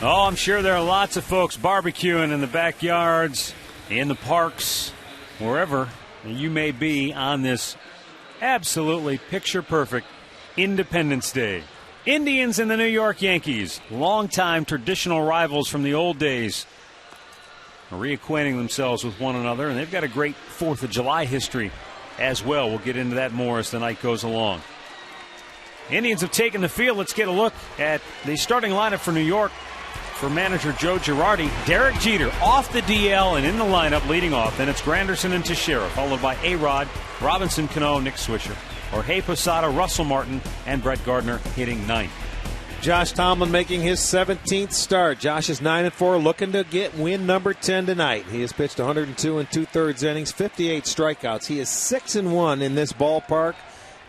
Oh, I'm sure there are lots of folks barbecuing in the backyards, in the parks, wherever you may be on this absolutely picture-perfect Independence Day. Indians and the New York Yankees, longtime traditional rivals from the old days, are reacquainting themselves with one another, and they've got a great 4th of July history as well. We'll get into that more as the night goes along. Indians have taken the field. Let's get a look at the starting lineup for New York. For manager Joe Girardi, Derek Jeter off the DL and in the lineup leading off. Then it's Granderson and Teixeira, followed by A-Rod, Robinson Cano, Nick Swisher, Jorge Posada, Russell Martin, and Brett Gardner hitting ninth. Josh Tomlin making his 17th start. Josh is 9-4, looking to win number 10 tonight. He has pitched 102 2/3 innings, 58 strikeouts. He is 6-1 in this ballpark.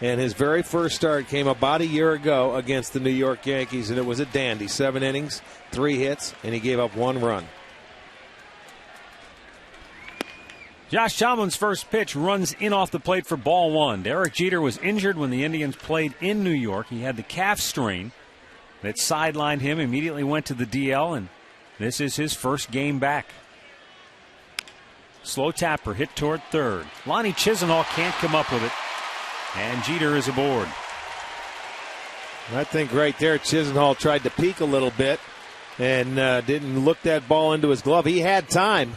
And his very first start came about a year ago against the New York Yankees, and it was a dandy. 7 innings, 3 hits, and he gave up 1 run. Josh Tomlin's first pitch runs in off the plate for ball 1. Derek Jeter was injured when the Indians played in New York. He had the calf strain that sidelined him, immediately went to the DL, and this is his first game back. Slow tapper, hit toward third. Lonnie Chisenhall can't come up with it. And Jeter is aboard. I think right there Chisenhall tried to peek a little bit and didn't look that ball into his glove. He had time.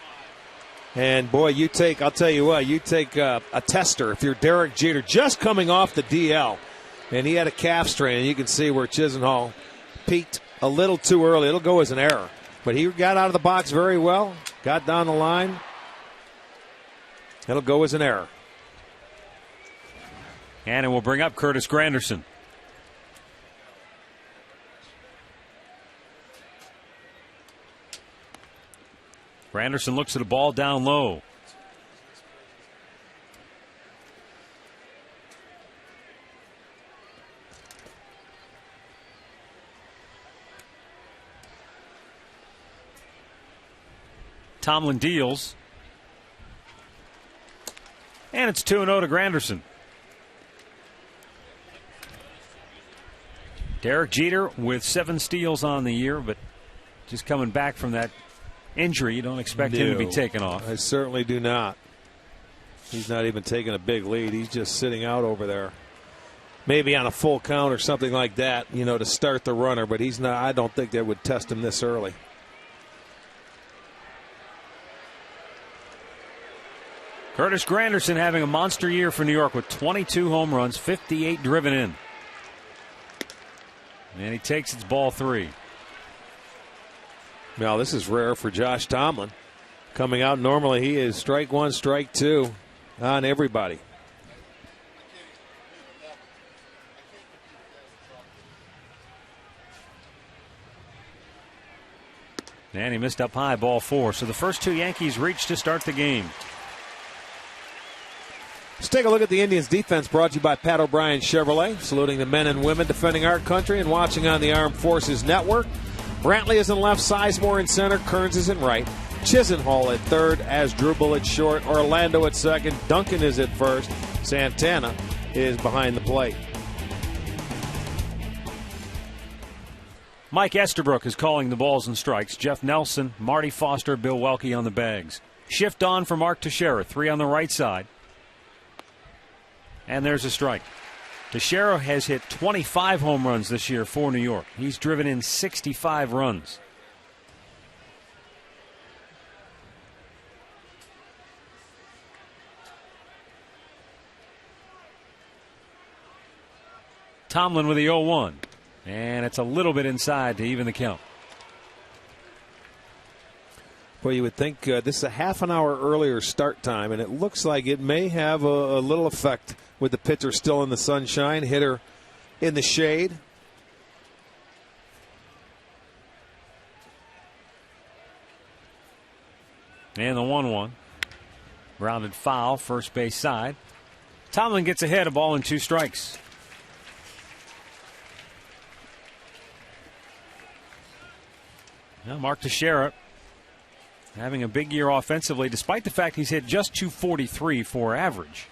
And, boy, I'll tell you what, you take a tester if you're Derek Jeter just coming off the DL. And he had a calf strain, and you can see where Chisenhall peaked a little too early. It'll go as an error. But he got out of the box very well, got down the line. It'll go as an error. And it will bring up Curtis Granderson. Granderson looks at a ball down low. Tomlin deals. And it's 2-0 to Granderson. Derek Jeter with 7 steals on the year, but just coming back from that injury, you don't expect him to be taken off. I certainly do not. He's not even taking a big lead. He's just sitting out over there. Maybe on a full count or something like that, to start the runner, but he's not. I don't think they would test him this early. Curtis Granderson having a monster year for New York with 22 home runs, 58 driven in. And he takes its ball 3. Now, this is rare for Josh Tomlin. Coming out, normally he is strike 1, strike 2 on everybody. And he missed up high, ball 4. So the first 2 Yankees reach to start the game. Let's take a look at the Indians' defense, brought to you by Pat O'Brien Chevrolet, saluting the men and women defending our country and watching on the Armed Forces Network. Brantley is in left, Sizemore in center, Kearns is in right, Chisenhall at third, Asdrubal at short, Orlando at second, Duncan is at first, Santana is behind the plate. Mike Estabrook is calling the balls and strikes. Jeff Nelson, Marty Foster, Bill Welke on the bags. Shift on for Mark Teixeira, 3 on the right side. And there's a strike. Teixeira has hit 25 home runs this year for New York. He's driven in 65 runs. Tomlin with the 0-1. And it's a little bit inside to even the count. Well, you would think this is a half an hour earlier start time, and it looks like it may have a little effect with the pitcher still in the sunshine, hitter in the shade. And the 1-1. Grounded foul, first base side. Tomlin gets ahead, a ball and 2 strikes. Now Mark Teixeira having a big year offensively, despite the fact he's hit just .243 for average.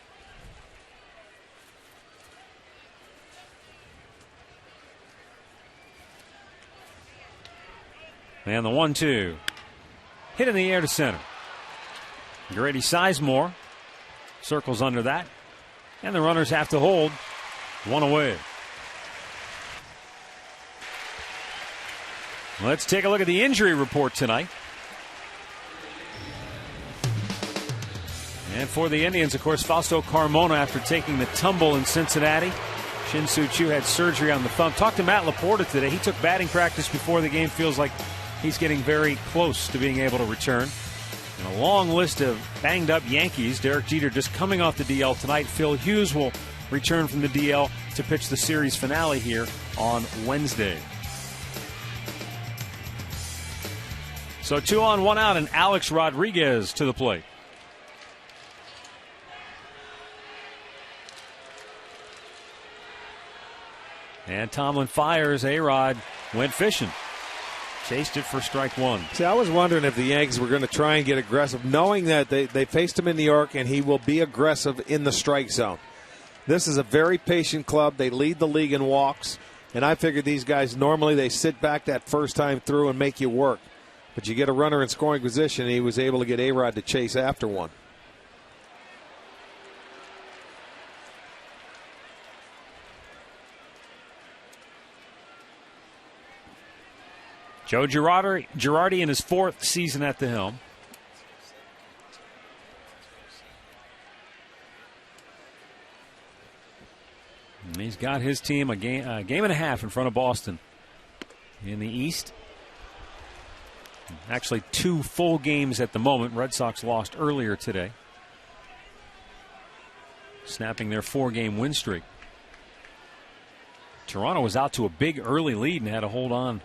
And the 1-2. Hit in the air to center. Grady Sizemore circles under that. And the runners have to hold. One away. Let's take a look at the injury report tonight. And for the Indians, of course, Fausto Carmona after taking the tumble in Cincinnati. Shin-Soo Choo had surgery on the thumb. Talked to Matt Laporta today. He took batting practice before the game. Feels like he's getting very close to being able to return. And a long list of banged-up Yankees. Derek Jeter just coming off the DL tonight. Phil Hughes will return from the DL to pitch the series finale here on Wednesday. So 2 on, 1 out, and Alex Rodriguez to the plate. And Tomlin fires. A-Rod went fishing. Chased it for strike 1. See, I was wondering if the Yankees were going to try and get aggressive, knowing that they faced him in New York and he will be aggressive in the strike zone. This is a very patient club. They lead the league in walks. And I figured these guys, normally they sit back that first time through and make you work. But you get a runner in scoring position, and he was able to get A-Rod to chase after one. Joe Girardi in his 4th season at the helm. And he's got his team a game and a half in front of Boston in the East. Actually, 2 full games at the moment. Red Sox lost earlier today, snapping their 4-game win streak. Toronto was out to a big early lead and had to hold on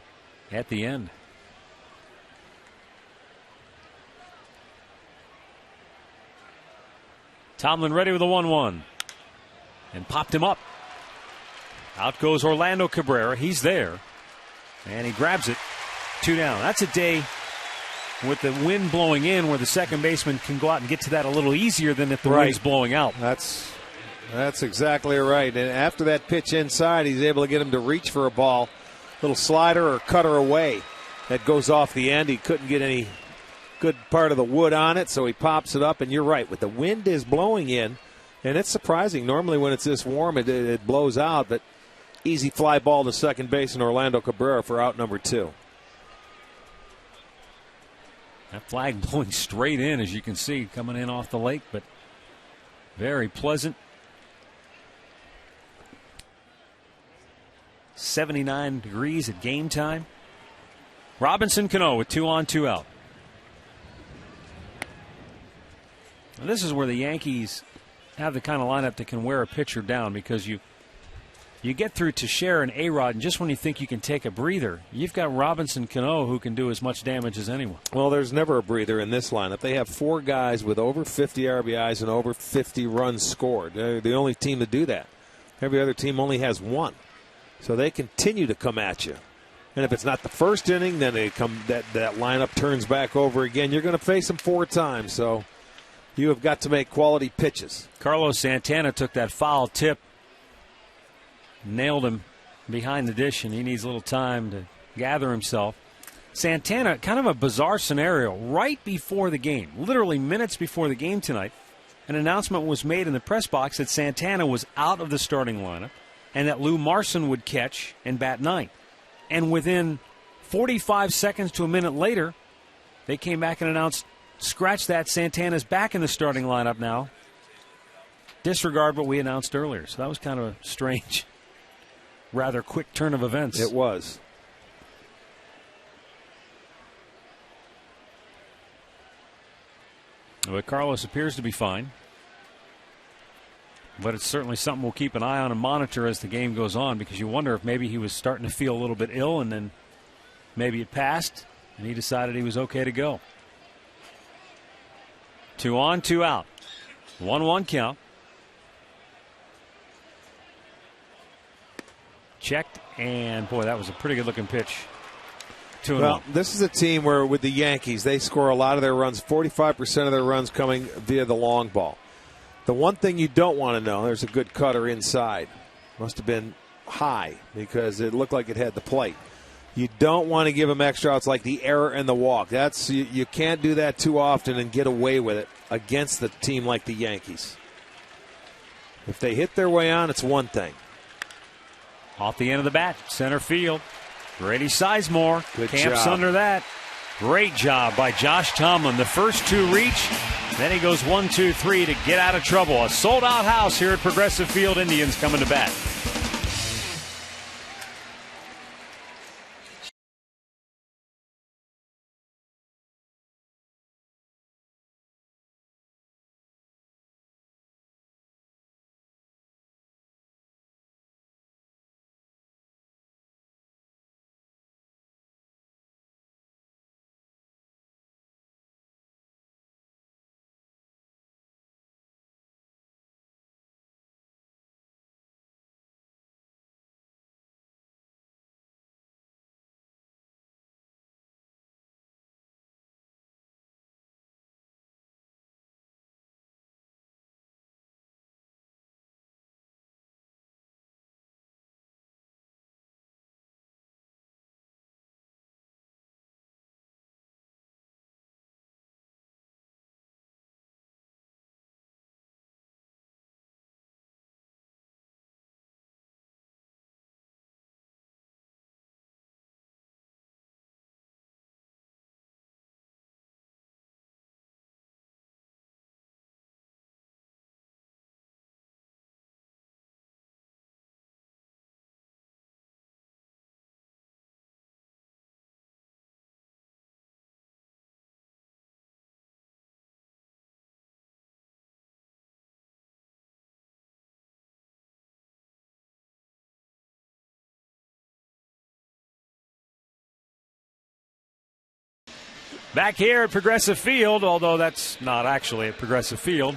at the end. Tomlin ready with a 1-1 and popped him up. Out goes Orlando Cabrera. He's there and he grabs it. 2 down. That's a day with the wind blowing in where the second baseman can go out and get to that a little easier than if the wind's blowing out. That's exactly right. And after that pitch inside, he's able to get him to reach for a ball. Little slider or cutter away that goes off the end. He couldn't get any good part of the wood on it, so he pops it up. And you're right, with the wind is blowing in, and it's surprising. Normally when it's this warm, it blows out, but easy fly ball to second base and Orlando Cabrera for out number 2. That flag blowing straight in, as you can see, coming in off the lake, but very pleasant. 79 degrees at game time. Robinson Cano with 2 on, 2 out. Now this is where the Yankees have the kind of lineup that can wear a pitcher down, because you get through Teixeira and A-Rod, and just when you think you can take a breather, you've got Robinson Cano who can do as much damage as anyone. Well, there's never a breather in this lineup. They have 4 guys with over 50 RBIs and over 50 runs scored. They're the only team to do that. Every other team only has 1. So they continue to come at you. And if it's not the first inning, then that lineup turns back over again. You're going to face them 4 times, so you have got to make quality pitches. Carlos Santana took that foul tip, nailed him behind the dish, and he needs a little time to gather himself. Santana, kind of a bizarre scenario. Right before the game, literally minutes before the game tonight, an announcement was made in the press box that Santana was out of the starting lineup and that Lou Marson would catch and bat 9th. And within 45 seconds to a minute later, they came back and announced, scratch that, Santana's back in the starting lineup now. Disregard what we announced earlier. So that was kind of a strange, rather quick turn of events. It was. But Carlos appears to be fine. But it's certainly something we'll keep an eye on and monitor as the game goes on, because you wonder if maybe he was starting to feel a little bit ill and then maybe it passed and he decided he was okay to go. 2 on, 2 out. 1-1 count. Checked, and boy, that was a pretty good looking pitch. 2-1. Well, this is a team where with the Yankees, they score a lot of their runs, 45% of their runs coming via the long ball. The one thing you don't want to know, there's a good cutter inside. Must have been high because it looked like it had the plate. You don't want to give them extra outs like the error and the walk. You can't do that too often and get away with it against a team like the Yankees. If they hit their way on, it's one thing. Off the end of the bat, center field. Grady Sizemore camps under that. Great job by Josh Tomlin. The first two reach. Then he goes 1, 2, 3 to get out of trouble. A sold-out house here at Progressive Field. Indians coming to bat. Back here at Progressive Field, although that's not actually at Progressive Field.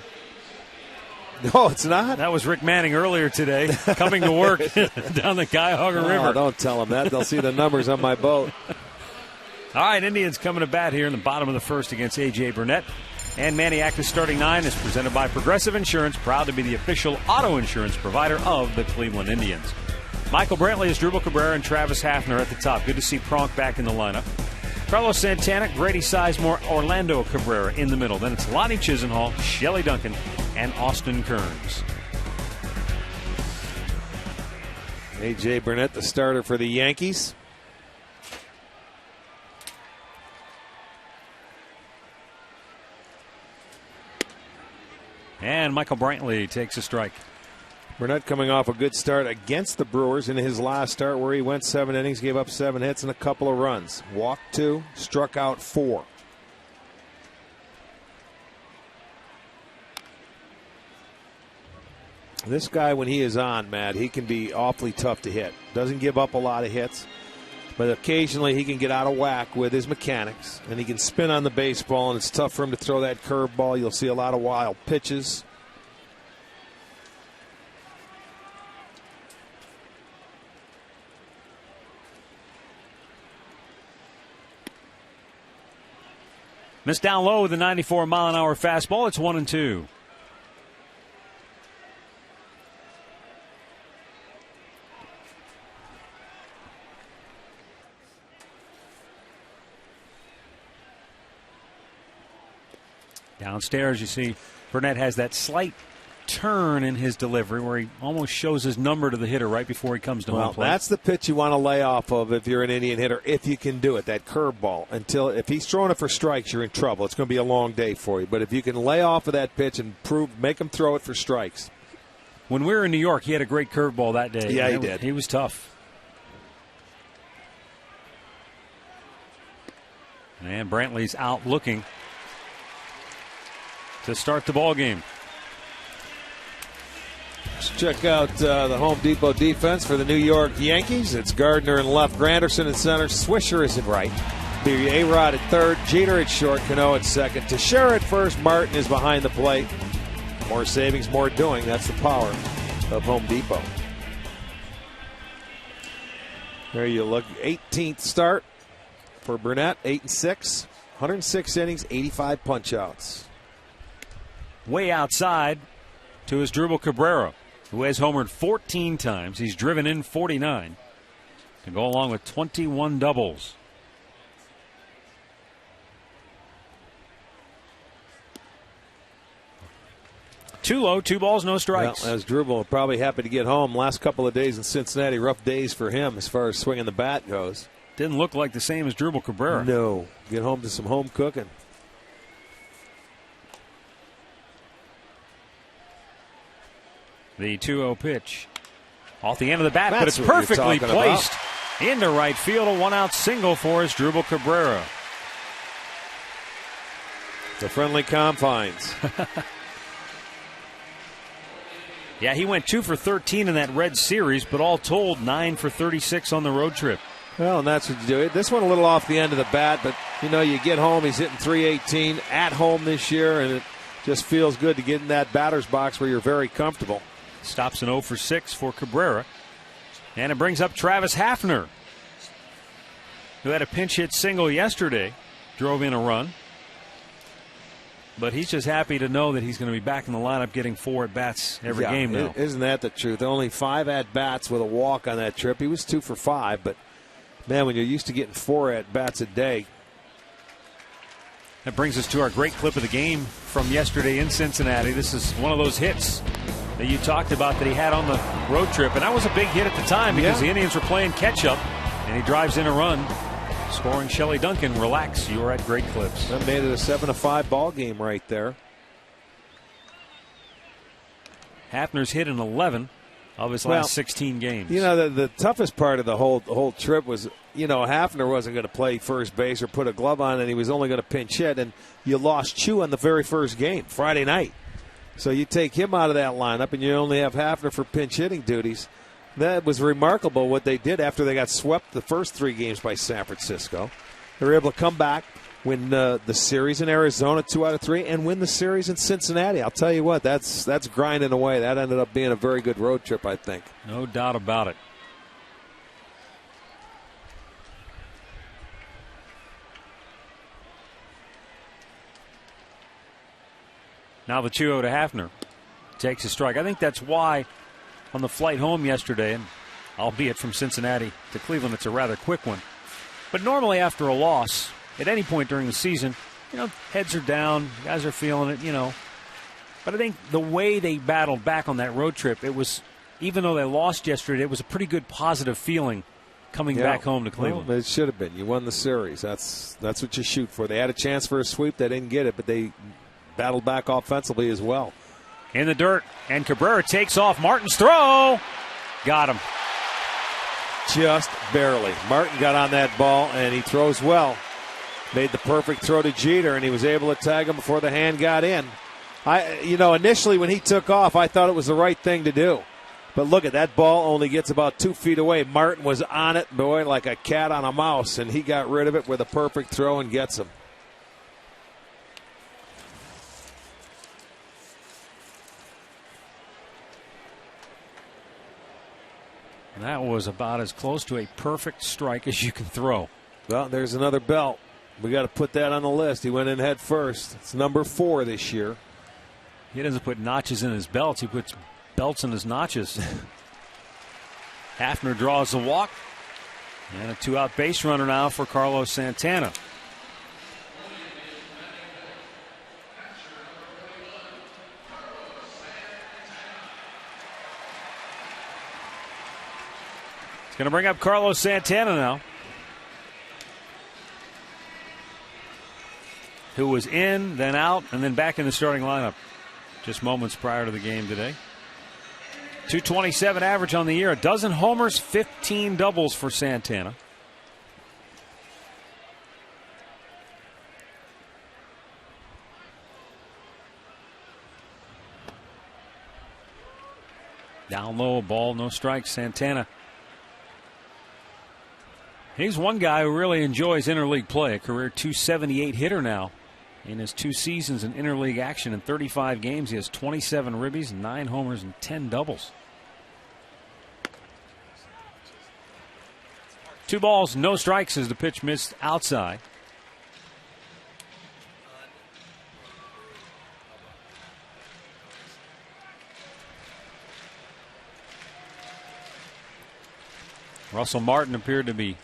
No, it's not. That was Rick Manning earlier today, coming to work down the Cuyahoga River. Don't tell them that. They'll see the numbers on my boat. All right, Indians coming to bat here in the bottom of the first against A.J. Burnett. And Manny Acta's starting nine is presented by Progressive Insurance, proud to be the official auto insurance provider of the Cleveland Indians. Michael Brantley is Drupal Cabrera and Travis Hafner at the top. Good to see Pronk back in the lineup. Carlos Santana, Grady Sizemore, Orlando Cabrera in the middle. Then it's Lonnie Chisenhall, Shelley Duncan, and Austin Kearns. A.J. Burnett, the starter for the Yankees. And Michael Brantley takes a strike. Burnett coming off a good start against the Brewers in his last start where he went 7 innings, gave up 7 hits and a couple of runs. Walked 2, struck out 4. This guy, when he is on, Matt, he can be awfully tough to hit. Doesn't give up a lot of hits, but occasionally he can get out of whack with his mechanics, and he can spin on the baseball, and it's tough for him to throw that curveball. You'll see a lot of wild pitches. Missed down low with a 94-mile-an-hour fastball. It's 1-2. Downstairs, you see Burnett has that slight turn in his delivery where he almost shows his number to the hitter right before he comes to home plate. That's the pitch you want to lay off of if you're an Indian hitter, if you can do it, that curveball. If he's throwing it for strikes, you're in trouble. It's going to be a long day for you. But if you can lay off of that pitch and make him throw it for strikes. When we were in New York, he had a great curveball that day. Yeah, he did. He was tough. And Brantley's out looking to start the ball game. Let's check out the Home Depot defense for the New York Yankees. It's Gardner in left, Granderson in center, Swisher is in right. The A-Rod at third, Jeter at short, Cano at second, Teixeira at first, Martin is behind the plate. More savings, more doing. That's the power of Home Depot. There you look. 18th start for Burnett, 8-6, 106 innings, 85 punch-outs. Way outside to his Drupal Cabrera, who has homered 14 times. He's driven in 49. to go along with 21 doubles. Too low, 2 balls, no strikes. Well, as Drupal probably happy to get home. Last couple of days in Cincinnati, rough days for him as far as swinging the bat goes. Didn't look like the same as Drupal Cabrera. No. Get home to some home cooking. The 2-0 pitch. Off the end of the bat, That's but it's perfectly placed about. into right field. A 1-out single for Drupal Cabrera. The friendly confines. Yeah, he went 2 for 13 in that Red Series, but all told, 9 for 36 on the road trip. Well, and that's what you do. This one a little off the end of the bat, but, you get home, he's hitting .318 at home this year, and it just feels good to get in that batter's box where you're very comfortable. Stops an 0 for 6 for Cabrera. And it brings up Travis Hafner, who had a pinch hit single yesterday, drove in a run. But he's just happy to know that he's going to be back in the lineup getting 4 at-bats every game now. Isn't that the truth? Only 5 at-bats with a walk on that trip. He was 2 for 5, but, man, when you're used to getting 4 at-bats a day. That brings us to our great clip of the game from yesterday in Cincinnati. This is one of those hits that you talked about that he had on the road trip. And that was a big hit at the time because the Indians were playing catch-up, and he drives in a run. Scoring Shelley Duncan. Relax, you are at Great Clips. That made it a 7-5 ball game right there. Hafner's hit in 11 of his last 16 games. The toughest part of the whole trip was, Hafner wasn't going to play first base or put a glove on, and he was only going to pinch hit, and you lost Chu on the very first game, Friday night. So you take him out of that lineup, and you only have Hafner for pinch hitting duties. That was remarkable what they did after they got swept the first 3 games by San Francisco. They were able to come back, win the series in Arizona 2 out of 3, and win the series in Cincinnati. I'll tell you what, that's grinding away. That ended up being a very good road trip, I think. No doubt about it. Now the 2-0 to Hafner. Takes a strike. I think that's why on the flight home yesterday, and albeit from Cincinnati to Cleveland, it's a rather quick one. But normally after a loss, at any point during the season, heads are down, guys are feeling it, But I think the way they battled back on that road trip, it was, even though they lost yesterday, it was a pretty good positive feeling coming back home to Cleveland. Well, it should have been. You won the series. That's what you shoot for. They had a chance for a sweep. They didn't get it, but they battled back offensively as well. In the dirt, and Cabrera takes off. Martin's throw. Got him. Just barely. Martin got on that ball, and he throws well. Made the perfect throw to Jeter, and he was able to tag him before the hand got in. Initially when he took off, I thought it was the right thing to do. But look at that ball only gets about 2 feet away. Martin was on it, boy, like a cat on a mouse, and he got rid of it with a perfect throw and gets him. That was about as close to a perfect strike as you can throw. Well, there's another belt. We got to put that on the list. He went in head first. It's number 4 this year. He doesn't put notches in his belts. He puts belts in his notches. Hafner draws the walk. And a 2-out base runner now for Carlos Santana. It's going to bring up Carlos Santana now, who was in, then out, and then back in the starting lineup just moments prior to the game today. .227 average on the year, a dozen homers, 15 doubles for Santana. Down low, a ball, no strikes. Santana. He's one guy who really enjoys interleague play. A career .278 hitter now. In his 2 seasons in interleague action in 35 games, he has 27 ribbies, 9 homers, and 10 doubles. 2 balls, no strikes as the pitch missed outside. Russell Martin appeared to be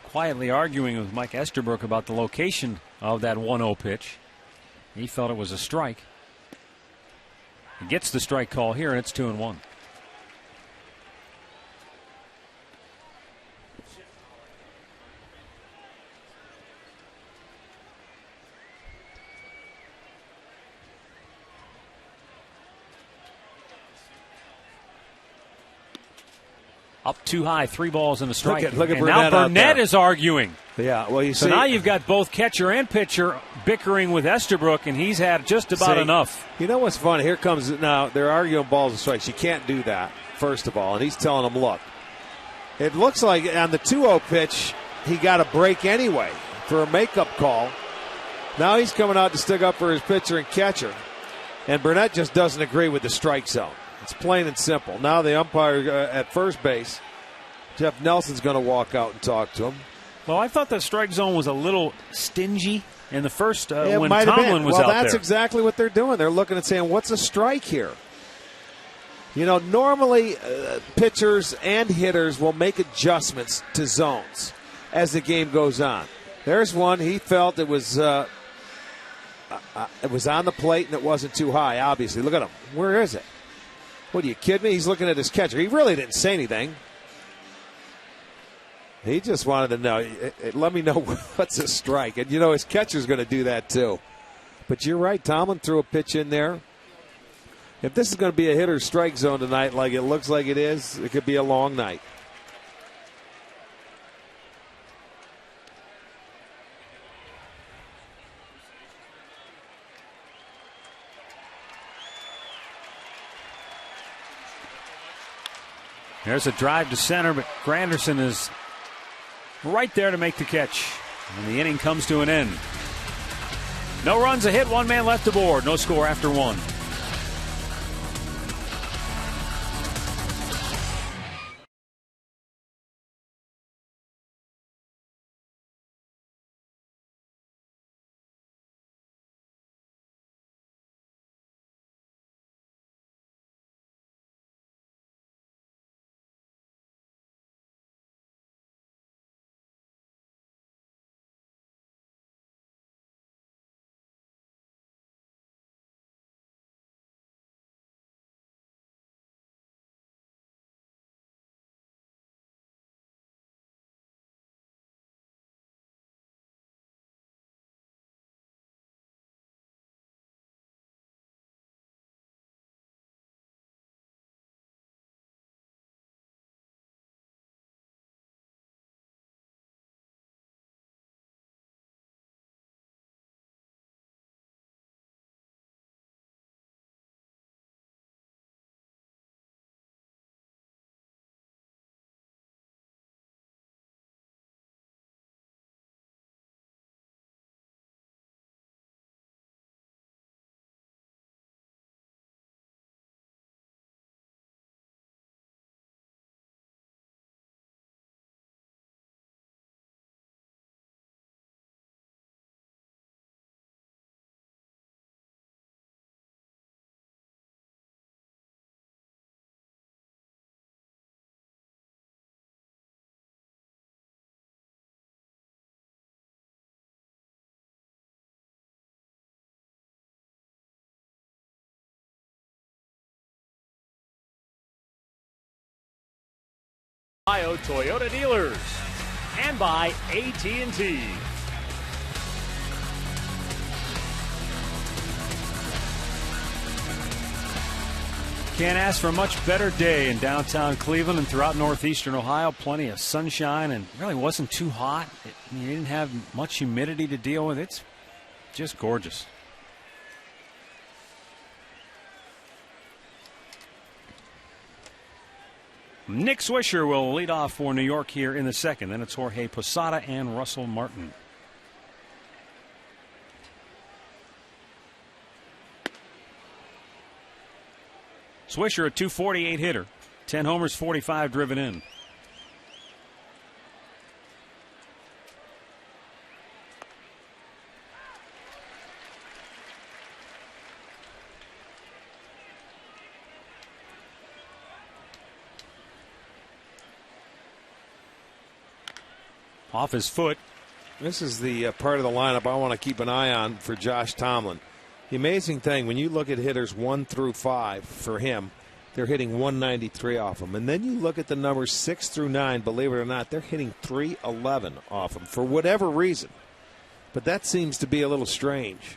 quietly arguing with Mike Estabrook about the location of that 1-0 pitch. He felt it was a strike. He gets the strike call here, and it's 2-1. Up too high, 3 balls and a strike. Look at and Burnett now Burnett is arguing. Yeah, well, you so see. Now you've got both catcher and pitcher bickering with Estabrook, and he's had just about enough. You know what's funny? Here comes, now they're arguing balls and strikes. You can't do that, first of all. And he's telling them, look, it looks like on the 2-0 pitch, he got a break anyway for a makeup call. Now he's coming out to stick up for his pitcher and catcher. And Burnett just doesn't agree with the strike zone. It's plain and simple. Now the umpire at first base, Jeff Nelson's going to walk out and talk to him. Well, I thought the strike zone was a little stingy in the first when might have Tomlin been. was out there. Well, that's exactly what they're doing. They're looking and saying, what's a strike here? You know, normally pitchers and hitters will make adjustments to zones as the game goes on. There's one. He felt it was on the plate and it wasn't too high, obviously. Look at him. Where is it? What, are you kidding me? He's looking at his catcher. He really didn't say anything. He just wanted to know, let me know what's a strike. And, you know, his catcher's going to do that too. But you're right. Tomlin threw a pitch in there. If this is going to be a hitter's strike zone tonight like it looks like it is, it could be a long night. There's a drive to center, but Granderson is right there to make the catch. And the inning comes to an end. No runs, a hit, 1 man left aboard. No score after 1. Ohio Toyota dealers and by AT&T. Can't ask for a much better day in downtown Cleveland and throughout northeastern Ohio. Plenty of sunshine and really wasn't too hot. You didn't have much humidity to deal with. It's just gorgeous. Nick Swisher will lead off for New York here in the second. Then it's Jorge Posada and Russell Martin. Swisher, a .248 hitter. 10 homers, 45 driven in. off his foot. This is the part of the lineup I want to keep an eye on for Josh Tomlin. The amazing thing, when you look at hitters 1 through 5 for him, they're hitting 193 off him. And then you look at the numbers 6 through 9, believe it or not, they're hitting 311 off him for whatever reason. But that seems to be a little strange.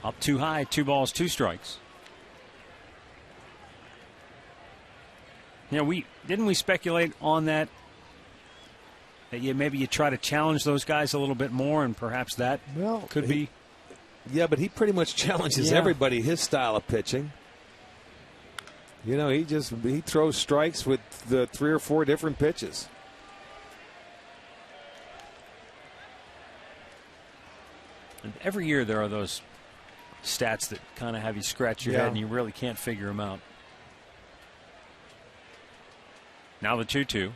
Up too high, 2 balls, 2 strikes. Didn't we speculate on that maybe you try to challenge those guys a little bit more, and perhaps that could be. Yeah, but he pretty much challenges everybody, his style of pitching. He throws strikes with the 3 or 4 different pitches. And every year there are those stats that kind of have you scratch your head and you really can't figure them out. Now the 2-2.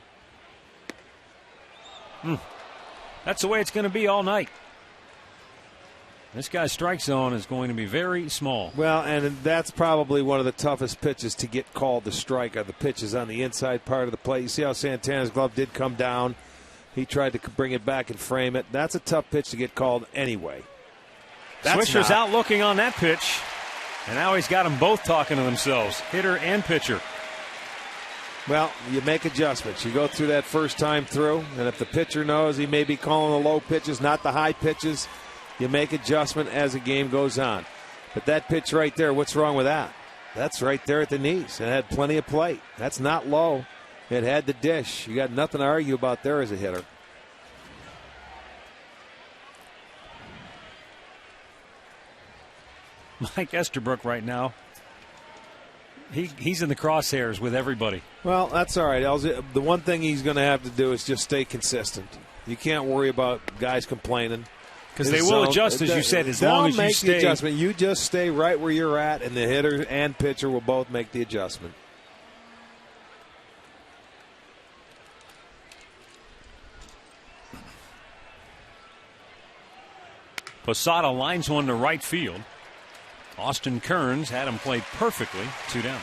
That's the way it's going to be all night. This guy's strike zone is going to be very small. Well, and that's probably one of the toughest pitches to get called to strike are the pitches on the inside part of the plate. You see how Santana's glove did come down. He tried to bring it back and frame it. That's a tough pitch to get called anyway. Swisher's out looking on that pitch. And now he's got them both talking to themselves, hitter and pitcher. Well, you make adjustments. You go through that first time through, and if the pitcher knows he may be calling the low pitches, not the high pitches, you make adjustment as the game goes on. But that pitch right there, what's wrong with that? That's right there at the knees. It had plenty of plate. That's not low. It had the dish. You got nothing to argue about there as a hitter. Mike Estabrook right now, he's in the crosshairs with everybody. Well, that's all right. The one thing he's going to have to do is just stay consistent. You can't worry about guys complaining. Because they will adjust, as you said, as long as you stay. The adjustment. You just stay right where you're at, and the hitter and pitcher will both make the adjustment. Posada lines one to right field. Austin Kearns had him played perfectly. 2 down.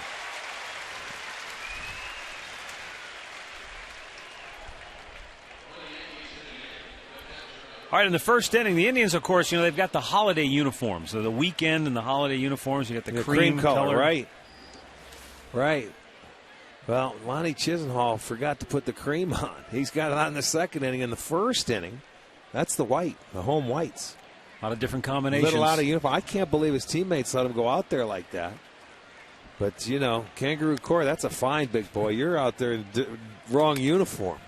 All right, in the first inning, the Indians, of course, they've got the holiday uniforms. So the weekend and the holiday uniforms. You got the cream color. Right. Well, Lonnie Chisenhall forgot to put the cream on. He's got it on in the second inning. In the first inning, that's the white, the home whites. A lot of different combinations. Little out of uniform. I can't believe his teammates let him go out there like that. But, Kangaroo Court, that's a fine, big boy. You're out there in wrong uniform.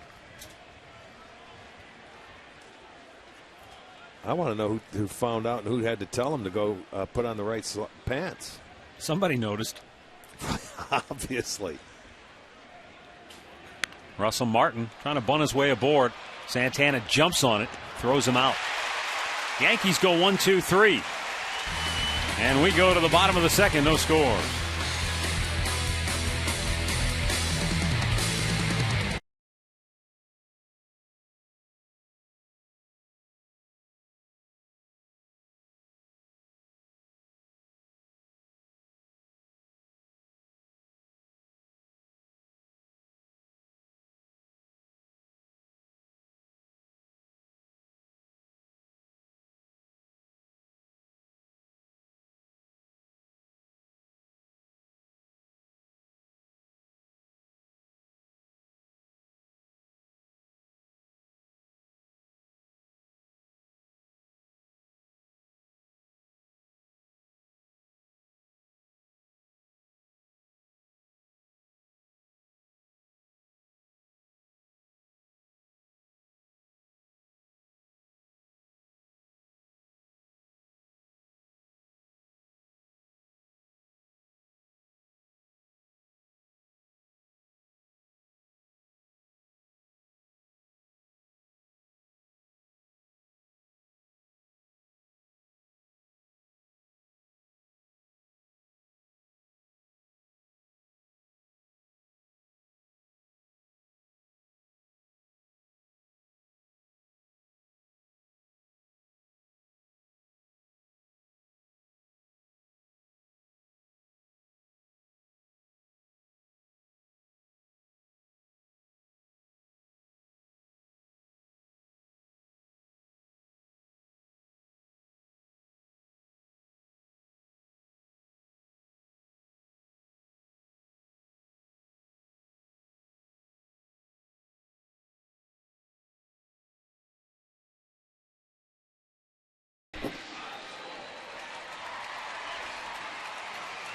I want to know who found out and who had to tell him to go put on the right pants. Somebody noticed. Obviously. Russell Martin trying to bunt his way aboard. Santana jumps on it, throws him out. Yankees go 1-2-3. And we go to the bottom of the second, no score.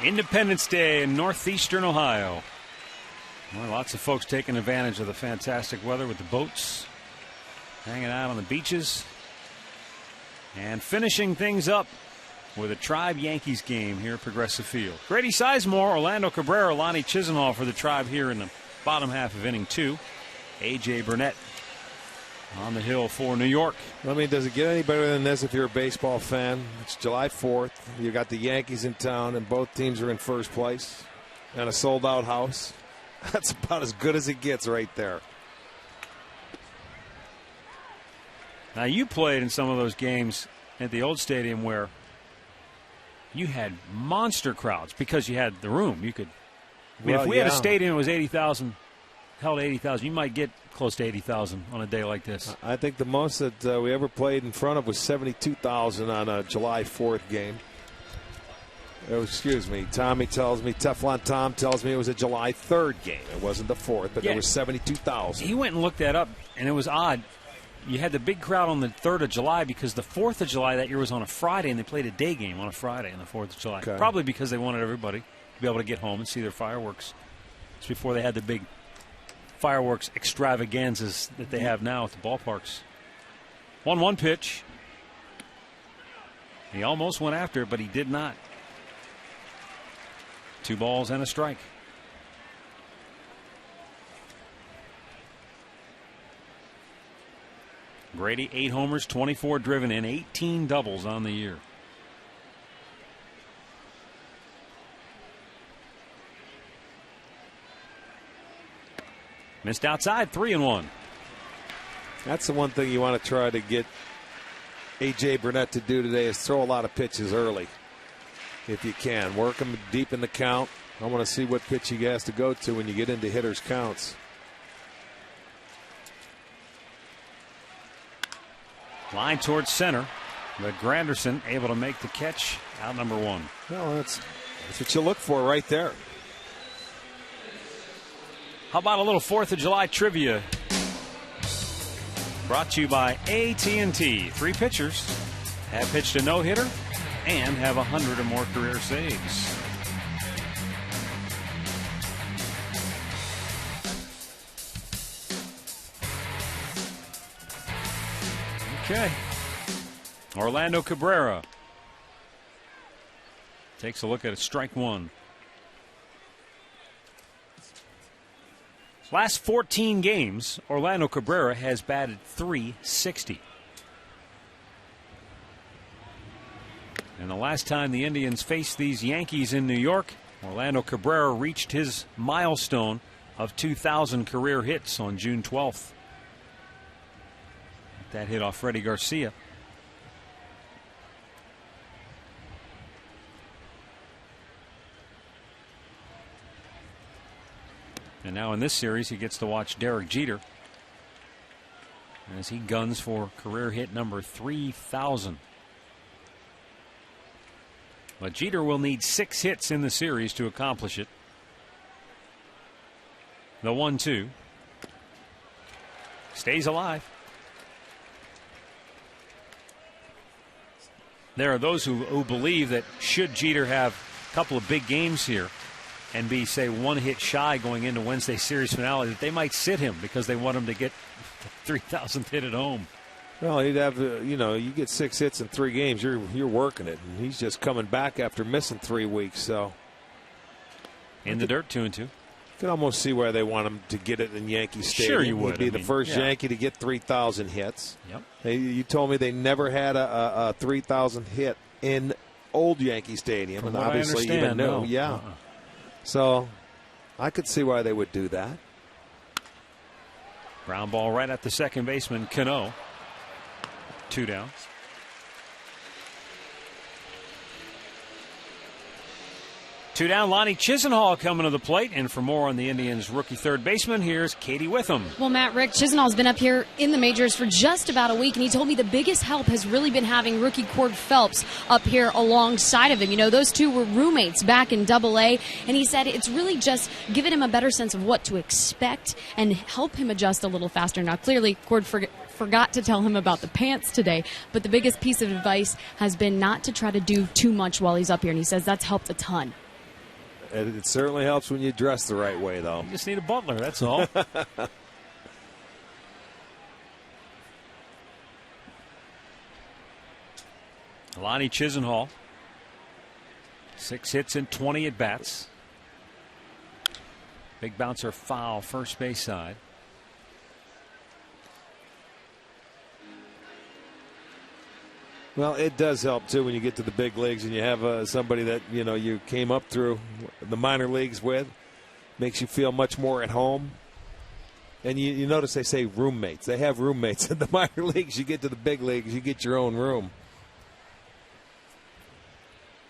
Independence Day in northeastern Ohio. Well, lots of folks taking advantage of the fantastic weather with the boats, hanging out on the beaches, and finishing things up with a Tribe Yankees game here at Progressive Field. Grady Sizemore, Orlando Cabrera, Lonnie Chisenhall for the Tribe here in the bottom half of inning 2. A.J. Burnett on the hill for New York. I mean, does it get any better than this if you're a baseball fan? It's July 4th. You got the Yankees in town, and both teams are in first place, and a sold-out house. That's about as good as it gets right there. Now, you played in some of those games at the old stadium where you had monster crowds because you had the room. You could, I mean, if we had a stadium that was 80,000, held 80,000, you might get close to 80,000 on a day like this. I think the most that we ever played in front of was 72,000 on a July 4th game. Excuse me, Tommy tells me, Teflon Tom tells me it was a July 3rd game. It wasn't the 4th, but there was 72,000. He went and looked that up, and it was odd. You had the big crowd on the 3rd of July because the 4th of July that year was on a Friday, and they played a day game on a Friday on the 4th of July. Okay. Probably because they wanted everybody to be able to get home and see their fireworks. It's before they had the big fireworks extravaganzas that they have now at the ballparks. 1-1 pitch. He almost went after it, but he did not. 2 balls and a strike. Grady, 8 homers, 24 driven in, 18 doubles on the year. Missed outside, 3-1. That's the one thing you want to try to get A.J. Burnett to do today is throw a lot of pitches early. If you can. Work him deep in the count. I want to see what pitch he has to go to when you get into hitters' counts. Line towards center. But Granderson able to make the catch. Out number 1. Well, that's what you look for right there. How about a little 4th of July trivia? Brought to you by AT&T. 3 pitchers have pitched a no-hitter and have 100 or more career saves. Okay. Orlando Cabrera takes a look at a strike 1. Last 14 games, Orlando Cabrera has batted .360. And the last time the Indians faced these Yankees in New York, Orlando Cabrera reached his milestone of 2,000 career hits on June 12th. That hit off Freddie Garcia. And now in this series, he gets to watch Derek Jeter as he guns for career hit number 3,000. But Jeter will need 6 hits in the series to accomplish it. The 1-2 stays alive. There are those who believe that should Jeter have a couple of big games here and be, say, 1 hit shy going into Wednesday's series finale, that they might sit him because they want him to get the 3,000th hit at home. Well, he'd have, you get 6 hits in 3 games, you're working it. And he's just coming back after missing 3 weeks. So in the dirt, 2-2. You can almost see why they want him to get it in Yankee Stadium. Sure, you would. He'd be the first Yankee to get 3,000 hits. Yep. You told me they never had a 3,000 hit in old Yankee Stadium, From and obviously even new. No. Yeah. So I could see why they would do that. Ground ball right at the second baseman, Cano. 2 down. 2 down, Lonnie Chisenhall coming to the plate. And for more on the Indians' rookie third baseman, here's Katie Witham. Well, Matt, Rick Chisenhall's been up here in the majors for just about a week, and he told me the biggest help has really been having rookie Cord Phelps up here alongside of him. You know, those two were roommates back in Double-A, and he said it's really just given him a better sense of what to expect and help him adjust a little faster. Now, clearly, Cord forgot to tell him about the pants today, but the biggest piece of advice has been not to try to do too much while he's up here, and he says that's helped a ton. It certainly helps when you dress the right way, though. You just need a butler, that's all. Lonnie Chisenhall, 6 hits and 20 at bats. Big bouncer foul, first base side. Well, it does help too when you get to the big leagues and you have somebody that you came up through the minor leagues with. Makes you feel much more at home. And you notice they say roommates. They have roommates in the minor leagues. You get to the big leagues, you get your own room.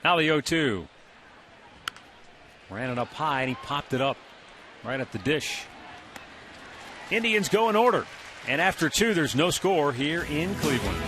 Now the 0-2. Ran it up high and he popped it up right at the dish. Indians go in order. And after 2, there's no score here in Cleveland.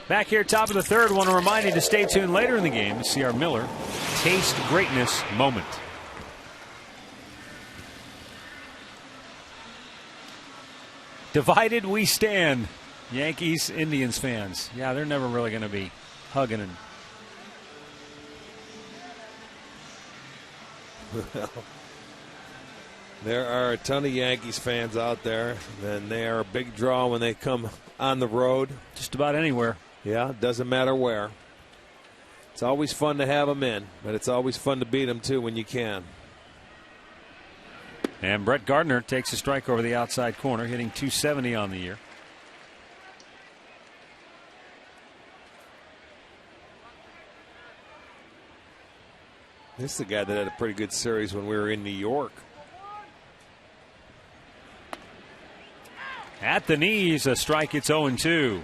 Back here, top of the third. Want to remind you to stay tuned later in the game to see our Miller Taste Greatness moment. Divided we stand, Yankees, Indians fans. Yeah, they're never really going to be hugging and. Well, there are a ton of Yankees fans out there, and they are a big draw when they come on the road. Just about anywhere. Yeah, it doesn't matter where. It's always fun to have them in, but it's always fun to beat them, too, when you can. And Brett Gardner takes a strike over the outside corner, hitting .270 on the year. This is the guy that had a pretty good series when we were in New York. At the knees, a strike. It's 0-2.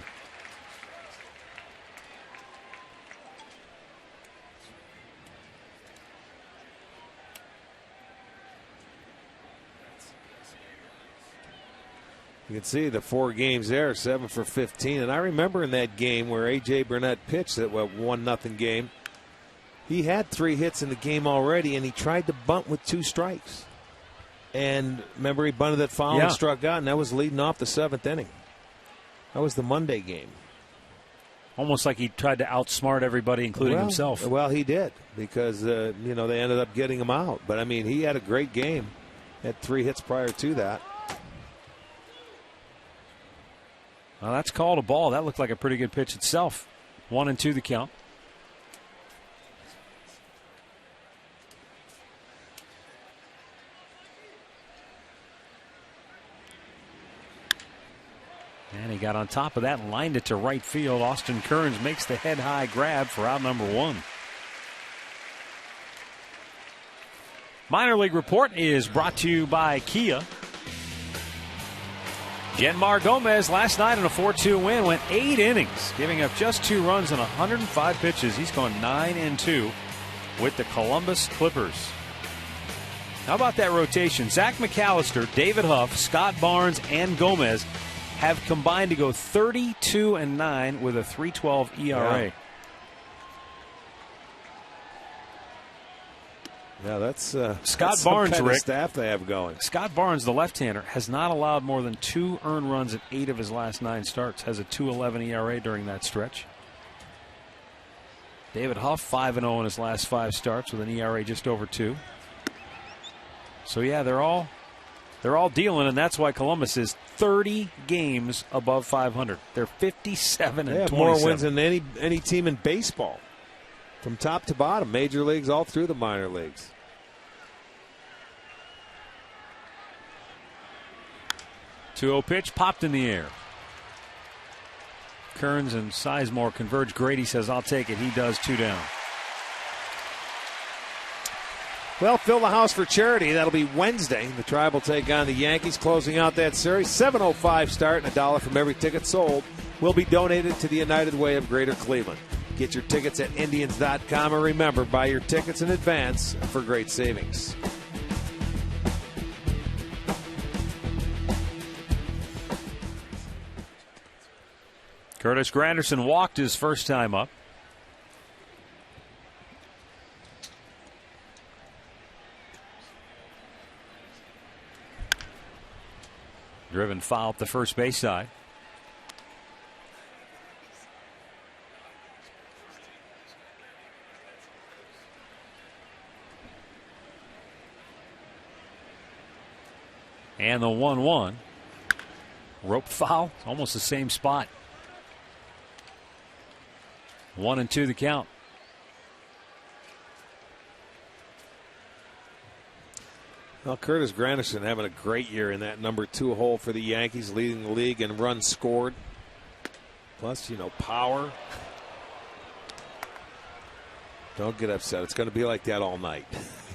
You can see the 4 games there, 7 for 15. And I remember in that game where A.J. Burnett pitched that 1-0 game, he had 3 hits in the game already, and he tried to bunt with 2 strikes. And remember, he bunted that foul and struck out, and that was leading off the 7th inning. That was the Monday game. Almost like he tried to outsmart everybody, including himself. Well, he did, because they ended up getting him out. But, I mean, he had a great game. Had 3 hits prior to that. Well, that's called a ball. That looked like a pretty good pitch itself. 1-2 the count. And he got on top of that and lined it to right field. Austin Kearns makes the head-high grab for out number 1. Minor League Report is brought to you by Kia. Genmar Gomez last night in a 4-2 win went 8 innings, giving up just 2 runs on 105 pitches. He's gone 9-2 with the Columbus Clippers. How about that rotation? Zach McAllister, David Huff, Scott Barnes, and Gomez have combined to go 32-9 with a 3.12 ERA. Yeah, that's Scott Barnes, kind Rick. of staff they have going. Scott Barnes, the left-hander, has not allowed more than 2 earned runs in 8 of his last 9 starts. Has a 2.11 ERA during that stretch. David Huff, 5-0 in his last 5 starts with an ERA just over 2. So yeah, they're all dealing, and that's why Columbus is 30 games above 500. They're 57 They and have 27. more wins than any team in baseball, from top to bottom, major leagues all through the minor leagues. 2-0 pitch popped in the air. Kearns and Sizemore converge. Grady says, "I'll take it." He does. 2 down. Well, fill the house for charity. That'll be Wednesday. The Tribe will take on the Yankees, closing out that series. 7:05 start, and $1 from every ticket sold will be donated to the United Way of Greater Cleveland. Get your tickets at Indians.com, and remember, buy your tickets in advance for great savings. Curtis Granderson walked his first time up. Driven foul up the first base side. And the 1-1. Rope foul. Almost the same spot. 1-2 the count. Well, Curtis Granderson having a great year in that number 2 hole for the Yankees, leading the league in runs scored. Plus, power. Don't get upset. It's going to be like that all night.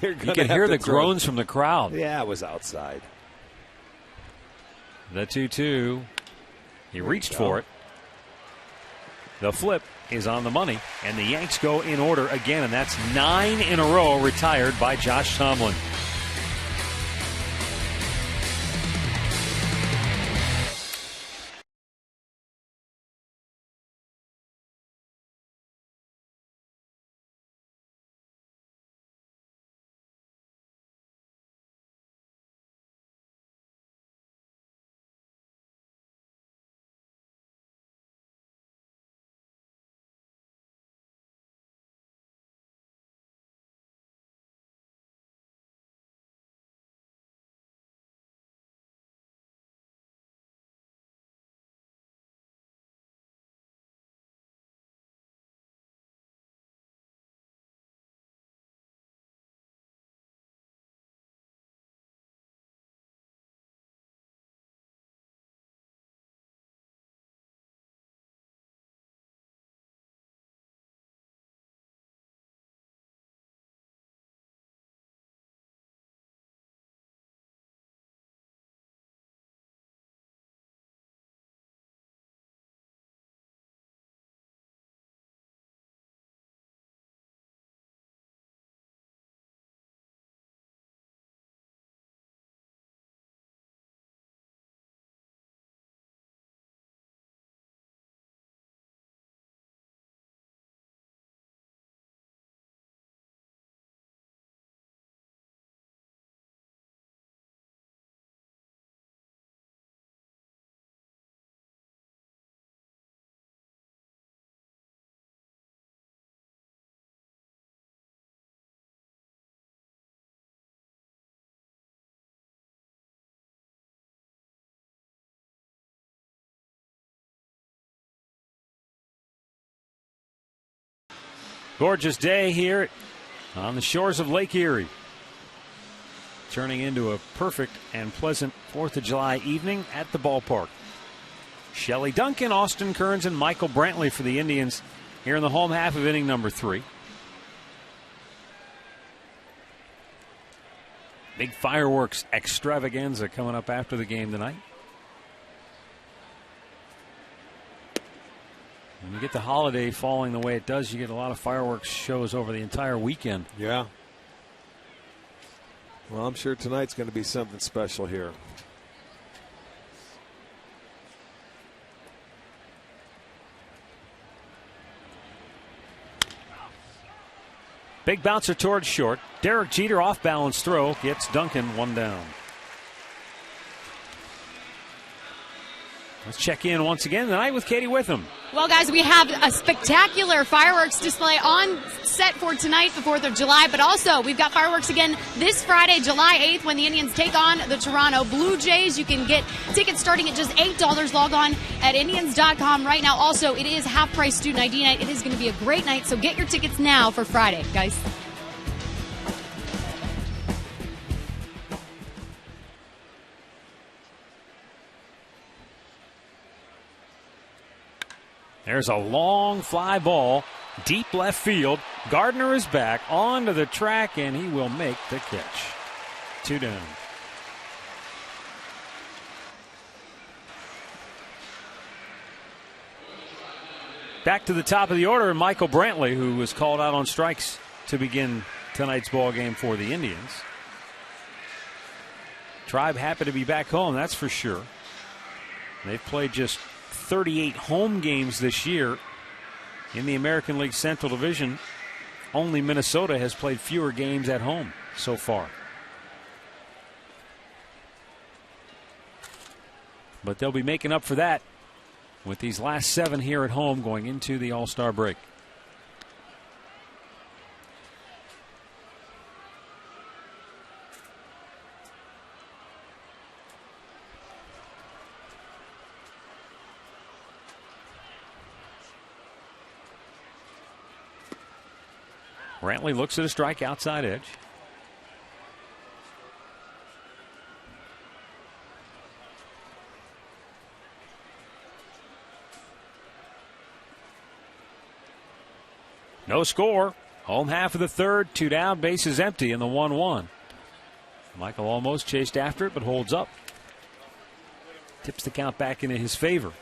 You can hear the groans from the crowd. Yeah, it was outside. The 2-2. He reached for it. The flip is on the money, and the Yanks go in order again, and that's 9 in a row retired by Josh Tomlin. Gorgeous day here on the shores of Lake Erie. Turning into a perfect and pleasant 4th of July evening at the ballpark. Shelley Duncan, Austin Kearns, and Michael Brantley for the Indians here in the home half of inning number 3. Big fireworks extravaganza coming up after the game tonight. When you get the holiday falling the way it does, you get a lot of fireworks shows over the entire weekend. Yeah. Well, I'm sure tonight's going to be something special here. Big bouncer towards short. Derek Jeter off balance throw gets Duncan one down. Let's check in once again tonight with Katie Witham. Well, guys, we have a spectacular fireworks display on set for tonight, the 4th of July, but also we've got fireworks again this Friday, July 8th, when the Indians take on the Toronto Blue Jays. You can get tickets starting at just $8. Log on at Indians.com right now. Also, it is half-price student ID night. It is going to be a great night, so get your tickets now for Friday, guys. There's a long fly ball, deep left field. Gardner is back onto the track, and he will make the catch. 2 down. Back to the top of the order, Michael Brantley, who was called out on strikes to begin tonight's ball game for the Indians. Tribe happy to be back home, that's for sure. They've played just 38 home games this year in the American League Central Division. Only Minnesota has played fewer games at home so far. But they'll be making up for that with these last 7 here at home going into the All-Star break. Brantley looks at a strike outside edge. No score. Home half of the third. 2 down. Bases empty in the 1-1. Michael almost chased after it, but holds up. Tips the count back into his favor.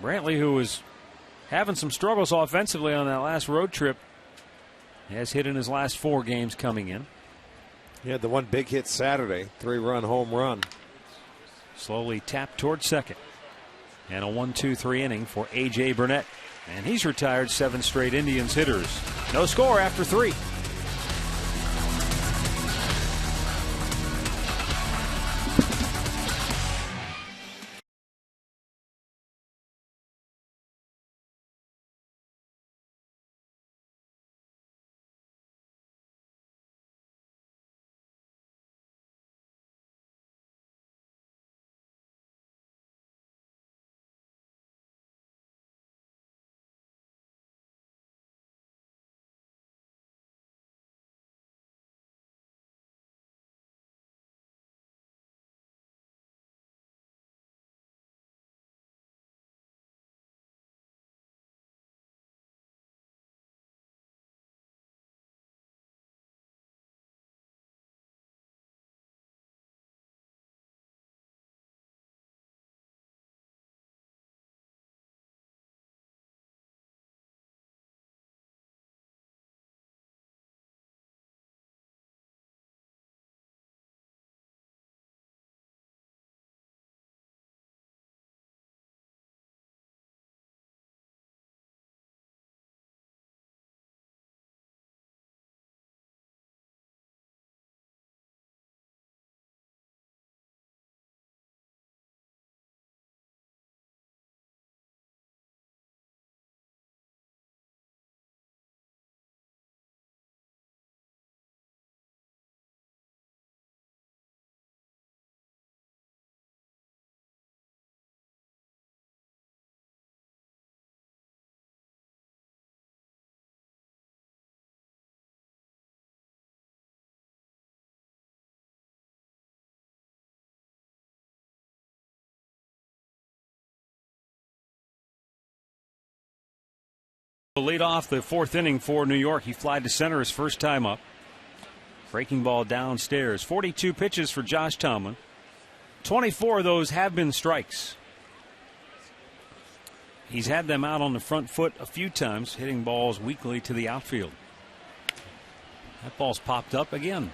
Brantley, who was having some struggles offensively on that last road trip, has hit in his last 4 games coming in. He had the one big hit Saturday, 3-run home run. Slowly tapped towards second. And a 1-2-3 inning for A.J. Burnett. And he's retired 7 straight Indians hitters. No score after 3. Lead off the 4th inning for New York. He flied to center his first time up. Breaking ball downstairs. 42 pitches for Josh Tomlin. 24 of those have been strikes. He's had them out on the front foot a few times, hitting balls weakly to the outfield. That ball's popped up again.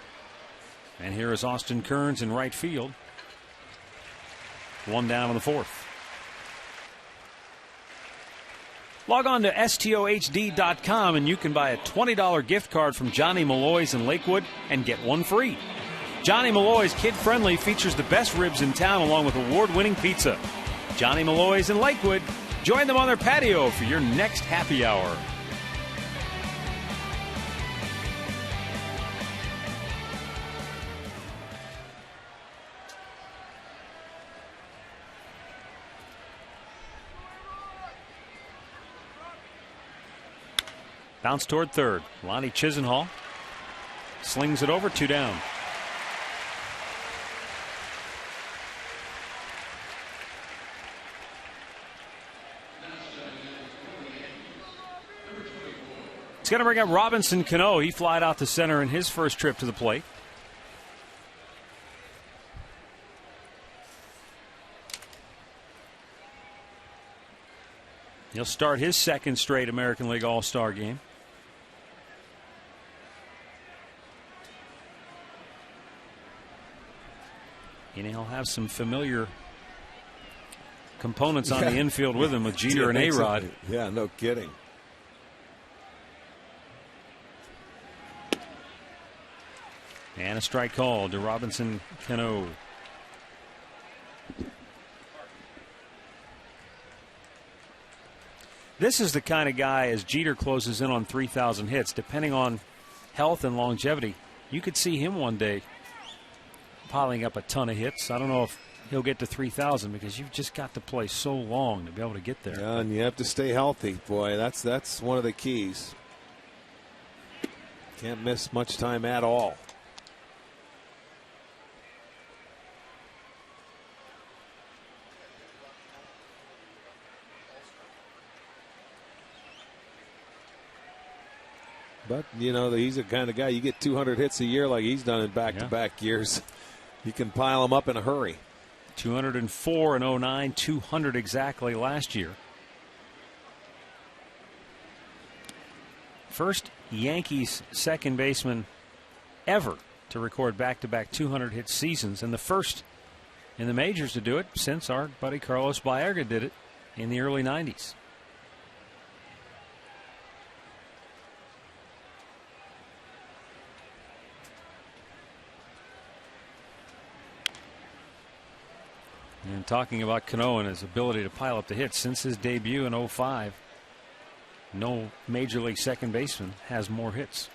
And here is Austin Kearns in right field. One down in the fourth. Log on to STOHD.com and you can buy a $20 gift card from Johnny Malloy's in Lakewood and get one free. Johnny Malloy's kid-friendly features the best ribs in town along with award-winning pizza. Johnny Malloy's in Lakewood. Join them on their patio for your next happy hour. Bounce toward third. Lonnie Chisenhall slings it over, 2 down. It's going to bring up Robinson Cano. He flied out to center in his first trip to the plate. He'll start his second straight American League All-Star game. And he'll have some familiar components on the infield with him with Jeter and A-Rod. Yeah, no kidding. And a strike call to Robinson Cano. This is the kind of guy, as Jeter closes in on 3,000 hits, depending on health and longevity, you could see him one day piling up a ton of hits. I don't know if he'll get to 3,000 because you've just got to play so long to be able to get there. Yeah, and you have to stay healthy. Boy, that's one of the keys. Can't miss much time at all. But, you know, he's the kind of guy, you get 200 hits a year like he's done in back-to-back years. You can pile them up in a hurry. 204 in 09, 200 exactly last year. First Yankees second baseman ever to record back-to-back 200-hit seasons, and the first in the majors to do it since our buddy Carlos Baerga did it in the early 90s. And talking about Cano and his ability to pile up the hits, since his debut in 05, no major league second baseman has more hits.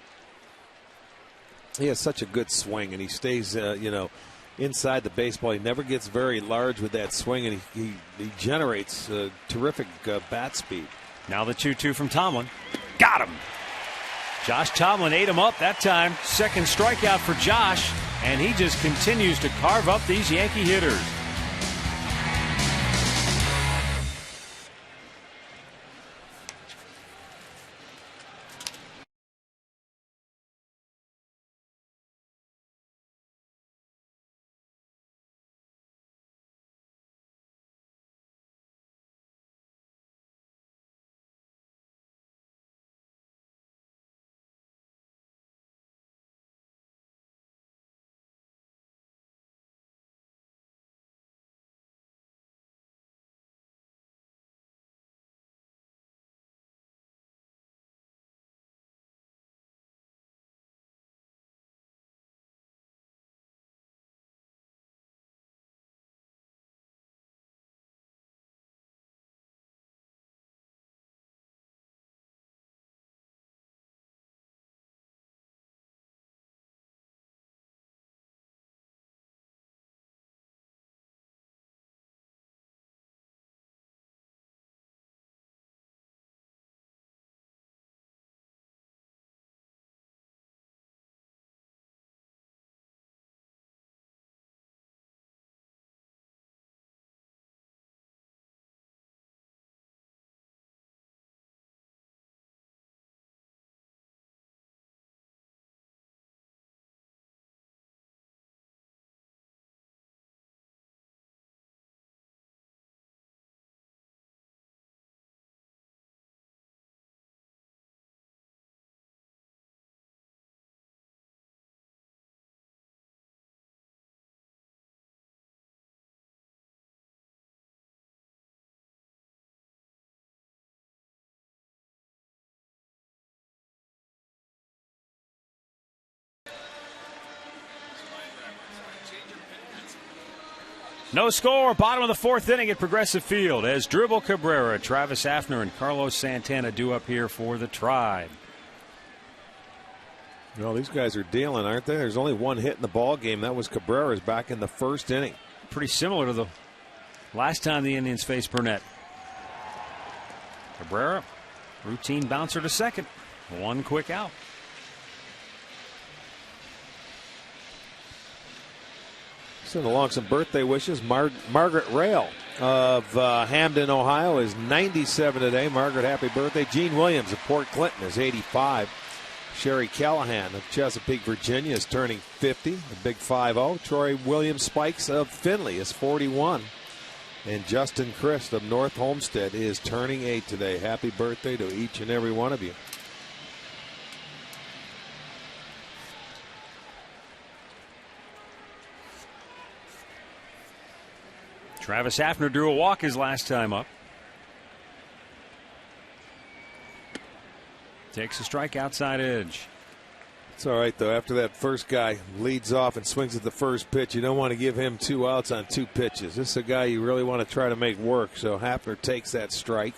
He has such a good swing, and he stays, you know, inside the baseball. He never gets very large with that swing, and he generates terrific bat speed. Now the 2-2 from Tomlin. Got him. Josh Tomlin ate him up that time. Second strikeout for Josh, and he just continues to carve up these Yankee hitters. No score, bottom of the fourth inning at Progressive Field as Dribble Cabrera, Travis Hafner, and Carlos Santana due up here for the Tribe. Well, these guys are dealing, aren't they? There's only one hit in the ball game. That was Cabrera's back in the first inning. Pretty similar to the last time the Indians faced Burnett. Cabrera, routine bouncer to second. One quick out. Send along some birthday wishes. Margaret Rail of Hamden, Ohio is 97 today. Margaret, happy birthday. Gene Williams of Port Clinton is 85. Sherry Callahan of Chesapeake, Virginia is turning 50. The big 5-0. Troy Williams Spikes of Findlay is 41. And Justin Christ of North Homestead is turning 8 today. Happy birthday to each and every one of you. Travis Hafner drew a walk his last time up. Takes a strike outside edge. It's all right, though. After that first guy leads off and swings at the first pitch, you don't want to give him 2 outs on 2 pitches. This is a guy you really want to try to make work, so Hafner takes that strike.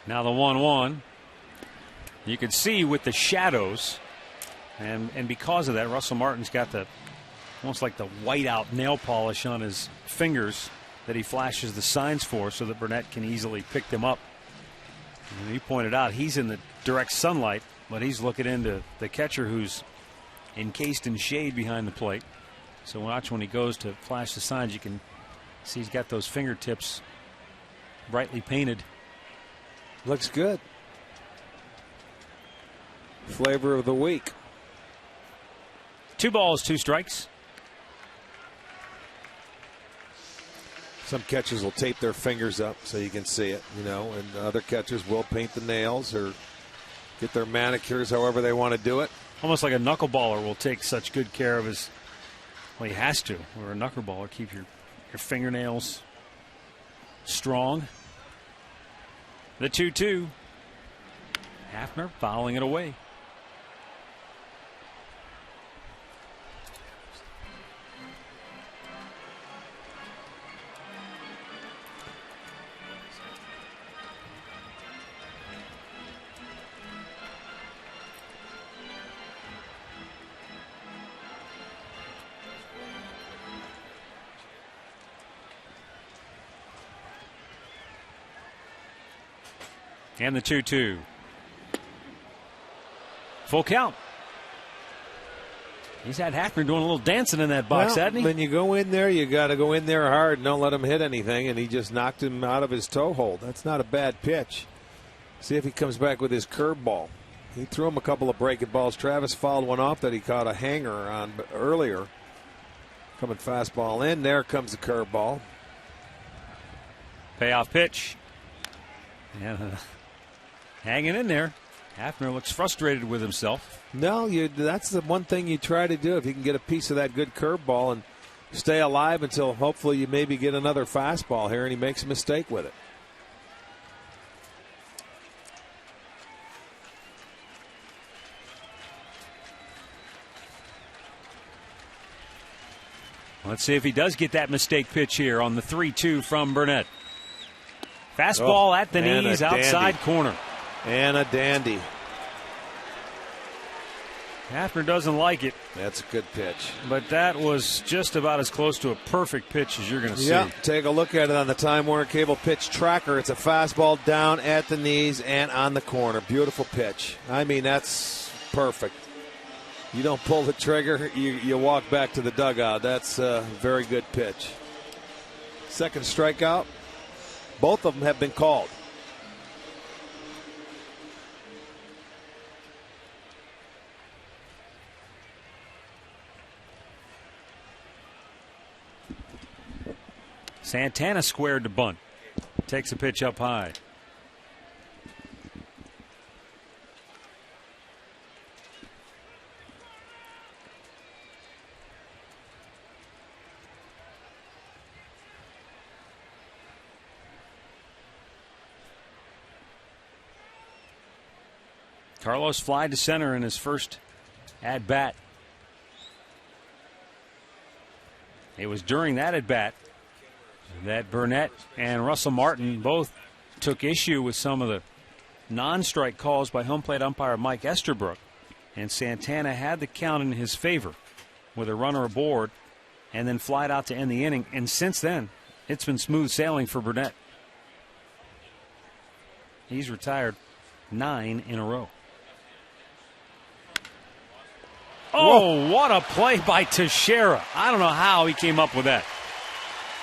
Now the 1-1. You can see with the shadows, and because of that, Russell Martin's got the almost like the whiteout nail polish on his fingers that he flashes the signs for so that Burnett can easily pick them up. And he pointed out he's in the direct sunlight, but he's looking into the catcher who's encased in shade behind the plate. So watch when he goes to flash the signs, you can see he's got those fingertips brightly painted. Looks good. Flavor of the week. 2 balls, 2 strikes. Some catchers will tape their fingers up so you can see it, and other catchers will paint the nails or get their manicures however they want to do it. Almost like a knuckleballer will take such good care of his, well, he has to, or a knuckleballer, keep your fingernails strong. The 2-2. Hafner fouling it away. And the 2-2. Full count. He's had Hafner doing a little dancing in that box, hasn't he? When you go in there, you got to go in there hard and don't let him hit anything, and he just knocked him out of his toe hold. That's not a bad pitch. See if he comes back with his curveball. He threw him a couple of breaking balls. Travis fouled one off that he caught a hanger on earlier. Coming fastball in. There comes the curveball. Payoff pitch. And hanging in there. Hafner looks frustrated with himself. No, that's the one thing you try to do. If you can get a piece of that good curveball and stay alive until hopefully you maybe get another fastball here, and he makes a mistake with it. Let's see if he does get that mistake pitch here on the 3-2 from Burnett. Fastball at the knees, outside corner. And a dandy. Hafner doesn't like it. That's a good pitch. But that was just about as close to a perfect pitch as you're going to see. Yeah, take a look at it on the Time Warner Cable pitch tracker. It's a fastball down at the knees and on the corner. Beautiful pitch. I mean, that's perfect. You don't pull the trigger, you walk back to the dugout. That's a very good pitch. Second strikeout. Both of them have been called. Santana squared to bunt. Takes a pitch up high. Carlos fly to center in his first at bat. It was during that at bat that Burnett and Russell Martin both took issue with some of the non-strike calls by home plate umpire Mike Estabrook, and Santana had the count in his favor with a runner aboard and then flied out to end the inning. And since then, it's been smooth sailing for Burnett. He's retired 9 in a row. Oh, what a play by Teixeira. I don't know how he came up with that.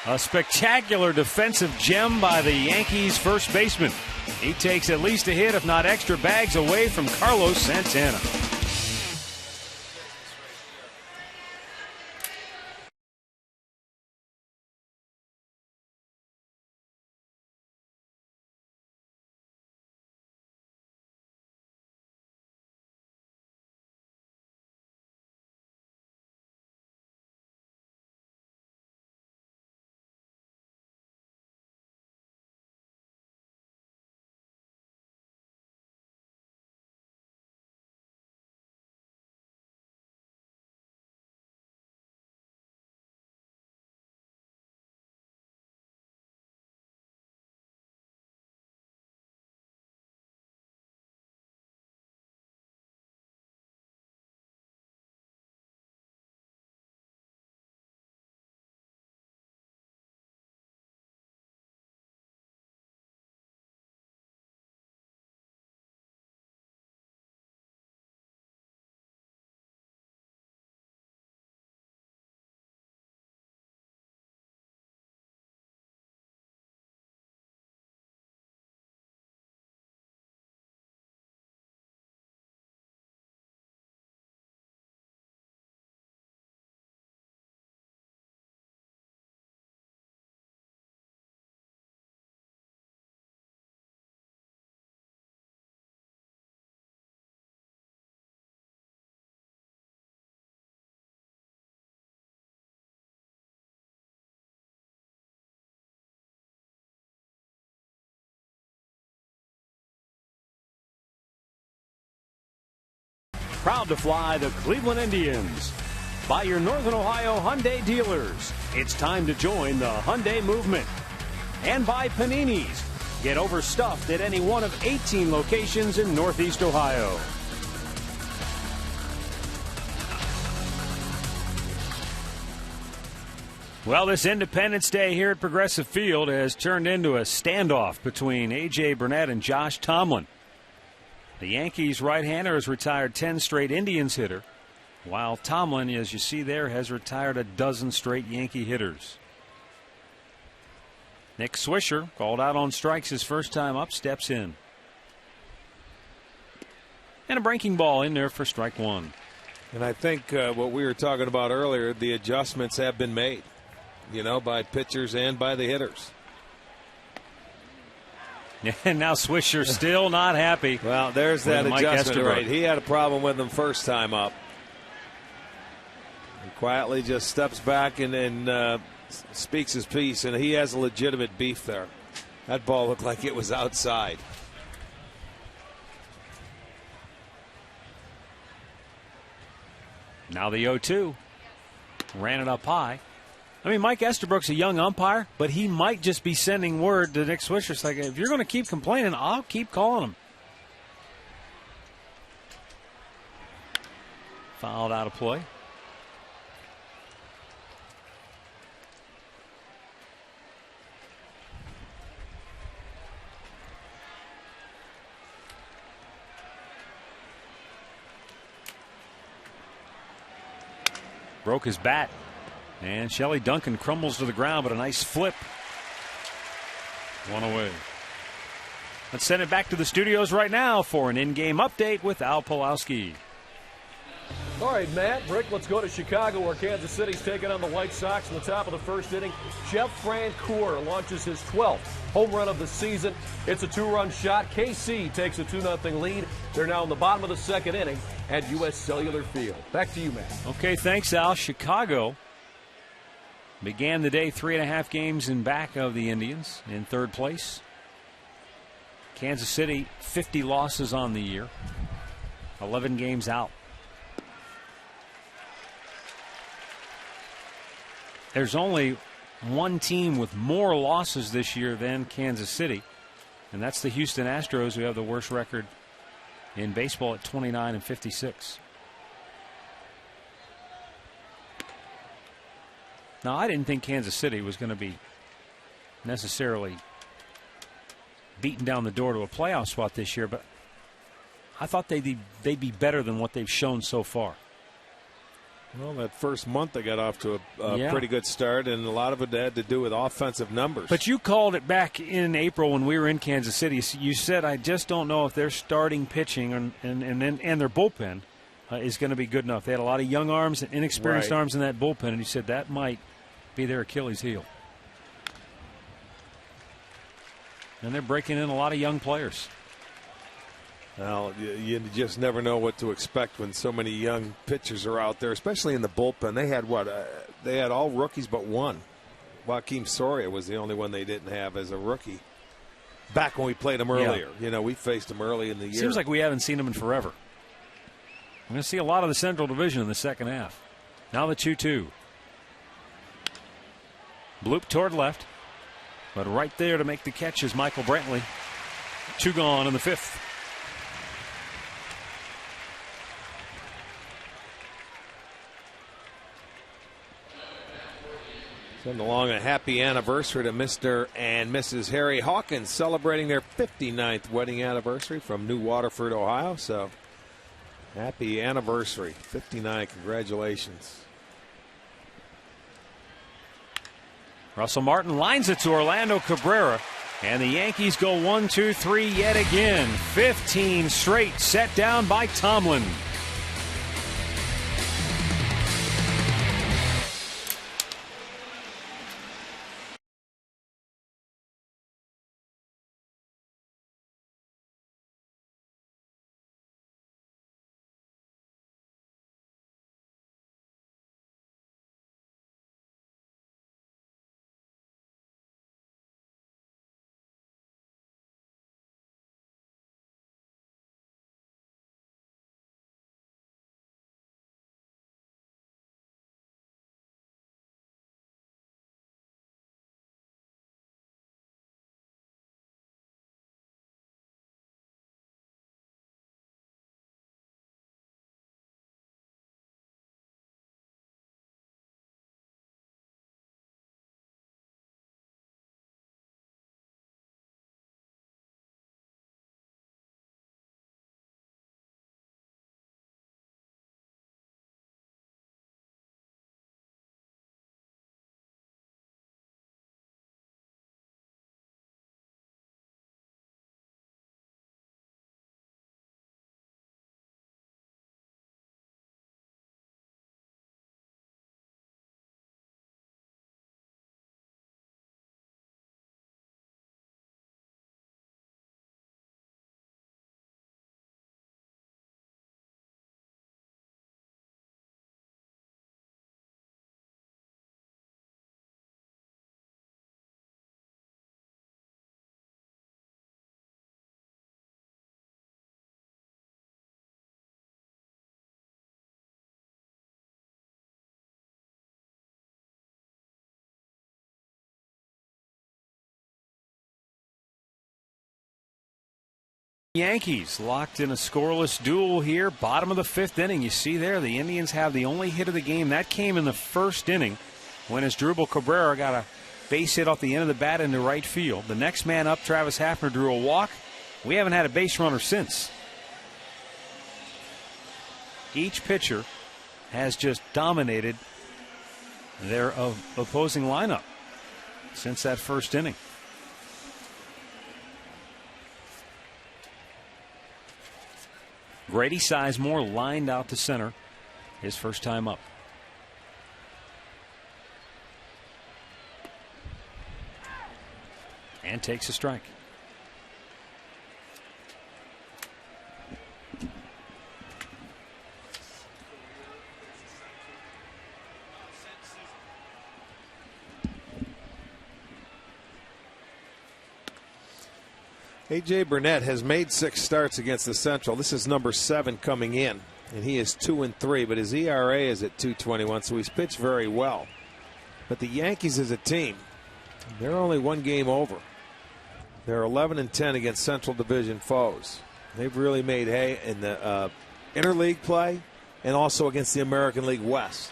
A spectacular defensive gem by the Yankees first baseman. He takes at least a hit, if not extra bags, away from Carlos Santana. Proud to fly the Cleveland Indians. By your Northern Ohio Hyundai dealers, it's time to join the Hyundai movement. And by Panini's. Get overstuffed at any one of 18 locations in Northeast Ohio. Well, this Independence Day here at Progressive Field has turned into a standoff between A.J. Burnett and Josh Tomlin. The Yankees right-hander has retired 10 straight Indians hitter, while Tomlin, as you see there, has retired a dozen straight Yankee hitters. Nick Swisher, called out on strikes his first time up, steps in. And a breaking ball in there for strike one. And I think what we were talking about earlier, the adjustments have been made, by pitchers and by the hitters. And now Swisher still not happy. Well, there's that adjustment right. He had a problem with him first time up. He quietly just steps back and speaks his piece, and he has a legitimate beef there. That ball looked like it was outside. Now the 0-2. Ran it up high. I mean, Mike Estabrook's a young umpire, but he might just be sending word to Nick Swisher. It's like, if you're going to keep complaining, I'll keep calling him. Fouled out of play. Broke his bat. And Shelley Duncan crumbles to the ground, but a nice flip. One away. Let's send it back to the studios right now for an in-game update with Al Pulowski. All right, Matt, Rick, let's go to Chicago where Kansas City's taking on the White Sox in the top of the first inning. Jeff Francoeur launches his 12th home run of the season. It's a 2-run shot. KC takes a 2-0 lead. They're now in the bottom of the second inning at U.S. Cellular Field. Back to you, Matt. Okay, thanks, Al. Chicago began the day 3.5 games in back of the Indians in third place. Kansas City, 50 losses on the year, 11 games out. There's only one team with more losses this year than Kansas City, and that's the Houston Astros, who have the worst record in baseball at 29-56. Now, I didn't think Kansas City was going to be necessarily beaten down the door to a playoff spot this year, but I thought they'd be better than what they've shown so far. Well, that first month they got off to a pretty good start, and a lot of it had to do with offensive numbers. But you called it back in April when we were in Kansas City. You said, I just don't know if their starting pitching and their bullpen is going to be good enough. They had a lot of young arms and inexperienced arms in that bullpen, and you said that might be their Achilles heel. And they're breaking in a lot of young players. Well, you just never know what to expect when so many young pitchers are out there, especially in the bullpen. They had they had all rookies but one. Joaquim Soria was the only one they didn't have as a rookie. Back when we played him earlier. Yeah. You know, we faced him early in the year. Seems like we haven't seen him in forever. I'm going to see a lot of the Central Division in the second half. Now the 2-2. Bloop toward left. But right there to make the catch is Michael Brantley. 2 gone in the 5th. Send along a happy anniversary to Mr. and Mrs. Harry Hawkins, celebrating their 59th wedding anniversary from New Waterford, Ohio. So, happy anniversary. 59, congratulations. Russell Martin lines it to Orlando Cabrera. And the Yankees go 1-2-3 yet again. 15 straight set down by Tomlin. Yankees locked in a scoreless duel here, bottom of the 5th inning. You see there, the Indians have the only hit of the game. That came in the first inning when Asdrubal Cabrera got a base hit off the end of the bat into right field. The next man up, Travis Hafner, drew a walk. We haven't had a base runner since. Each pitcher has just dominated their opposing lineup since that first inning. Grady Sizemore lined out to center. his first time up. And takes a strike. A.J. Burnett has made 6 starts against the Central. This is number 7 coming in, and he is 2-3, but his ERA is at 2.21, so he's pitched very well. But the Yankees as a team, they're only 1 game over. They're 11-10 against Central Division foes. They've really made hay in the interleague play and also against the American League West,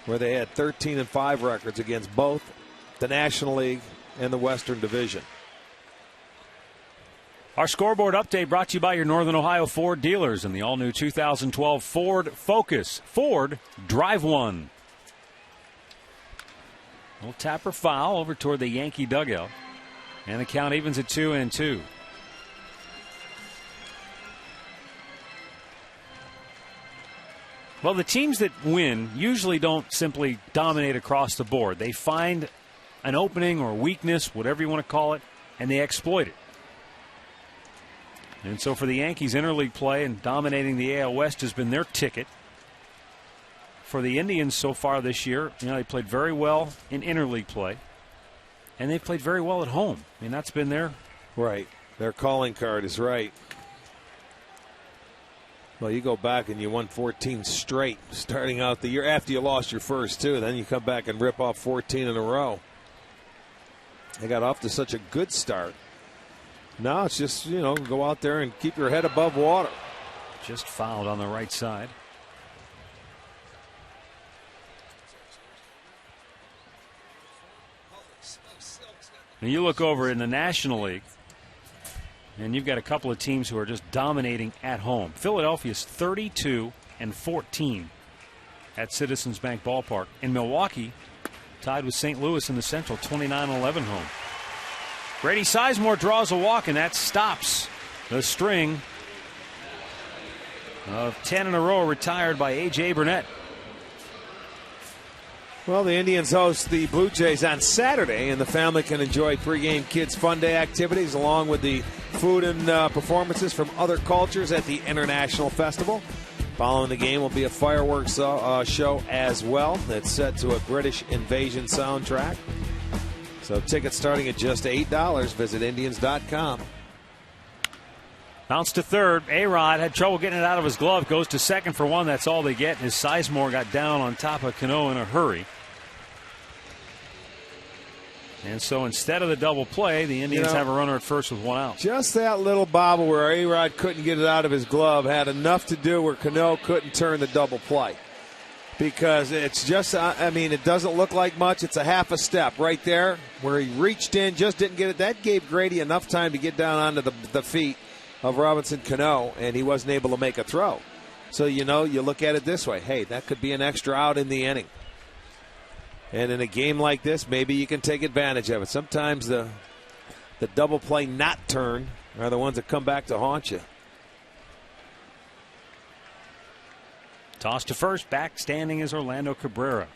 where they had 13-5 records against both the National League and the Western Division. Our scoreboard update brought to you by your Northern Ohio Ford dealers and the all-new 2012 Ford Focus. Ford, drive one. Little tapper foul over toward the Yankee dugout. And the count evens at 2-2. Well, the teams that win usually don't simply dominate across the board. They find an opening or weakness, whatever you want to call it, and they exploit it. And so for the Yankees, interleague play and dominating the AL West has been their ticket. For the Indians so far this year, they played very well in interleague play. And they've played very well at home. I mean, that's been their... Right. Their calling card is right. Well, you go back and you won 14 straight starting out the year after you lost your first 2. Then you come back and rip off 14 in a row. They got off to such a good start. Now it's just, go out there and keep your head above water. Just fouled on the right side. Now you look over in the National League, and you've got a couple of teams who are just dominating at home. Philadelphia's 32-14 at Citizens Bank Ballpark. In Milwaukee, tied with St. Louis in the Central, 29-11 home. Grady Sizemore draws a walk, and that stops the string of 10 in a row retired by A.J. Burnett. Well, the Indians host the Blue Jays on Saturday, and the family can enjoy pregame kids' fun day activities along with the food and performances from other cultures at the International Festival. Following the game will be a fireworks show as well that's set to a British Invasion soundtrack. So tickets starting at just $8. Visit Indians.com. Bounce to third. A-Rod had trouble getting it out of his glove. Goes to second for one. That's all they get. As Sizemore got down on top of Cano in a hurry. And so instead of the double play, the Indians have a runner at first with 1 out. Just that little bobble where A-Rod couldn't get it out of his glove had enough to do where Cano couldn't turn the double play. Because it's just, it doesn't look like much. It's a half a step right there where he reached in, just didn't get it. That gave Grady enough time to get down onto the feet of Robinson Cano, and he wasn't able to make a throw. So, you look at it this way. Hey, that could be an extra out in the inning. And in a game like this, maybe you can take advantage of it. Sometimes the double play not turn are the ones that come back to haunt you. Toss to first. Back standing is Orlando Cabrera.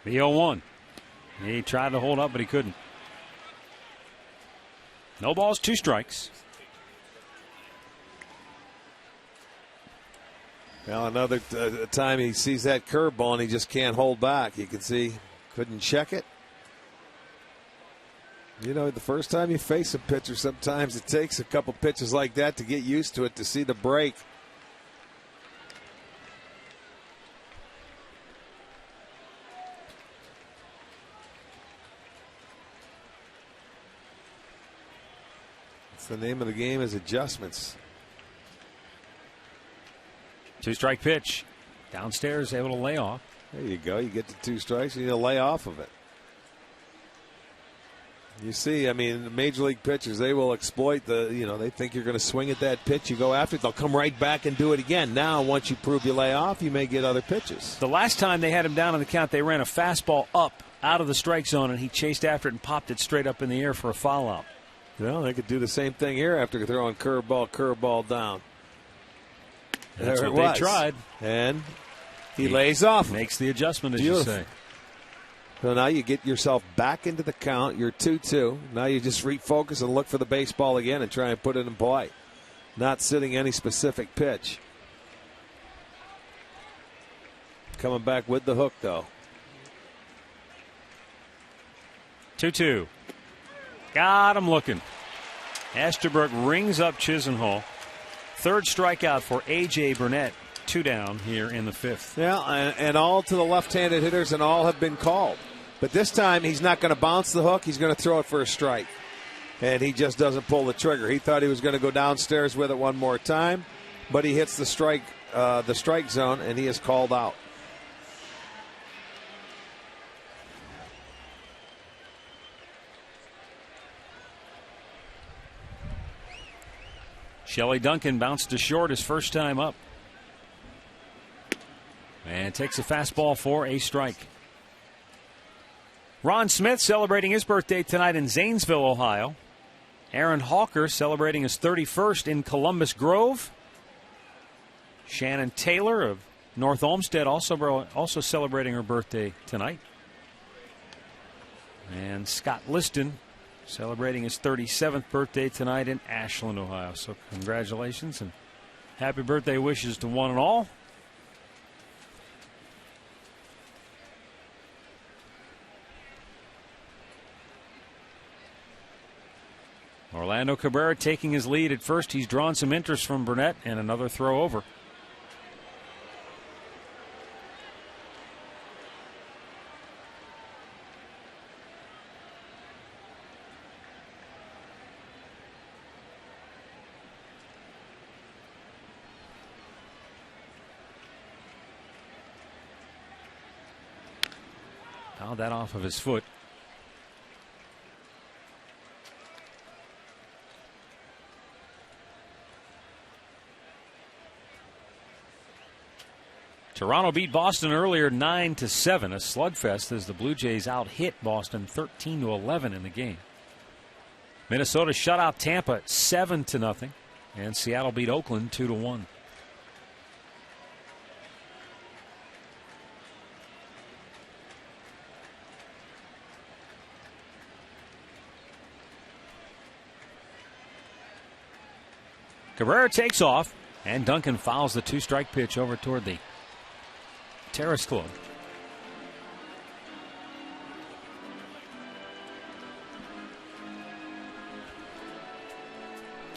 The 0-1. He tried to hold up, but he couldn't. No balls, 2 strikes. Well, another time he sees that curveball and he just can't hold back. You can see couldn't check it. You know, the first time you face a pitcher, sometimes it takes a couple pitches like that to get used to it, to see the break. It's the name of the game is adjustments. 2-strike pitch. Downstairs, able to lay off. There you go. You get the 2 strikes, you need to lay off of it. You see, I mean, the major league pitchers, they will exploit they think you're going to swing at that pitch. You go after it, they'll come right back and do it again. Now, once you prove you lay off, you may get other pitches. The last time they had him down on the count, they ran a fastball up out of the strike zone, and he chased after it and popped it straight up in the air for a foul out. Well, they could do the same thing here after throwing curveball down. That's what they tried. And he lays off. Makes the adjustment, as you say. So now you get yourself back into the count. You're 2-2. Now you just refocus and look for the baseball again and try and put it in play. Not sitting any specific pitch. Coming back with the hook, though. 2-2. Got him looking. Estabrook rings up Chisenhall. Third strikeout for A.J. Burnett. 2 down here in the 5th. Yeah, and all to the left-handed hitters, and all have been called. But this time he's not going to bounce the hook. He's going to throw it for a strike. And he just doesn't pull the trigger. He thought he was going to go downstairs with it one more time, but he hits the strike zone, and he is called out. Shelley Duncan bounced to short his first time up. And takes a fastball for a strike. Ron Smith celebrating his birthday tonight in Zanesville, Ohio. Aaron Hawker celebrating his 31st in Columbus Grove. Shannon Taylor of North Olmsted also celebrating her birthday tonight. And Scott Liston celebrating his 37th birthday tonight in Ashland, Ohio. So congratulations and happy birthday wishes to one and all. Orlando Cabrera taking his lead at first. He's drawn some interest from Burnett, and another throw over. Fouled that off of his foot. Toronto beat Boston earlier 9-7, a slugfest as the Blue Jays out-hit Boston 13-11 in the game. Minnesota shut out Tampa 7-0, and Seattle beat Oakland 2-1. Cabrera takes off, and Duncan fouls the 2-strike pitch over toward the Terrace Club.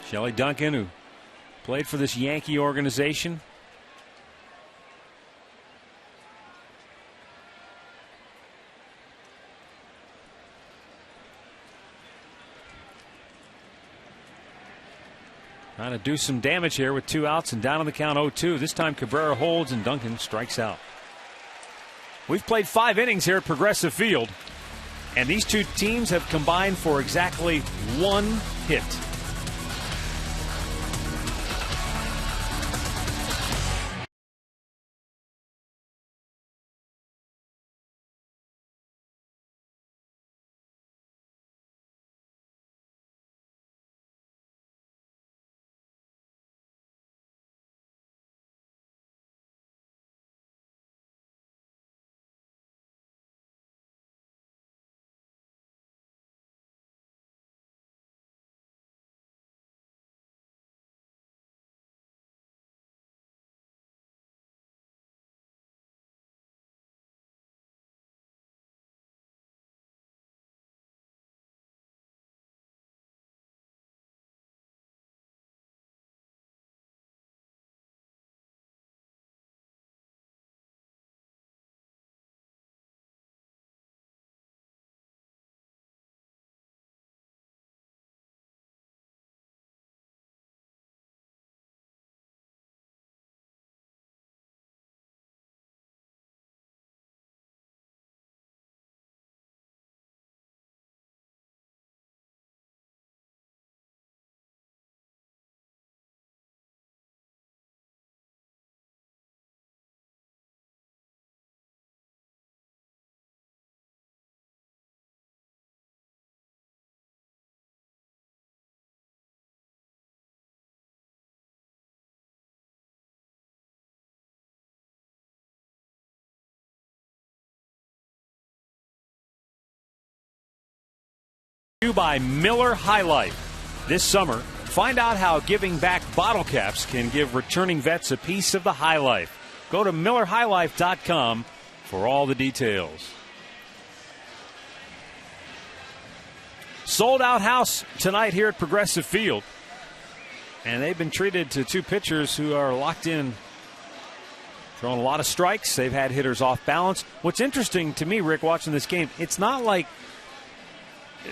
Shelley Duncan, who played for this Yankee organization. Trying to do some damage here with 2 outs and down on the count 0-2. This time Cabrera holds and Duncan strikes out. We've played 5 innings here at Progressive Field, and these two teams have combined for exactly 1 hit. By Miller High Life. This summer, find out how giving back bottle caps can give returning vets a piece of the high life. Go to MillerHighLife.com for all the details. Sold out house tonight here at Progressive Field. And they've been treated to two pitchers who are locked in, throwing a lot of strikes. They've had hitters off balance. What's interesting to me, Rick, watching this game, it's not like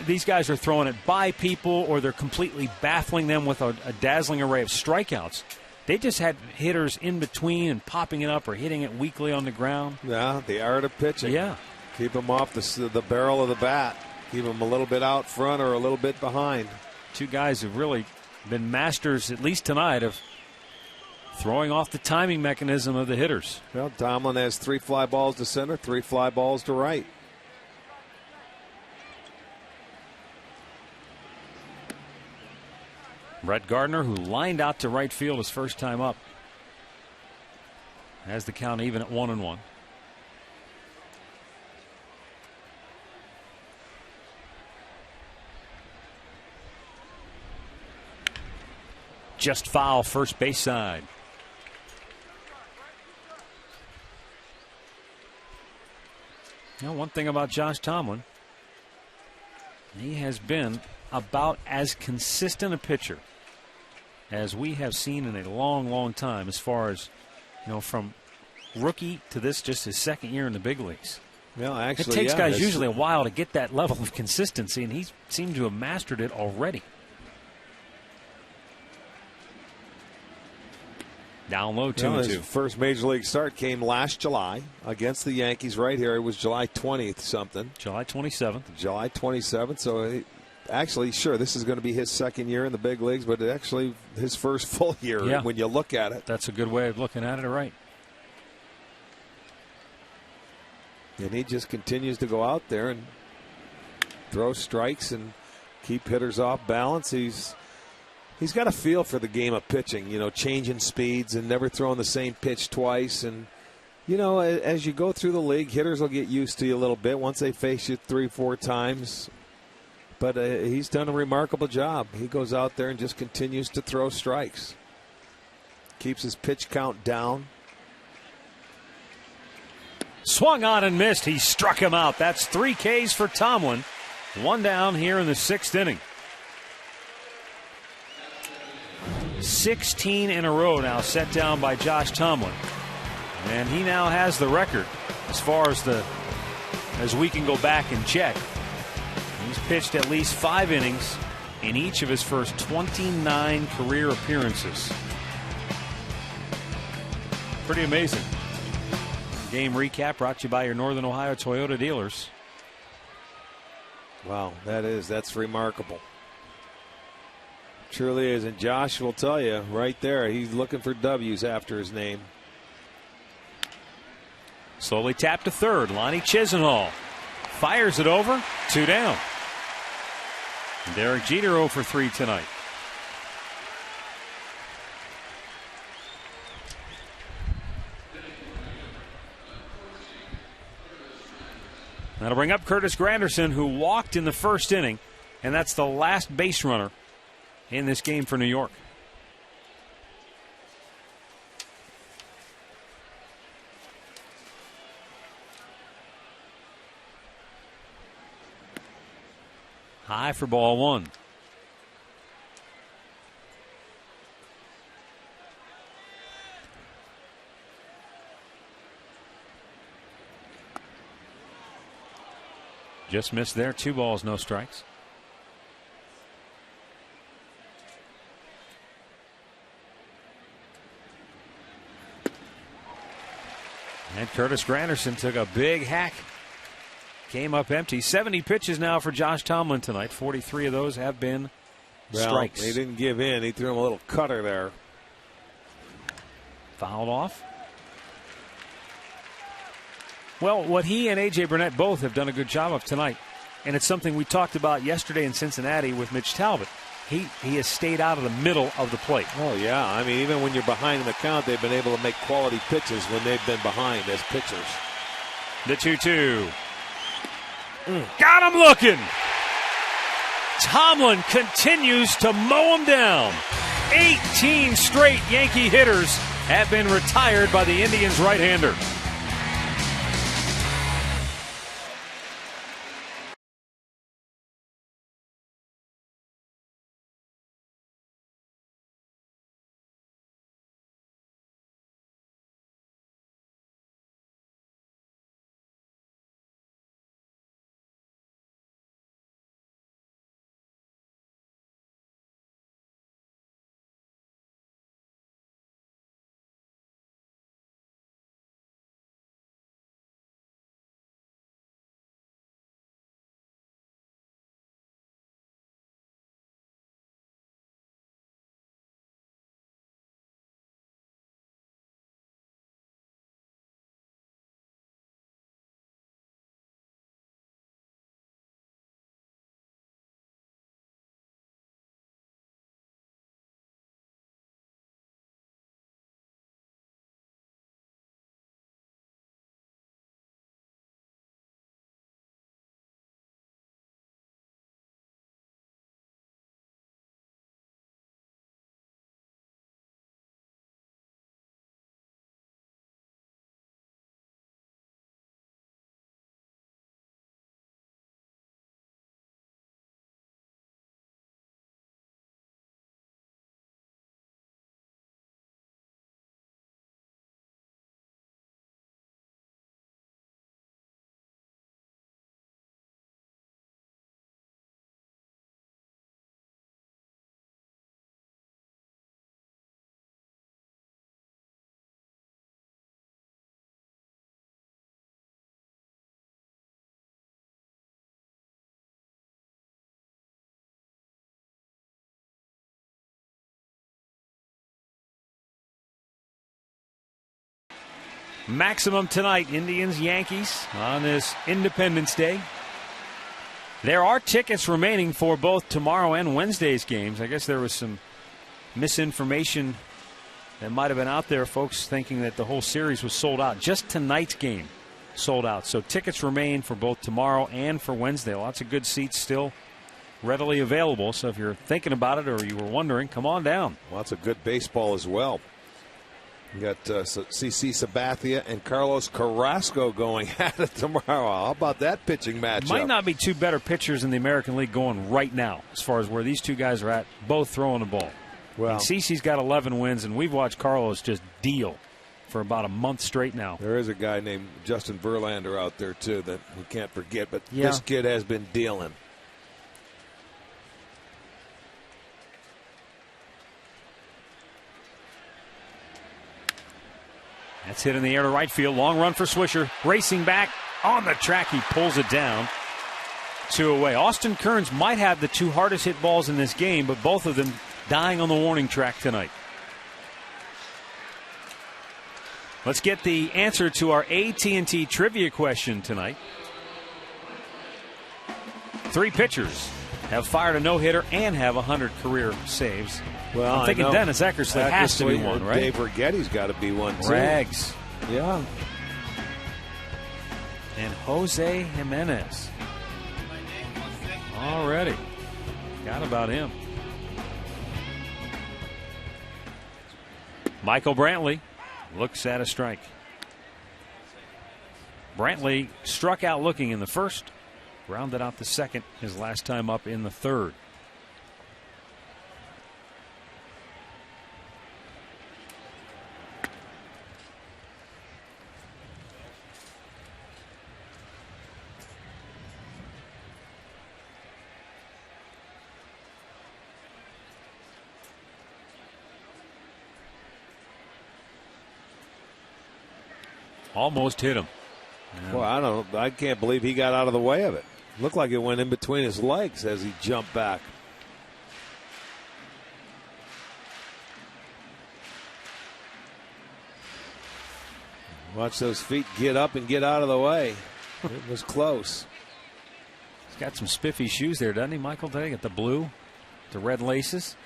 these guys are throwing it by people or they're completely baffling them with a dazzling array of strikeouts. They just had hitters in between and popping it up or hitting it weakly on the ground. Yeah, the art of pitching. Yeah. Keep them off the barrel of the bat. Keep them a little bit out front or a little bit behind. Two guys have really been masters, at least tonight, of throwing off the timing mechanism of the hitters. Well, Tomlin has 3 fly balls to center, 3 fly balls to right. Brett Gardner, who lined out to right field his first time up, has the count even at 1-1. Just foul, first base side. Now, one thing about Josh Tomlin, he has been about as consistent a pitcher as we have seen in a long, long time, as far as, from rookie to this, just his second year in the big leagues. Well, actually, it takes guys usually a while to get that level of consistency, and he seemed to have mastered it already. Down low, 2-2. His first major league start came last July against the Yankees right here. It was July 20th something. July 27th. July 27th. So actually, sure, this is going to be his second year in the big leagues, but actually his first full year when you look at it. That's a good way of looking at it, right? And he just continues to go out there and throw strikes and keep hitters off balance. He's got a feel for the game of pitching, changing speeds and never throwing the same pitch twice. And, as you go through the league, hitters will get used to you a little bit once they face you 3-4 times. But he's done a remarkable job. He goes out there and just continues to throw strikes. Keeps his pitch count down. Swung on and missed. He struck him out. That's 3 Ks for Tomlin. 1 down here in the 6th inning. 16 in a row now set down by Josh Tomlin. And he now has the record as far as we can go back and check. He's pitched at least 5 innings in each of his first 29 career appearances. Pretty amazing. Game recap brought to you by your Northern Ohio Toyota dealers. Wow, that's remarkable. Truly is, and Josh will tell you right there, he's looking for W's after his name. Slowly tapped to third. Lonnie Chisenhall fires it over. 2 down. Derek Jeter 0 for 3 tonight. That'll bring up Curtis Granderson, who walked in the first inning, and that's the last base runner in this game for New York. High for ball 1. Just missed there. 2 balls, no strikes. And Curtis Granderson took a big hack. Came up empty. 70 pitches now for Josh Tomlin tonight. 43 of those have been strikes. He didn't give in. He threw him a little cutter there. Fouled off. Well, what he and A.J. Burnett both have done a good job of tonight, and it's something we talked about yesterday in Cincinnati with Mitch Talbot. He has stayed out of the middle of the plate. Oh, yeah. I mean, even when you're behind in the count, they've been able to make quality pitches when they've been behind as pitchers. The 2-2. Got him looking. Tomlin continues to mow him down. 18 straight Yankee hitters have been retired by the Indians' right-hander. Maximum tonight, Indians, Yankees on this Independence Day. There are tickets remaining for both tomorrow and Wednesday's games. I guess there was some misinformation that might have been out there, folks thinking that the whole series was sold out. Just tonight's game sold out. So tickets remain for both tomorrow and for Wednesday. Lots of good seats still readily available. So if you're thinking about it or you were wondering, come on down. Lots of good baseball as well. You got CC Sabathia and Carlos Carrasco going at it tomorrow. How about that pitching matchup? Might not be two better pitchers in the American League going right now as far as where these two guys are at, both throwing the ball. Well, CC's got 11 wins, and we've watched Carlos just deal for about a month straight now. There is a guy named Justin Verlander out there, too, that we can't forget. But this kid has been dealing. That's hit in the air to right field. Long run for Swisher. Racing back on the track. He pulls it down. 2 away. Austin Kearns might have the 2 hardest hit balls in this game, but both of them dying on the warning track tonight. Let's get the answer to our AT&T trivia question tonight. 3 pitchers have fired a no-hitter and have 100 career saves. Well, I'm thinking Dennis Eckersley has to be one, right? Dave Righetti's got to be one, too. Rags. Yeah. And Jose Jimenez. Already. Forgot about him. Michael Brantley looks at a strike. Brantley struck out looking in the first, grounded out the second, his last time up in the third. Almost hit him. Yeah. Well, I can't believe he got out of the way of it. Looked like it went in between his legs as he jumped back. Watch those feet get up and get out of the way. It was close. He's got some spiffy shoes there, doesn't he, Michael? Today, got the blue, the red laces.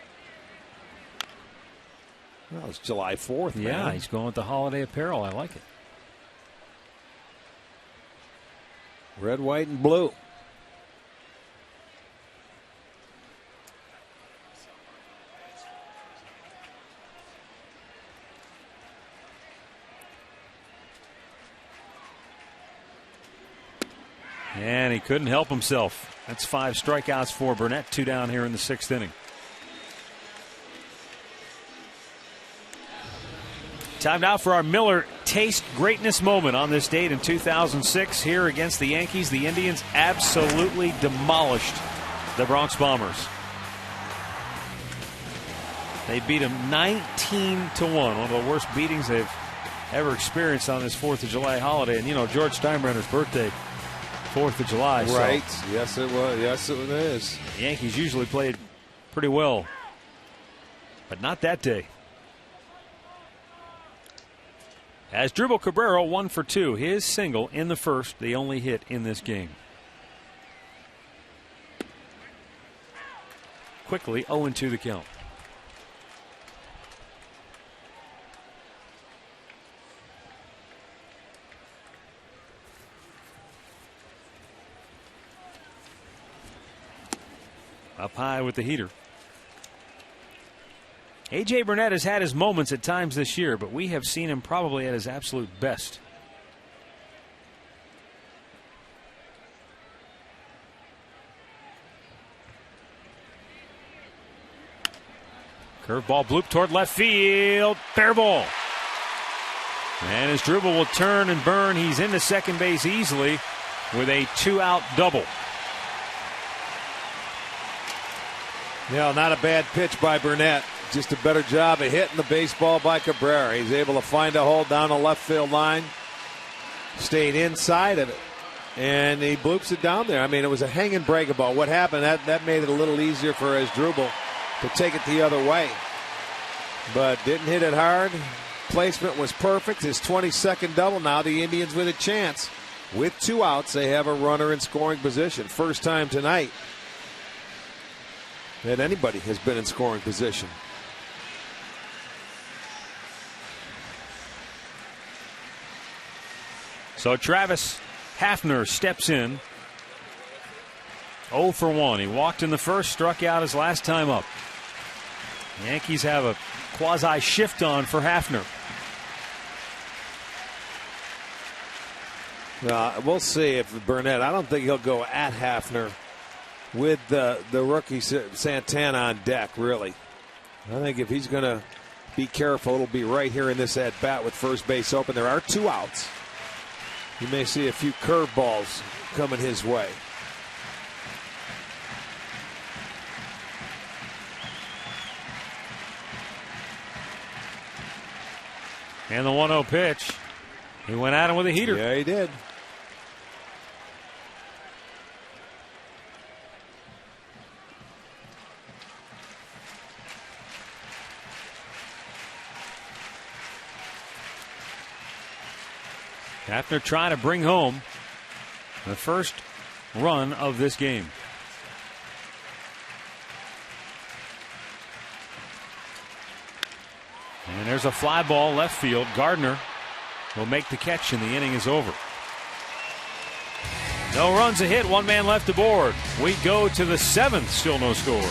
Well, it's July 4th, man. Yeah, he's going with the holiday apparel. I like it. Red, white, and blue. And he couldn't help himself. That's 5 strikeouts for Burnett, 2 down here in the 6th inning. Time now for our Miller Taste Greatness moment on this date in 2006 here against the Yankees. The Indians absolutely demolished the Bronx Bombers. They beat them 19-1, one of the worst beatings they've ever experienced on this 4th of July holiday. And, you know, George Steinbrenner's birthday, 4th of July. Right. So Yes, it was. Yes, it is. the Yankees usually played pretty well, but not that day. As Dribble Cabrera 1 for 2, his single in the first, the only hit in this game. Quickly 0-2 the count. Up high with the heater. A.J. Burnett has had his moments at times this year, but we have seen him probably at his absolute best. Curveball bloop toward left field. Fair ball. And his dribble will turn and burn. He's into second base easily with a 2-out double. Yeah, not a bad pitch by Burnett. Just a better job of hitting the baseball by Cabrera. He's able to find a hole down the left field line. Stayed inside of it. And he bloops it down there. I mean, it was a hanging break about what happened. That made it a little easier for Asdrubal to take it the other way. But didn't hit it hard. Placement was perfect. His 22nd double. Now the Indians with a chance. With 2 outs, they have a runner in scoring position. First time tonight that anybody has been in scoring position. So Travis Hafner steps in. 0 for 1. He walked in the first, struck out his last time up. The Yankees have a quasi shift on for Hafner. We'll see if Burnett, I don't think he'll go at Hafner with the rookie Santana on deck, really. I think if he's going to be careful, it'll be right here in this at-bat with first base open. There are 2 outs. You may see a few curveballs coming his way. And the 1-0 pitch. He went at him with a heater. Yeah, he did. Hafner trying to bring home the first run of this game. And there's a fly ball left field. Gardner will make the catch and the inning is over. No runs, a hit, 1 man left aboard. We go to the 7th, still no score.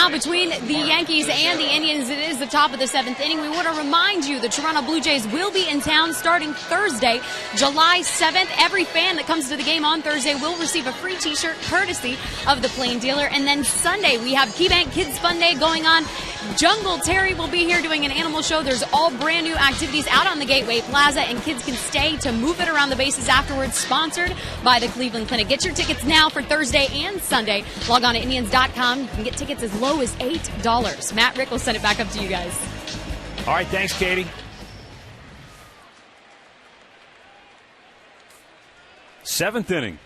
Now between the Yankees and the Indians, it is the top of the 7th inning. We want to remind you the Toronto Blue Jays will be in town starting Thursday, July 7th. Every fan that comes to the game on Thursday will receive a free t-shirt courtesy of the Plain Dealer. And then Sunday, we have KeyBank Kids Fun Day going on. Jungle Terry will be here doing an animal show. There's all brand new activities out on the Gateway Plaza, and kids can stay to move it around the bases afterwards, sponsored by the Cleveland Clinic. Get your tickets now for Thursday and Sunday. Log on to Indians.com. You can get tickets as low as $8. Matt, Rick will send it back up to you guys. All right, thanks, Katie. 7th inning.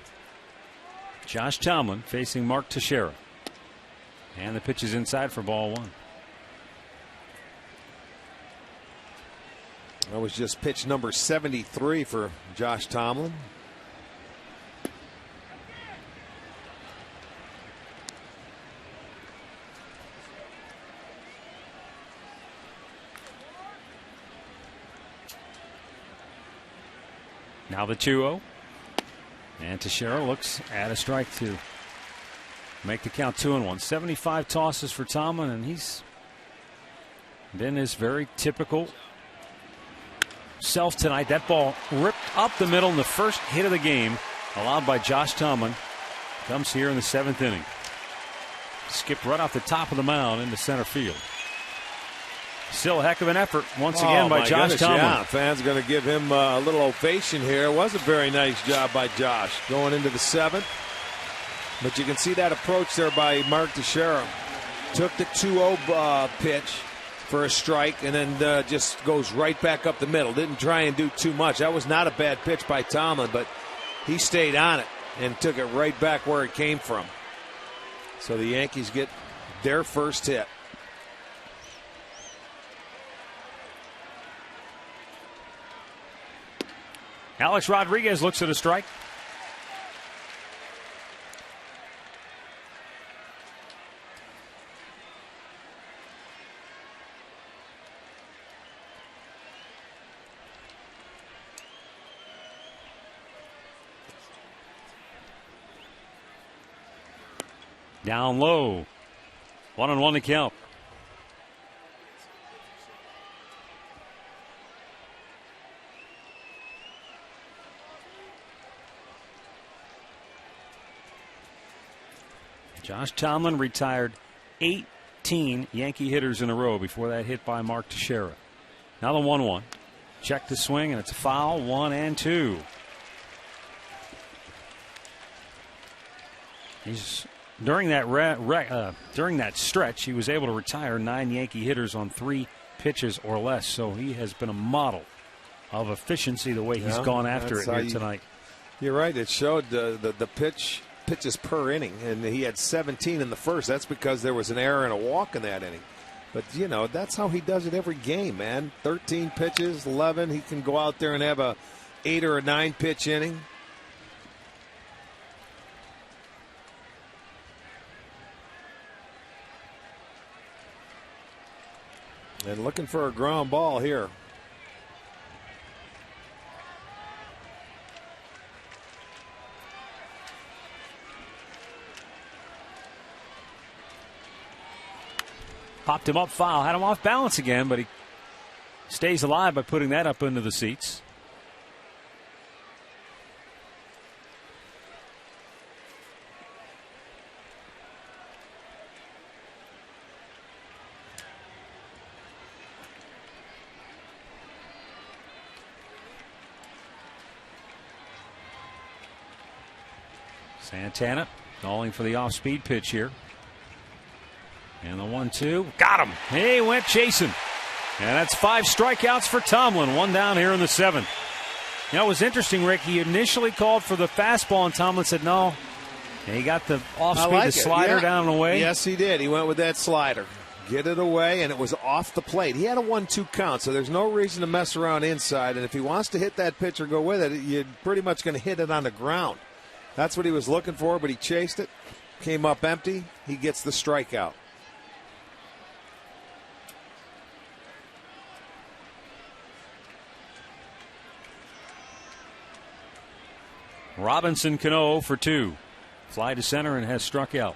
Josh Tomlin facing Mark Teixeira. And the pitch is inside for ball 1. That was just pitch number 73 for Josh Tomlin. Now the 2-0. And Teixeira looks at a strike to make the count 2-1. 75 tosses for Tomlin, and he's been his very typical self tonight. That ball ripped up the middle in the first hit of the game, allowed by Josh Tomlin. Comes here in the 7th inning. Skipped right off the top of the mound into center field. Still a heck of an effort once again by Josh Tomlin. Yeah, fans going to give him a little ovation here. It was a very nice job by Josh going into the 7th. But you can see that approach there by Mark Teixeira. Took the 2-0 pitch for a strike and then just goes right back up the middle. Didn't try and do too much. That was not a bad pitch by Tomlin, but he stayed on it and took it right back where it came from. So the Yankees get their first hit. Alex Rodriguez looks at a strike. Down low. 1-1 to count. Josh Tomlin retired 18 Yankee hitters in a row before that hit by Mark Teixeira. Now the 1-1. Check the swing, and it's a foul. 1-2. He's during that stretch, he was able to retire 9 Yankee hitters on 3 pitches or less. So he has been a model of efficiency the way he's gone after it here tonight. You're right. It showed the pitches per inning, and he had 17 in the first. That's because there was an error and a walk in that inning. But, you know, that's how he does it every game, man. 13 pitches, 11. He can go out there and have a 8 or a 9 pitch inning. And looking for a ground ball here. Popped him up foul. Had him off balance again, but he stays alive by putting that up into the seats. Santana calling for the off-speed pitch here. And the 1-2. Got him. He went chasing. And that's 5 strikeouts for Tomlin. 1 down here in the 7th. You know, it was interesting, Rick. He initially called for the fastball, and Tomlin said no. And he got the off-speed, the slider down and away. Yes, he did. He went with that slider. Get it away, and it was off the plate. He had a 1-2 count, so there's no reason to mess around inside. And if he wants to hit that pitch or go with it, you're pretty much going to hit it on the ground. That's what he was looking for, but he chased it. Came up empty. He gets the strikeout. Robinson Cano for 2. Fly to center and has struck out.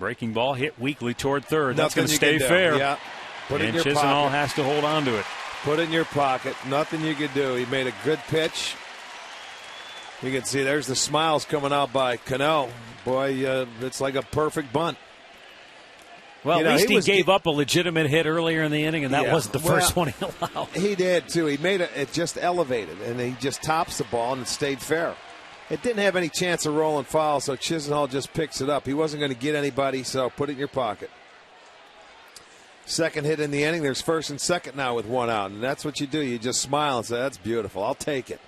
Breaking ball hit weakly toward third. That's Nothing going to stay fair. Yeah. Put it in your Chisenhall pocket. has to hold on to it. Put it in your pocket. Nothing you could do. He made a good pitch. You can see there's the smiles coming out by Cano. Boy, it's like a perfect bunt. Well, at least he gave up a legitimate hit earlier in the inning, and that wasn't the first one he allowed. He did, too. He made it just elevated, and he just tops the ball, and it stayed fair. It didn't have any chance of rolling foul, so Chisenhall just picks it up. He wasn't going to get anybody, so put it in your pocket. Second hit in the inning. There's first and second now with one out, and that's what you do. You just smile and say, that's beautiful. I'll take it.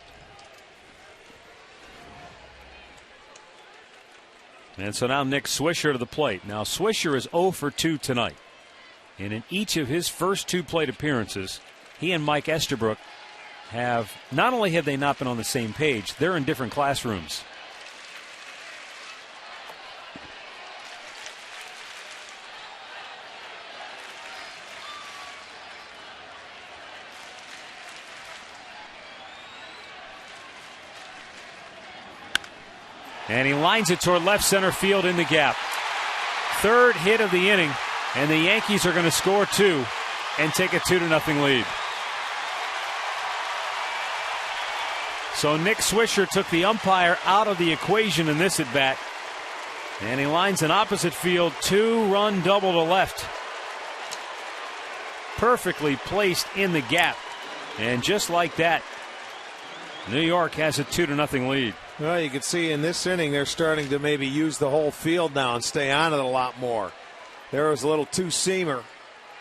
And so now Nick Swisher to the plate. Now Swisher is 0 for 2 tonight. And in each of his first 2 plate appearances, he and Mike Estabrook have, not only have they not been on the same page, they're in different classrooms. And he lines it toward left center field in the gap. Third hit of the inning, and the Yankees are going to score 2 and take a 2-0 lead. So Nick Swisher took the umpire out of the equation in this at-bat, and he lines an opposite field 2-run double to left. Perfectly placed in the gap. And just like that, New York has a 2-0 lead. Well, you can see in this inning they're starting to maybe use the whole field now and stay on it a lot more. There was a little two-seamer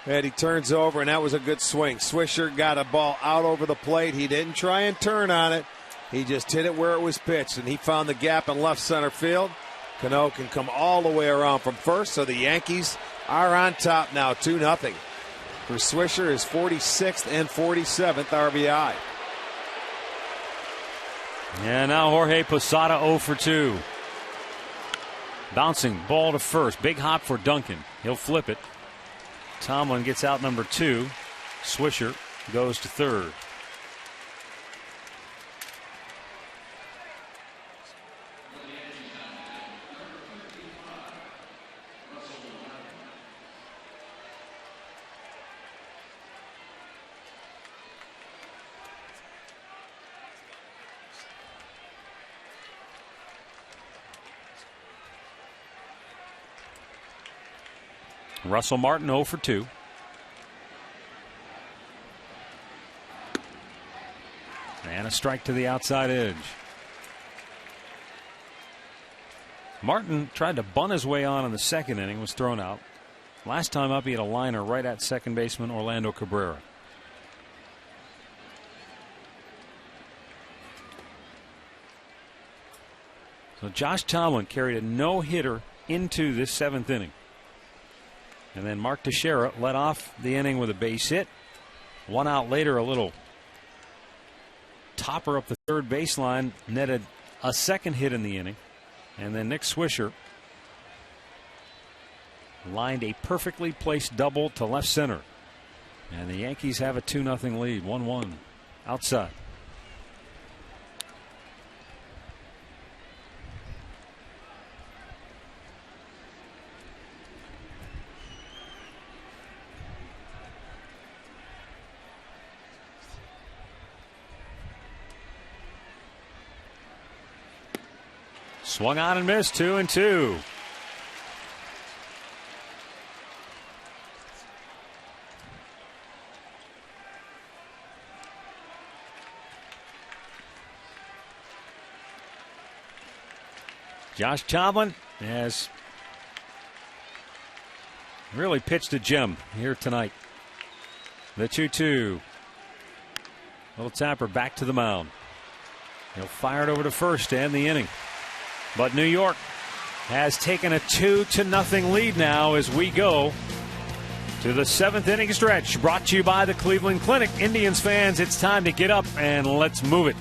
that he turns over, and that was a good swing. Swisher got a ball out over the plate. He didn't try and turn on it. He just hit it where it was pitched, and he found the gap in left center field. Cano can come all the way around from first, so the Yankees are on top now, 2-0. For Swisher, his 46th and 47th RBI. And now Jorge Posada 0 for 2. Bouncing ball to first. Big hop for Duncan. He'll flip it. Tomlin gets out number 2. Swisher goes to third. Russell Martin 0 for 2. And a strike to the outside edge. Martin tried to bunt his way on in the second inning, was thrown out. Last time up, he had a liner right at second baseman Orlando Cabrera. So Josh Tomlin carried a no-hitter into this 7th inning. And then Mark Teixeira led off the inning with a base hit. 1 out later, a little topper up the third baseline, netted a second hit in the inning. And then Nick Swisher lined a perfectly placed double to left center. And the Yankees have a 2-0 lead, 1-1 outside. Swung on and missed, 2-2. Josh Tomlin has really pitched a gem here tonight. The 2-2. Little tapper back to the mound. He'll fire it over to first to end the inning. But New York has taken a 2-0 lead now as we go to the 7th inning stretch. Brought to you by the Cleveland Clinic. Indians fans, it's time to get up and let's move it.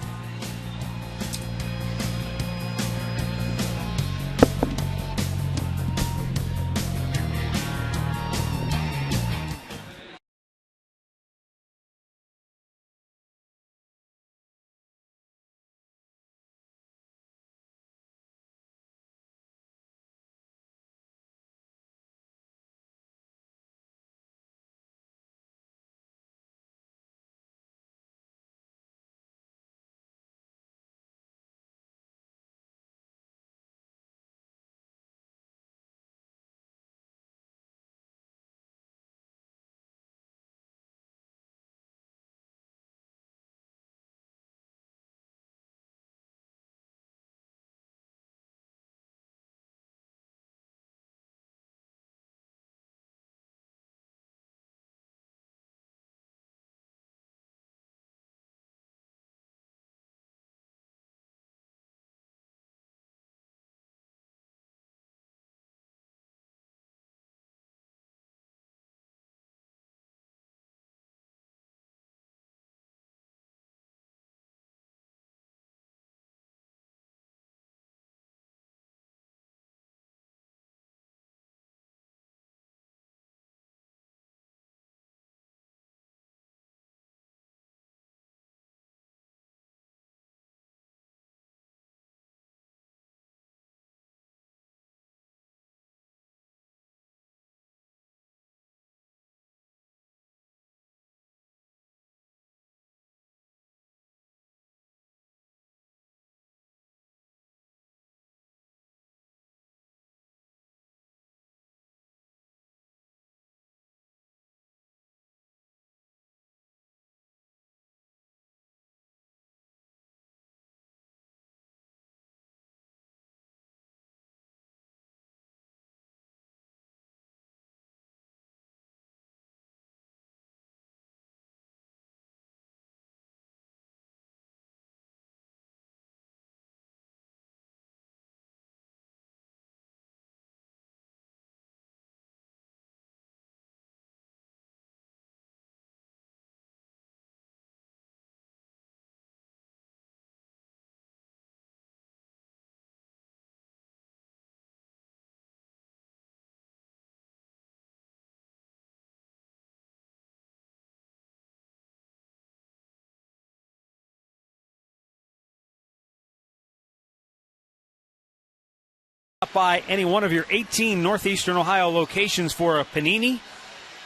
Stop by any one of your 18 Northeastern Ohio locations for a panini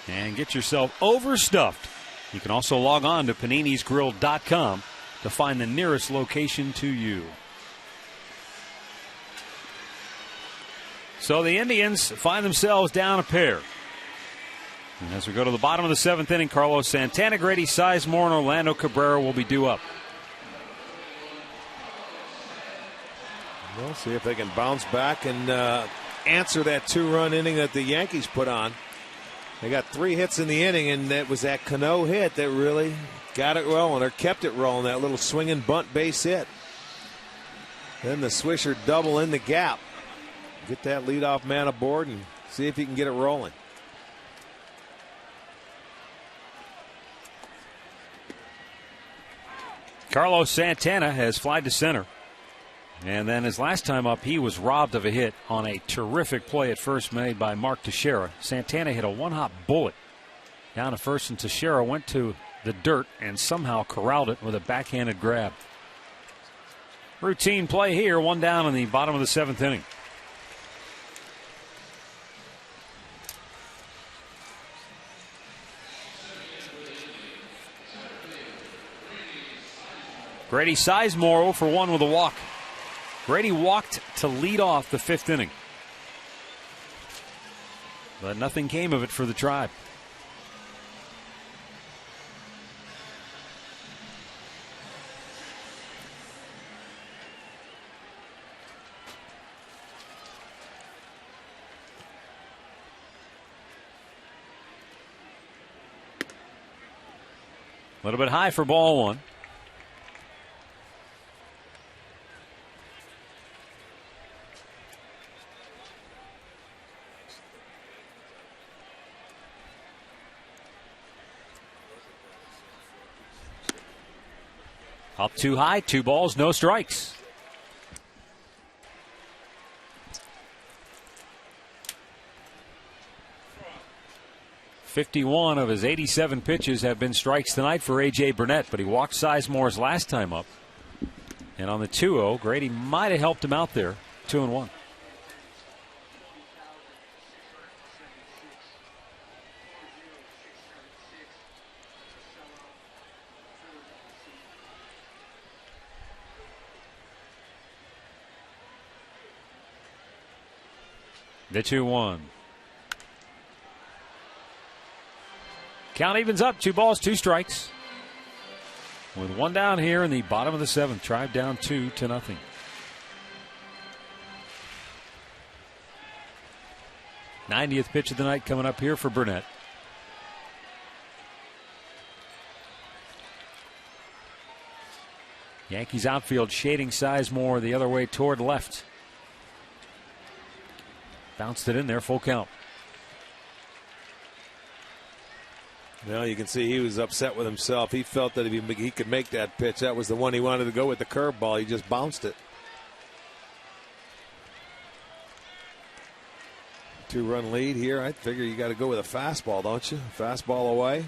and get yourself overstuffed. You can also log on to paninisgrill.com to find the nearest location to you. So the Indians find themselves down a pair. And as we go to the bottom of the 7th inning, Carlos Santana, Grady Sizemore, and Orlando Cabrera will be due up. We'll see if they can bounce back and answer that 2-run inning that the Yankees put on. They got 3 hits in the inning, and that was that Cano hit that really got it rolling, or kept it rolling, that little swinging bunt base hit. Then the Swisher double in the gap. Get that leadoff man aboard and see if he can get it rolling. Carlos Santana has flied to center. And then his last time up, he was robbed of a hit on a terrific play at first made by Mark Teixeira. Santana hit a one-hop bullet down to first, and Teixeira went to the dirt and somehow corralled it with a backhanded grab. Routine play here, 1 down in the bottom of the 7th inning. Grady Sizemore 0 for 1 with a walk. Grady walked to lead off the 5th inning, but nothing came of it for the Tribe. A little bit high for ball 1. Up too high, 2 balls, no strikes. "51 of his 87 pitches have been strikes tonight for A.J. Burnett, but he walked Sizemore's last time up. And on the 2-0, Grady might have helped him out there, 2-1. The 2-1. Count evens up, 2 balls, 2 strikes. With 1 down here in the bottom of the 7th. Tribe down 2-0. '90th pitch of the night coming up here for Burnett. Yankees outfield shading Sizemore the other way toward left. Bounced it in there, full count. Well, you can see he was upset with himself. He felt that if he could make that pitch, that was the one he wanted to go with, the curveball. He just bounced it. 2-run lead here. I figure you got to go with a fastball, don't you? Fastball away.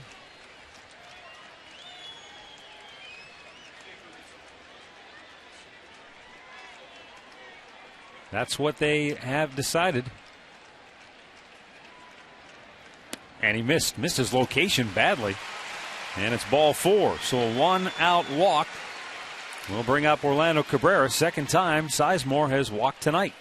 That's what they have decided. And he missed his location badly. And it's ball 4. So a 1-out walk will bring up Orlando Cabrera. Second time Sizemore has walked tonight.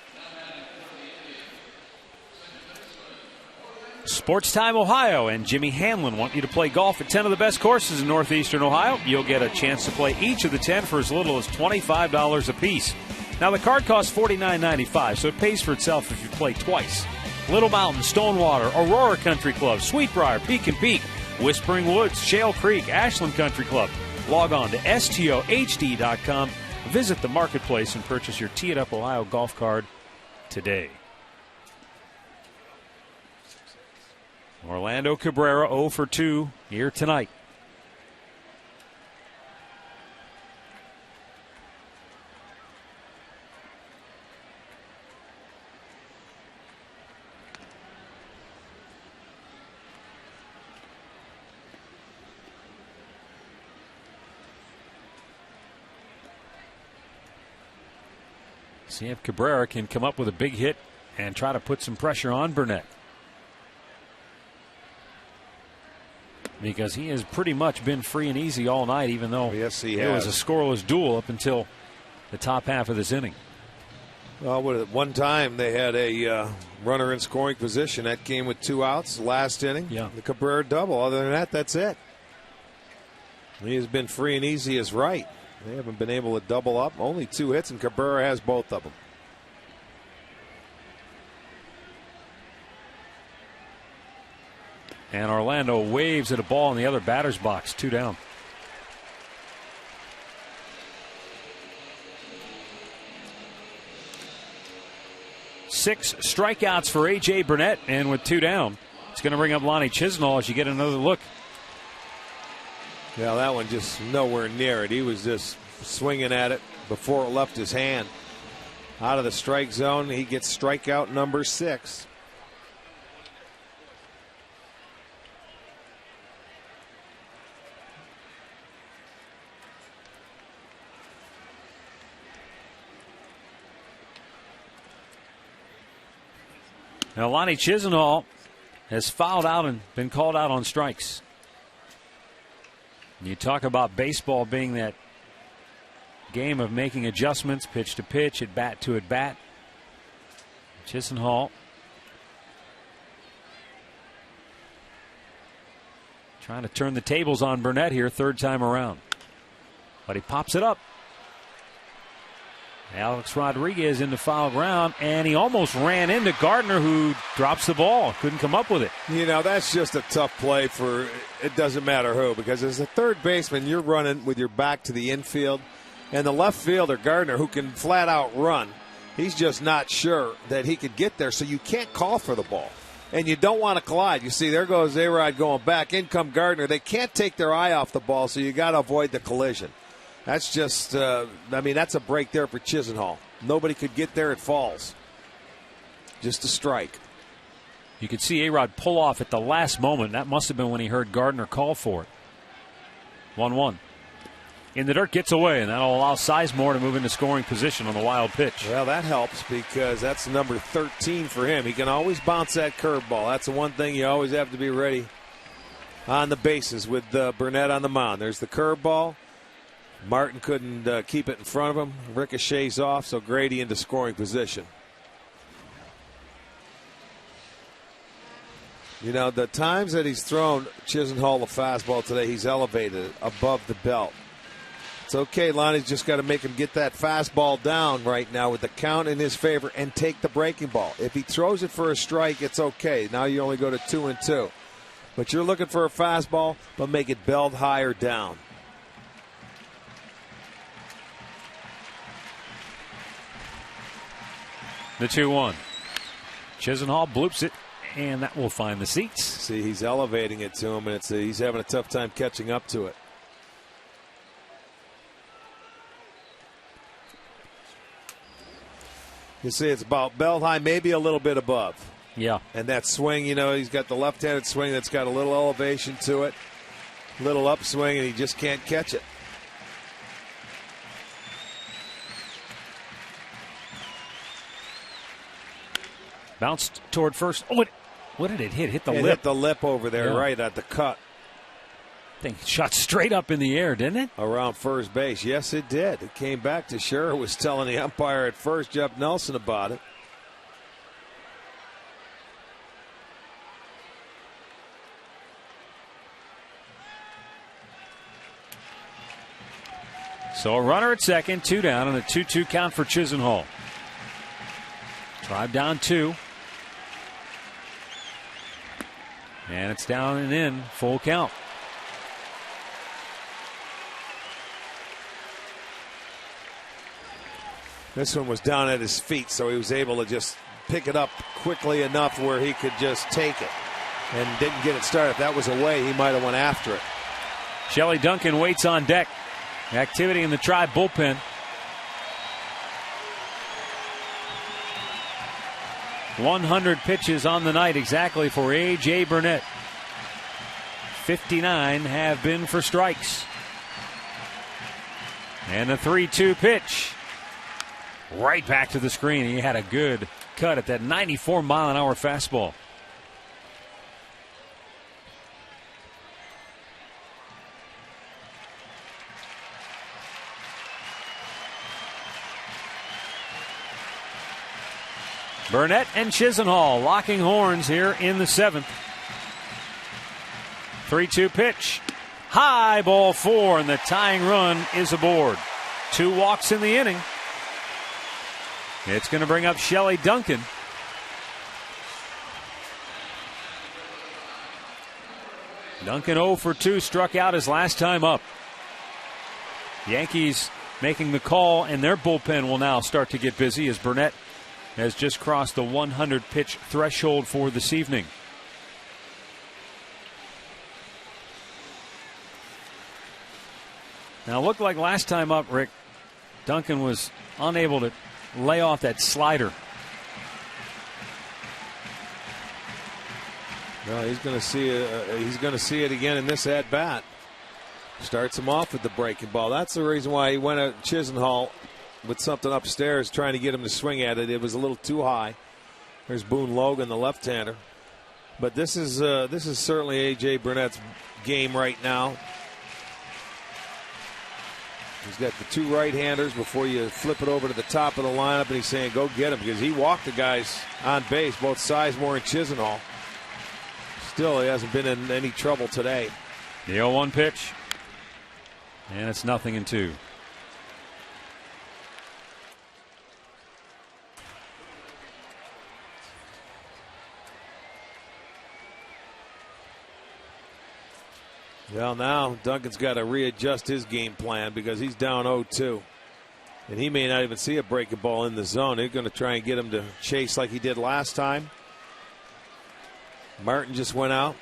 Sports Time Ohio and Jimmy Hamlin want you to play golf at 10 of the best courses in Northeastern Ohio. You'll get a chance to play each of the 10 for as little as $25 a piece. Now, the card costs $49.95, so it pays for itself if you play twice. Little Mountain, Stonewater, Aurora Country Club, Sweetbriar, Peak and Peak, Whispering Woods, Shale Creek, Ashland Country Club. Log on to STOHD.com, visit the marketplace, and purchase your Tee It Up Ohio golf card today. Orlando Cabrera 0 for 2 here tonight. See if Cabrera can come up with a big hit and try to put some pressure on Burnett. Because he has pretty much been free and easy all night, even though it was a scoreless duel up until the top half of this inning. Well, at one time they had a runner in scoring position. That came with 2 outs last inning. Yeah. The Cabrera double. Other than that, that's it. He has been free and easy as right. They haven't been able to double up. Only 2 hits, and Cabrera has both of them. And Orlando waves at a ball in the other batter's box. 2 down. Six strikeouts for A.J. Burnett, and with 2 down, it's going to bring up Lonnie Chisenhall as you get another look. Yeah, that one just nowhere near it. He was just swinging at it before it left his hand. Out of the strike zone, he gets strikeout number 6. Now, Lonnie Chisenhall has fouled out and been called out on strikes. You talk about baseball being that game of making adjustments, pitch to pitch, at bat to at bat. Chisenhall trying to turn the tables on Burnett here, 3rd time around. But he pops it up. Alex Rodriguez into foul ground, and he almost ran into Gardner, who drops the ball. Couldn't come up with it. You know, that's just a tough play for, it doesn't matter who, because as a third baseman, you're running with your back to the infield, and the left fielder, Gardner, who can flat out run, he's just not sure that he could get there, so you can't call for the ball. And you don't want to collide. You see, there goes A-Rod going back. In come Gardner. They can't take their eye off the ball, so you got to avoid the collision. That's just, that's a break there for Chisenhall. Nobody could get there. It falls. Just a strike. You could see A-Rod pull off at the last moment. That must have been when he heard Gardner call for it. 1-1. In the dirt, gets away, and that'll allow Sizemore to move into scoring position on the wild pitch. Well, that helps because that's number 13 for him. He can always bounce that curveball. That's the one thing you always have to be ready on the bases with Burnett on the mound. There's the curveball. Martin couldn't keep it in front of him. Ricochets off, so Grady into scoring position. You know, the times that he's thrown Chisenhall a fastball today, he's elevated it above the belt. It's okay, Lonnie's just got to make him get that fastball down right now with the count in his favor and take the breaking ball. If he throws it for a strike, it's okay. Now you only go to 2-2. But you're looking for a fastball, but make it belled higher down. The 2-1. Chisenhall bloops it, and that will find the seats. See, he's elevating it to him, and he's having a tough time catching up to it. You see, it's about belt high, maybe a little bit above. Yeah. And that swing, he's got the left-handed swing that's got a little elevation to it, little upswing, and he just can't catch it. Bounced toward first. Oh, what did it hit? Hit the lip. Hit the lip over there, right at the cut. Thing shot straight up in the air, didn't it? Around first base. Yes, it did. It came back to Scherer, was telling the umpire at first, Jeff Nelson, about it. So a runner at second, 2 down, and a 2-2 count for Chisenhall. Drive down 2. And it's down and in, full count. This one was down at his feet, so he was able to just pick it up quickly enough where he could just take it and didn't get it started. If that was away, he might have went after it. Shelley Duncan waits on deck. Activity in the Tribe bullpen. .100 pitches on the night exactly for A.J. Burnett. 59 have been for strikes. And a 3-2 pitch. right back to the screen. He had a good cut at that 94-mile-an-hour fastball. Burnett and Chisenhall locking horns here in the 7th. 3-2 pitch. High, ball 4, and the tying run is aboard. 2 walks in the inning. It's going to bring up Shelley Duncan. Duncan 0 for 2, struck out his last time up. Yankees making the call, and their bullpen will now start to get busy as Burnett has just crossed the 100-pitch threshold for this evening. Now, it looked like last time up, Rick, Duncan was unable to lay off that slider. Well, he's going to see it. He's going to see it again in this at bat. Starts him off with the breaking ball. That's the reason why he went at Chisenhall with something upstairs, trying to get him to swing at it. It was a little too high. There's Boone Logan, the left-hander. But this is certainly A.J. Burnett's game right now. He's got the 2 right-handers before you flip it over to the top of the lineup, and he's saying, go get him, because he walked the guys on base, both Sizemore and Chisenhall. Still, he hasn't been in any trouble today. The 0-1 pitch. And it's 0-2. Well, now Duncan's got to readjust his game plan because he's down 0-2. And he may not even see a breaking ball in the zone. They're going to try and get him to chase like he did last time. Martin just went out.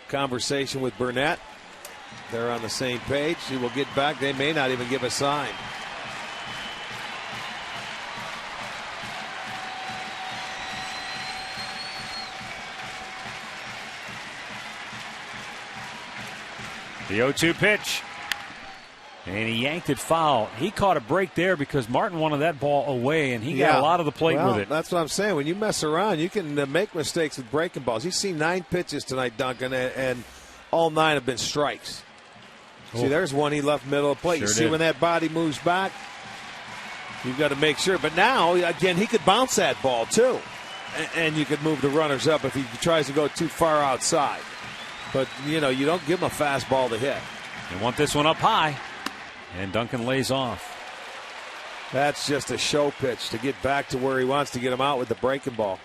Conversation with Burnett. They're on the same page. He will get back. They may not even give a sign. The 0-2 pitch. And he yanked it foul. He caught a break there because Martin wanted that ball away, and he got a lot of the plate with it. That's what I'm saying. When you mess around, you can make mistakes with breaking balls. You've seen 9 pitches tonight, Duncan, and all 9 have been strikes. Oh. See, there's one he left middle of the plate. Sure you see did. When that body moves back, you've got to make sure. But now, again, he could bounce that ball, too. And you could move the runners up if he tries to go too far outside. But, you know, you don't give him a fastball to hit. You want this one up high. And Duncan lays off. That's just a show pitch to get back to where he wants to get him out with the breaking ball.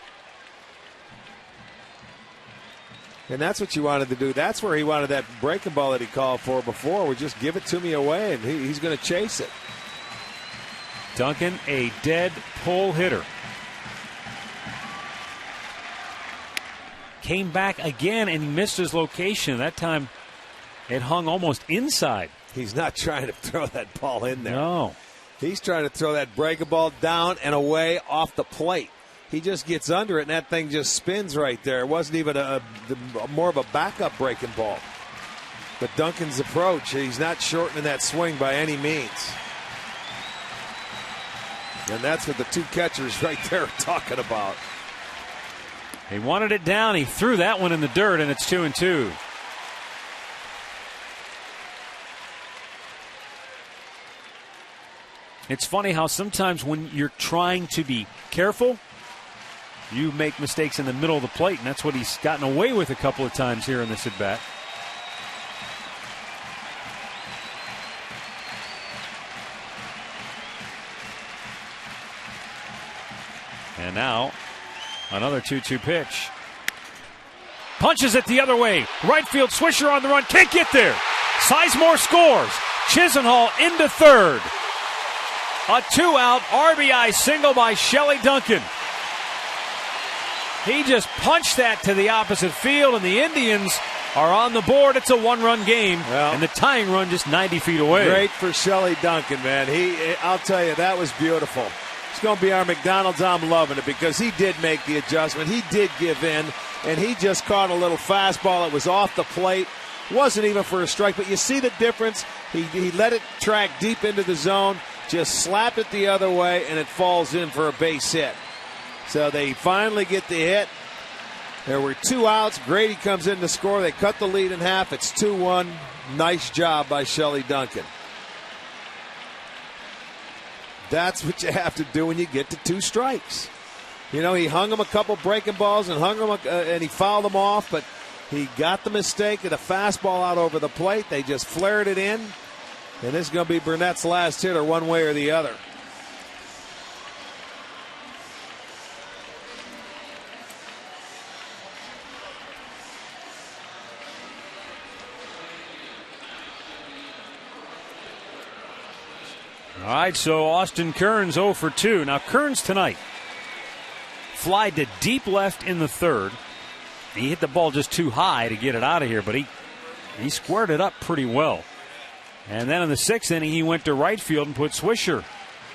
And that's what you wanted to do. That's where he wanted that breaking ball that he called for before. Would just give it to me away, and he's going to chase it. Duncan, a dead pull hitter. Came back again, and he missed his location. That time it hung almost inside. He's not trying to throw that ball in there. No. He's trying to throw that breaking ball down and away off the plate. He just gets under it, and that thing just spins right there. It wasn't even more of a backup breaking ball. But Duncan's approach, he's not shortening that swing by any means. And that's what the 2 catchers right there are talking about. He wanted it down. He threw that one in the dirt, and it's 2-2. It's funny how sometimes when you're trying to be careful, you make mistakes in the middle of the plate, and that's what he's gotten away with a couple of times here in this at-bat. And now, another 2-2 pitch. Punches it the other way. Right field swisher on the run. Can't get there. Sizemore scores. Chisenhall into third. A 2-out RBI single by Shelley Duncan. He just punched that to the opposite field, and the Indians are on the board. It's a 1-run game, and the tying run just 90 feet away. Great for Shelley Duncan, man. I'll tell you, that was beautiful. It's going to be our McDonald's. I'm loving it because he did make the adjustment. He did give in, and he just caught a little fastball that was off the plate. Wasn't even for a strike, but you see the difference. He let it track deep into the zone. just slapped it the other way, and it falls in for a base hit. So they finally get the hit. There were 2 outs. Grady comes in to score. They cut the lead in half. It's 2-1. Nice job by Shelley Duncan. That's what you have to do when you get to 2 strikes. You know, he hung him a couple breaking balls and and he fouled them off, but he got the mistake of the fastball out over the plate. They just flared it in, and this is going to be Burnett's last hitter one way or the other. All right, so Austin Kearns 0 for 2. Now, Kearns tonight fly to deep left in the 3rd. He hit the ball just too high to get it out of here, but he squared it up pretty well. And then in the 6th inning, he went to right field and put Swisher,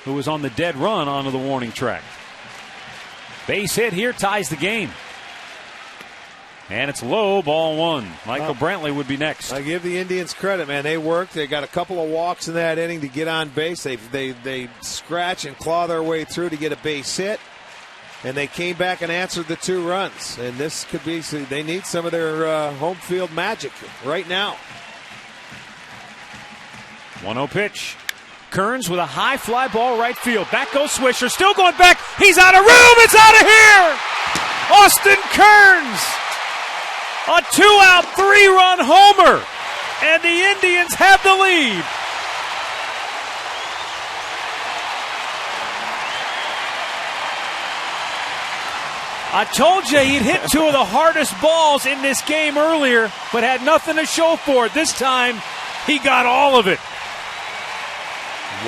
who was on the dead run, onto the warning track. Base hit here ties the game. And it's low, ball 1. Michael Brantley would be next. I give the Indians credit, man. They worked. They got a couple of walks in that inning to get on base. They scratch and claw their way through to get a base hit. And they came back and answered the 2 runs. And this could be, they need some of their home field magic right now. 1-0 pitch. Kearns with a high fly ball right field. Back goes Swisher. Still going back. He's out of room. It's out of here. Austin Kearns. A 2-out, 3-run homer. And the Indians have the lead. I told you he'd hit 2 of the hardest balls in this game earlier, but had nothing to show for it. This time, he got all of it.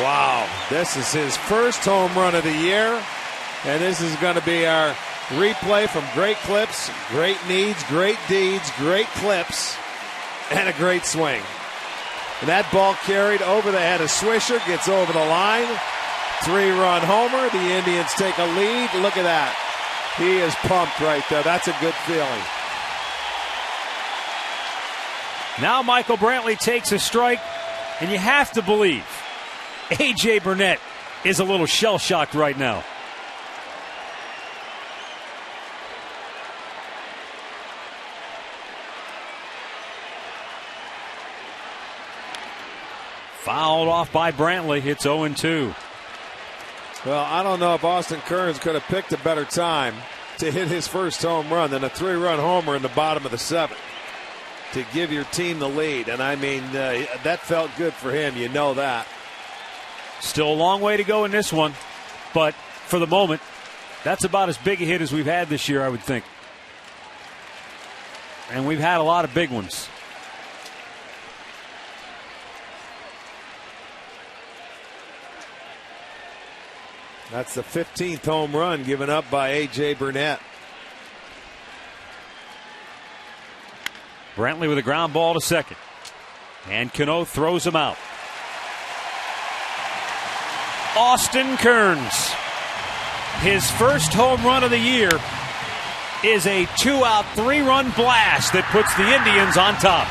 Wow. This is his first home run of the year. And this is going to be our replay from great clips, great needs, great deeds, great clips, and a great swing. And that ball carried over the head of Swisher, gets over the line. 3-run homer. The Indians take a lead. Look at that. He is pumped right there. That's a good feeling. Now Michael Brantley takes a strike, and you have to believe A.J. Burnett is a little shell-shocked right now. Fouled off by Brantley. It's 0-2. Well, I don't know if Austin Kearns could have picked a better time to hit his first home run than a 3-run homer in the bottom of the 7th to give your team the lead. And I mean, that felt good for him. You know that. Still a long way to go in this one, but for the moment, that's about as big a hit as we've had this year, I would think. And we've had a lot of big ones. That's the 15th home run given up by A.J. Burnett. Brantley with a ground ball to second. And Cano throws him out. Austin Kearns. His first home run of the year is a 2-out, 3-run blast that puts the Indians on top.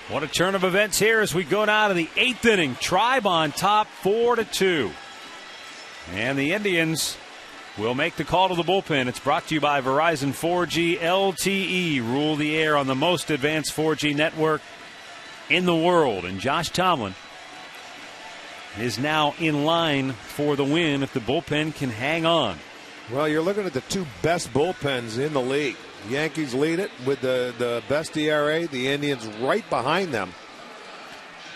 What a turn of events here as we go now to the 8th inning. Tribe on top, 4-2. And the Indians will make the call to the bullpen. It's brought to you by Verizon 4G LTE. Rule the air on the most advanced 4G network in the world. And Josh Tomlin is now in line for the win if the bullpen can hang on. Well, you're looking at the two best bullpens in the league. The Yankees lead it with the best ERA. The Indians right behind them.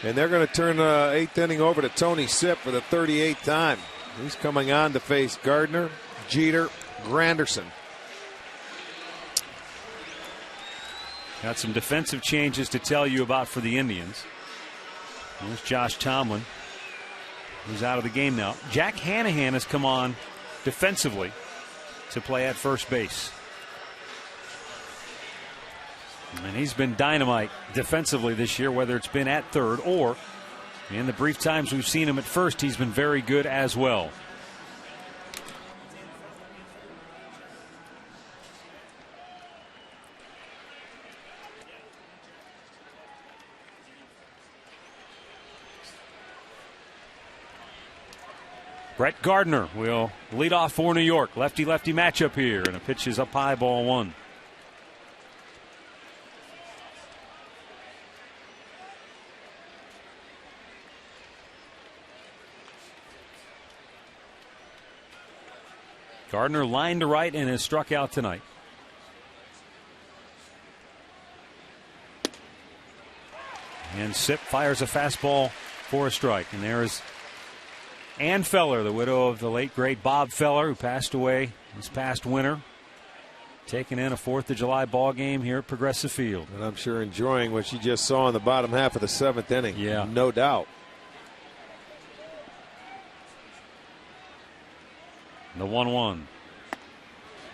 And they're going to turn the 8th inning over to Tony Sipp for the 38th time. He's coming on to face Gardner, Jeter, Granderson. Got some defensive changes to tell you about for the Indians. There's Josh Tomlin, who's out of the game now. Jack Hanahan has come on defensively to play at first base. And he's been dynamite defensively this year, whether it's been at third or in the brief times we've seen him at first, he's been very good as well. Brett Gardner will lead off for New York. Lefty-lefty matchup here, and a pitch is up high, ball one. Gardner lined to right and has struck out tonight. And Sipp fires a fastball for a strike. And there is Ann Feller, the widow of the late, great Bob Feller, who passed away this past winter, taking in a 4th of July ball game here at Progressive Field. And I'm sure enjoying what she just saw in the bottom half of the 7th inning. Yeah. No doubt. The 1-1.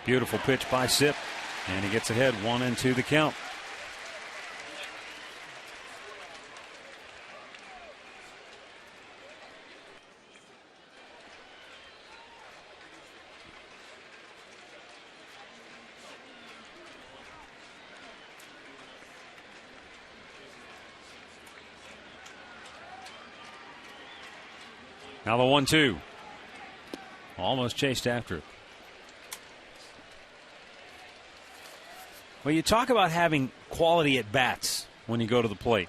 Beautiful pitch by Sipp, and he gets ahead 1-2 the count. Now the 1-2. Almost chased after it. Well, you talk about having quality at bats when you go to the plate.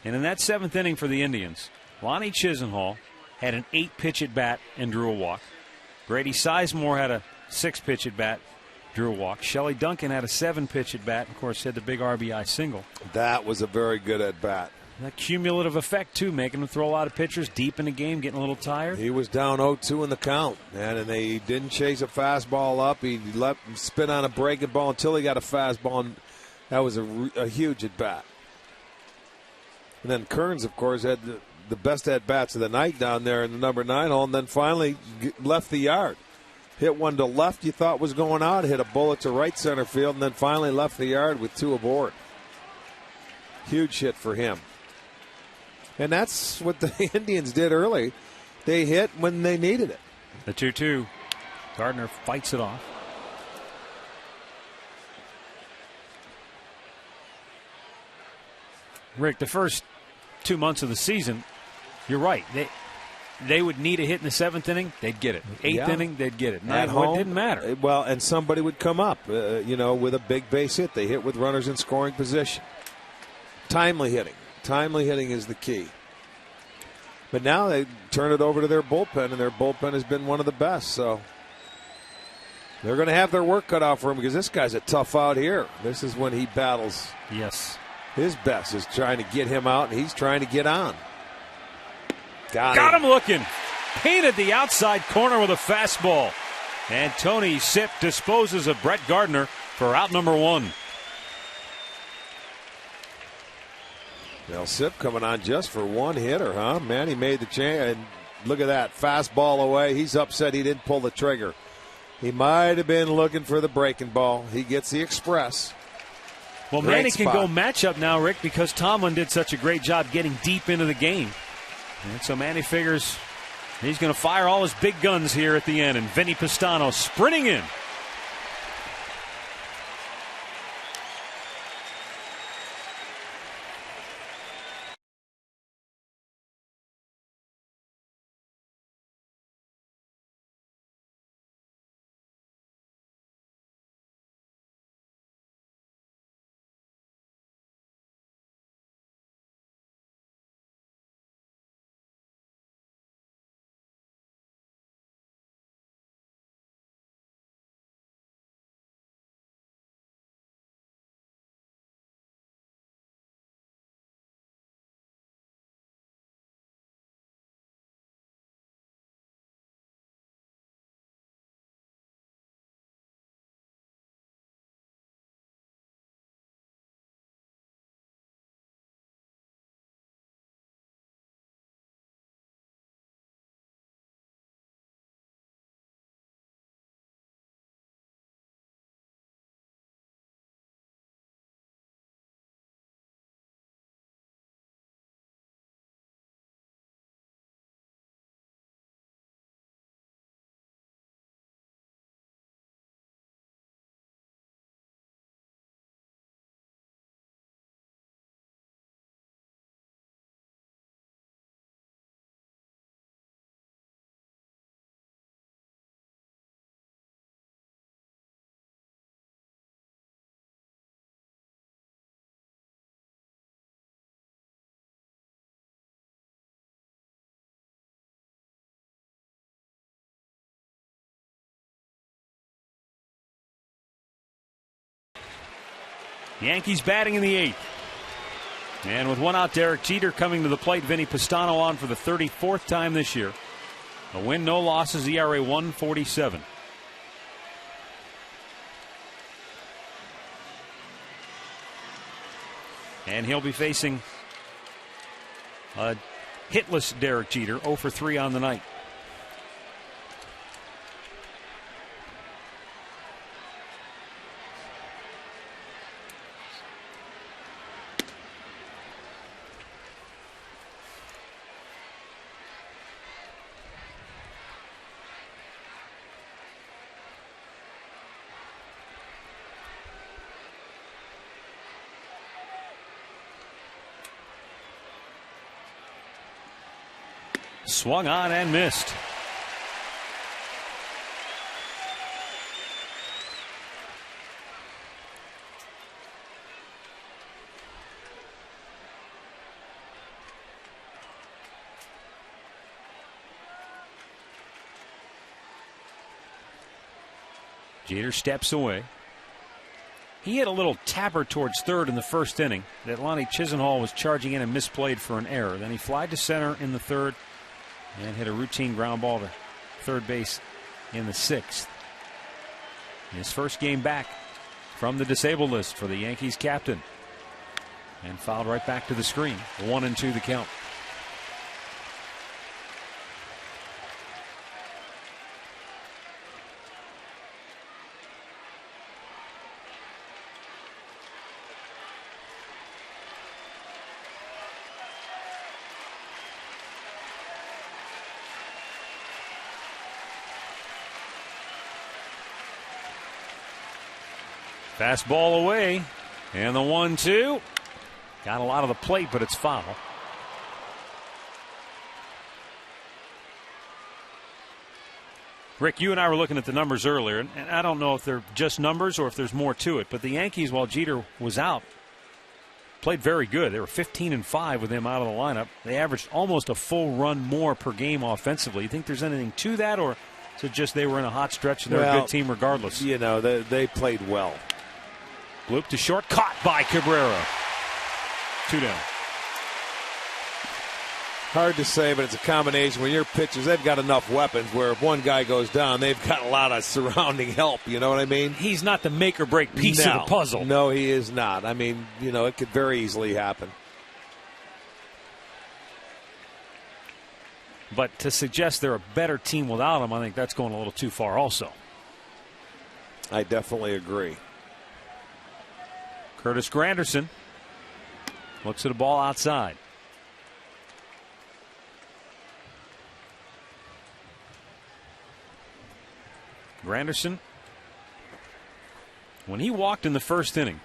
And in that 7th inning for the Indians, Lonnie Chisenhall had an 8-pitch at bat and drew a walk. Grady Sizemore had a 6-pitch at bat, drew a walk. Shelley Duncan had a 7-pitch at bat, and of course had the big RBI single. That was a very good at bat. That cumulative effect, too, making him throw a lot of pitchers deep in the game, getting a little tired. He was down 0-2 in the count, man, and they didn't chase a fastball up. He let him spin on a breaking ball until he got a fastball, and that was a huge at-bat. And then Kearns, of course, had the best at-bats of the night down there in the number 9 hole, and then finally left the yard. Hit one to left you thought was going out, hit a bullet to right center field, and then finally left the yard with 2 aboard. Huge hit for him. And that's what the Indians did early. They hit when they needed it. The 2-2. Gardner fights it off. Rick, the first 2 months of the season, you're right. They would need a hit in the 7th inning, they'd get it. 8th inning, they'd get it. At home, it didn't matter. Well, and somebody would come up, with a big base hit. They hit with runners in scoring position. Timely hitting. Timely hitting is the key. But now they turn it over to their bullpen, and their bullpen has been one of the best. So they're going to have their work cut out for him because this guy's a tough out here. This is when he battles. Yes. His best is trying to get him out, and he's trying to get on. Got him looking. Painted the outside corner with a fastball. And Tony Sipp disposes of Brett Gardner for out number 1. Well, Sipp coming on just for one hitter, huh? Man, he made the change. And look at that. Fastball away. He's upset he didn't pull the trigger. He might have been looking for the breaking ball. He gets the express. Well, Great Manny spot. can go matchup now, Rick, because Tomlin did such a great job getting deep into the game. And so Manny figures he's going to fire all his big guns here at the end. And Vinny Pistano sprinting in. Yankees batting in the 8th. And with one out, Derek Jeter coming to the plate. Vinny Pistano on for the 34th time this year. A win, no losses, ERA 1.47. And he'll be facing a hitless Derek Jeter, 0 for 3 on the night. Swung on and missed. Jeter steps away. He hit a little tapper towards third in the first inning that Lonnie Chisenhall was charging in and misplayed for an error. Then he flied to center in the third and hit a routine ground ball to third base in the 6th. His first game back from the disabled list for the Yankees captain. And fouled right back to the screen. 1-2 the count. Fastball away, and the 1-2. Got a lot of the plate, but it's foul. Rick, you and I were looking at the numbers earlier, and I don't know if they're just numbers or if there's more to it, but the Yankees, while Jeter was out, played very good. They were 15-5 with him out of the lineup. They averaged almost a full run more per game offensively. You think there's anything to that, or is it just they were in a hot stretch and they're a good team regardless? You know, they played well. Bloop to short, caught by Cabrera. 2 down. Hard to say, but it's a combination. When your pitchers, they've got enough weapons where if one guy goes down, they've got a lot of surrounding help. You know what I mean? He's not the make or break piece of the puzzle. No, he is not. I mean, you know, it could very easily happen. But to suggest they're a better team without him, I think that's going a little too far also. I definitely agree. Curtis Granderson looks at a ball outside. Granderson, when he walked in the first inning,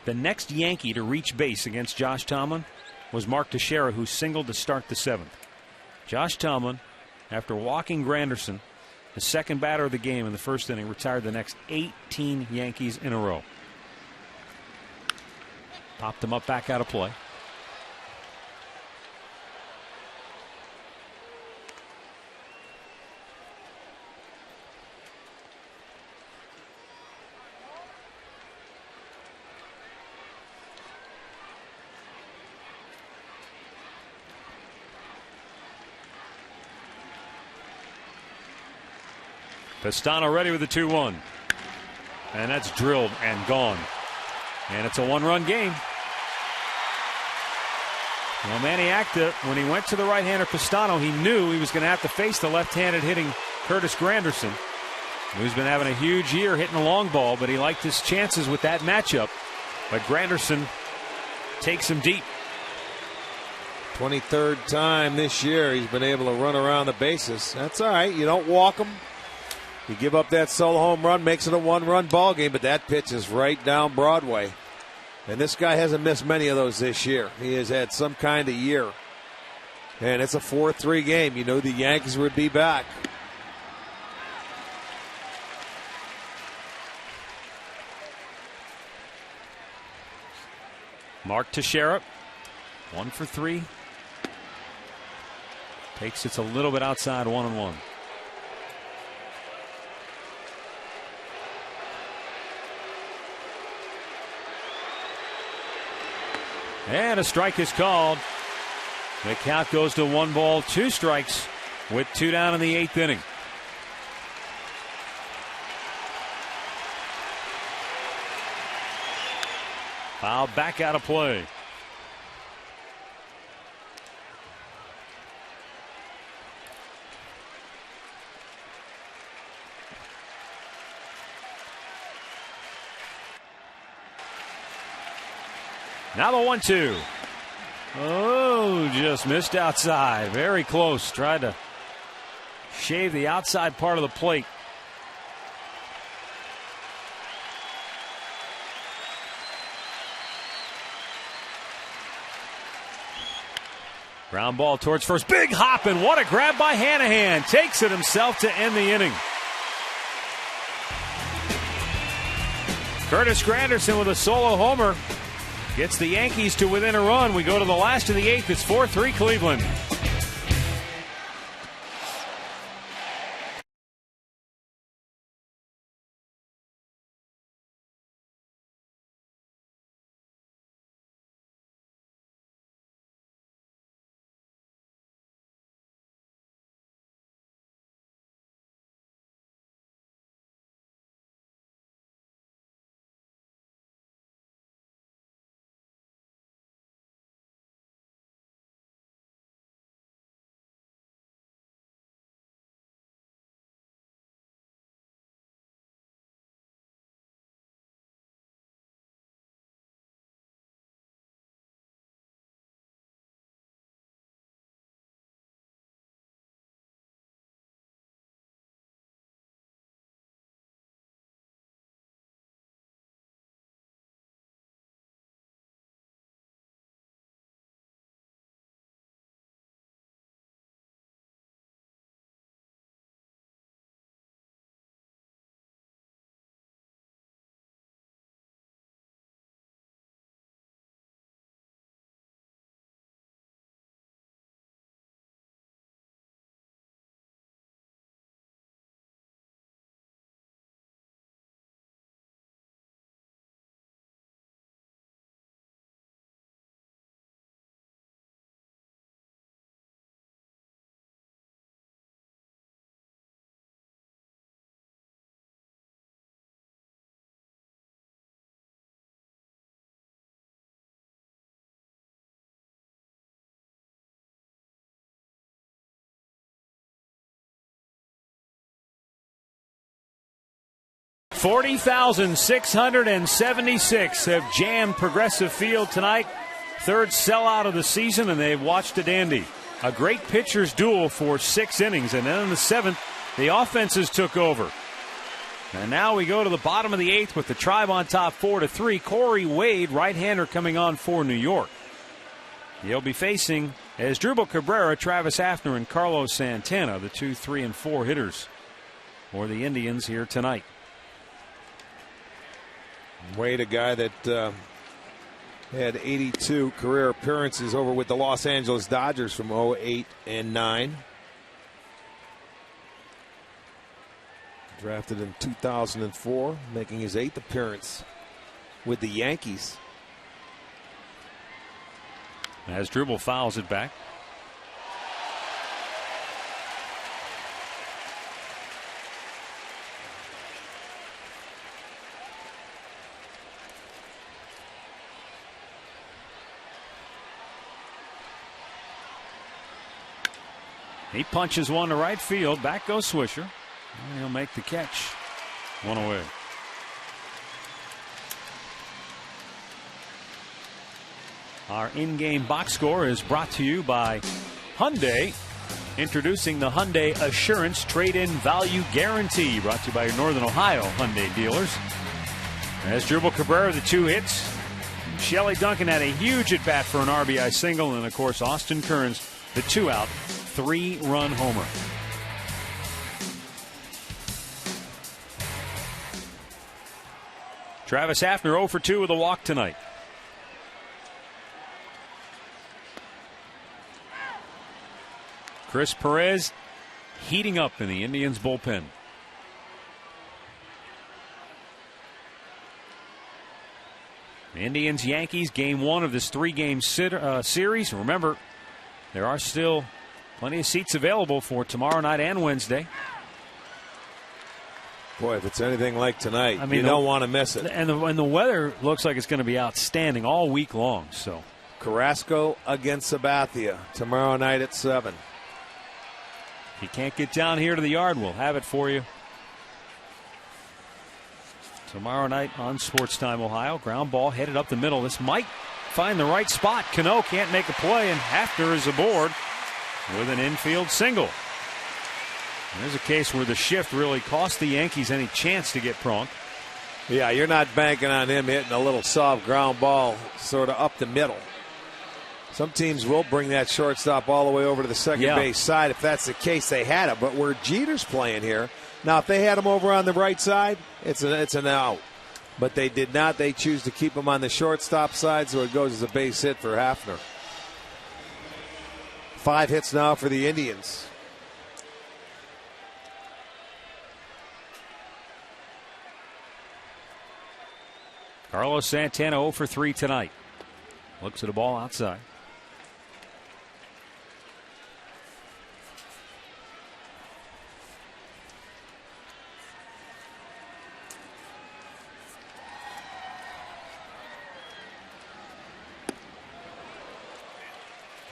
the next Yankee to reach base against Josh Tomlin was Mark Teixeira, who singled to start the 7th. Josh Tomlin, after walking Granderson, the second batter of the game in the first inning, retired the next 18 Yankees in a row. Popped him up back out of play. Pistano ready with the 2-1. And that's drilled and gone. And it's a 1-run game. Well, Manny Acta, when he went to the right-hander Pistano, he knew he was going to have to face the left-handed hitting Curtis Granderson, who's been having a huge year hitting the long ball, but he liked his chances with that matchup. But Granderson takes him deep. 23rd time this year he's been able to run around the bases. That's all right. You don't walk him. You give up that solo home run, makes it a 1-run ball game, but that pitch is right down Broadway. And this guy hasn't missed many of those this year. He has had some kind of year. And it's a 4-3 game. You know the Yankees would be back. Mark Teixeira, 1 for 3. Takes it a little bit outside, 1-1. And a strike is called. The count goes to 1 ball, 2 strikes with 2 down in the 8th inning. Foul back out of play. Now the 1-2. Oh, just missed outside. Very close. Tried to shave the outside part of the plate. Ground ball towards first. Big hop, and what a grab by Hanahan. Takes it himself to end the inning. Curtis Granderson with a solo homer gets the Yankees to within a run. We go to the last of the 8th. It's 4-3 Cleveland. $40,676 have jammed Progressive Field tonight. 3rd sellout of the season, and they've watched a dandy. A great pitcher's duel for 6 innings, and then in the 7th, the offenses took over. And now we go to the bottom of the 8th with the Tribe on top 4-3. Corey Wade, right-hander, coming on for New York. He'll be facing Asdrubal Cabrera, Travis Hafner, and Carlos Santana, the 2, 3, and 4 hitters for the Indians here tonight. Wade, a guy that had 82 career appearances over with the Los Angeles Dodgers from 08 and 9. Drafted in 2004, making his 8th appearance with the Yankees. Asdrubal fouls it back. He punches one to right field. Back goes Swisher. And he'll make the catch. 1 away. Our in-game box score is brought to you by Hyundai. Introducing the Hyundai Assurance Trade-In Value Guarantee. Brought to you by your Northern Ohio Hyundai dealers. Asdrubal Cabrera, the 2 hits. Shelley Duncan had a huge at-bat for an RBI single. And, of course, Austin Kearns, the 2-out, 3-run homer. Travis Hafner 0 for 2 with a walk tonight. Chris Perez heating up in the Indians bullpen. Indians, Yankees, game 1 of this 3-game series. Remember, there are still plenty of seats available for tomorrow night and Wednesday. Boy, if it's anything like tonight, you don't want to miss it. And the weather looks like it's going to be outstanding all week long. So, Carrasco against Sabathia tomorrow night at 7. If you can't get down here to the yard, we'll have it for you. Tomorrow night on Sports Time Ohio. Ground ball headed up the middle. This might find the right spot. Cano can't make a play, and Hafner is aboard with an infield single. There's a case where the shift really cost the Yankees any chance to get Pronk. Yeah, you're not banking on him hitting a little soft ground ball sort of up the middle. Some teams will bring that shortstop all the way over to the second base side. If that's the case, they had it. But where Jeter's playing here, now if they had him over on the right side, it's an out. But they did not. They choose to keep him on the shortstop side, so it goes as a base hit for Hafner. 5 hits now for the Indians. Carlos Santana 0 for 3 tonight. Looks at a ball outside.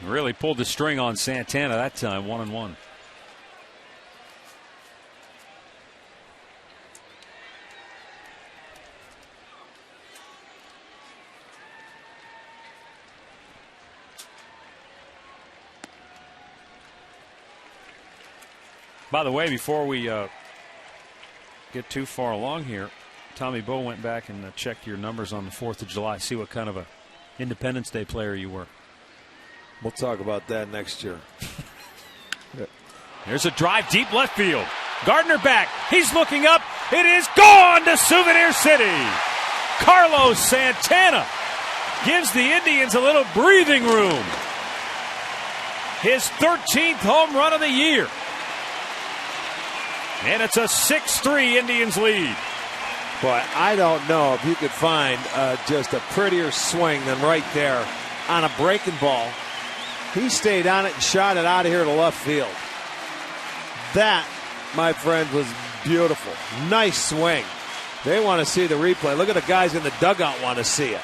Really pulled the string on Santana that time, 1-1. By the way, before we get too far along here, Tommy Bowe went back and checked your numbers on the 4th of July, see what kind of a Independence Day player you were. We'll talk about that next year. There's a drive deep left field. Gardner back. He's looking up. It is gone to Souvenir City. Carlos Santana gives the Indians a little breathing room. His 13th home run of the year. And it's a 6-3 Indians lead. Boy, I don't know if you could find just a prettier swing than right there on a breaking ball. He stayed on it and shot it out of here to left field. That, my friend, was beautiful. Nice swing. They want to see the replay. Look at the guys in the dugout want to see it.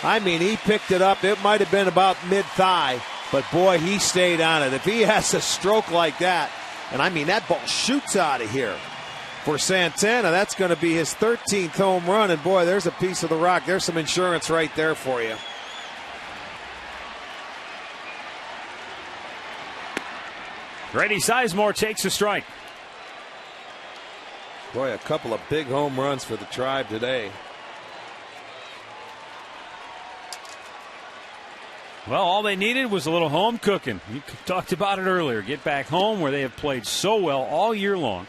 I mean, he picked it up. It might have been about mid-thigh, but boy, he stayed on it. If he has a stroke like that, and I mean, that ball shoots out of here. For Santana, that's going to be his 13th home run. And boy, there's a piece of the rock. There's some insurance right there for you. Grady Sizemore takes a strike. Boy, a couple of big home runs for the Tribe today. Well, all they needed was a little home cooking. You talked about it earlier. Get back home where they have played so well all year long.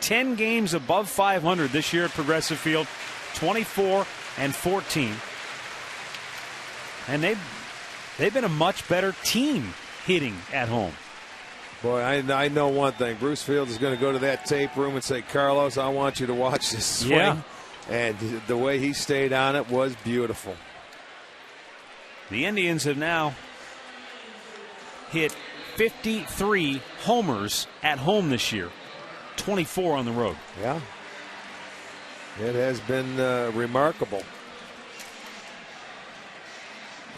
10 games above 500 this year at Progressive Field, 24-14. And they've been a much better team hitting at home. Boy, I know one thing. Bruce Fields is going to go to that tape room and say, Carlos, I want you to watch this swing. Yeah. And the way he stayed on it was beautiful. The Indians have now hit 53 homers at home this year, 24 on the road. Yeah. It has been remarkable.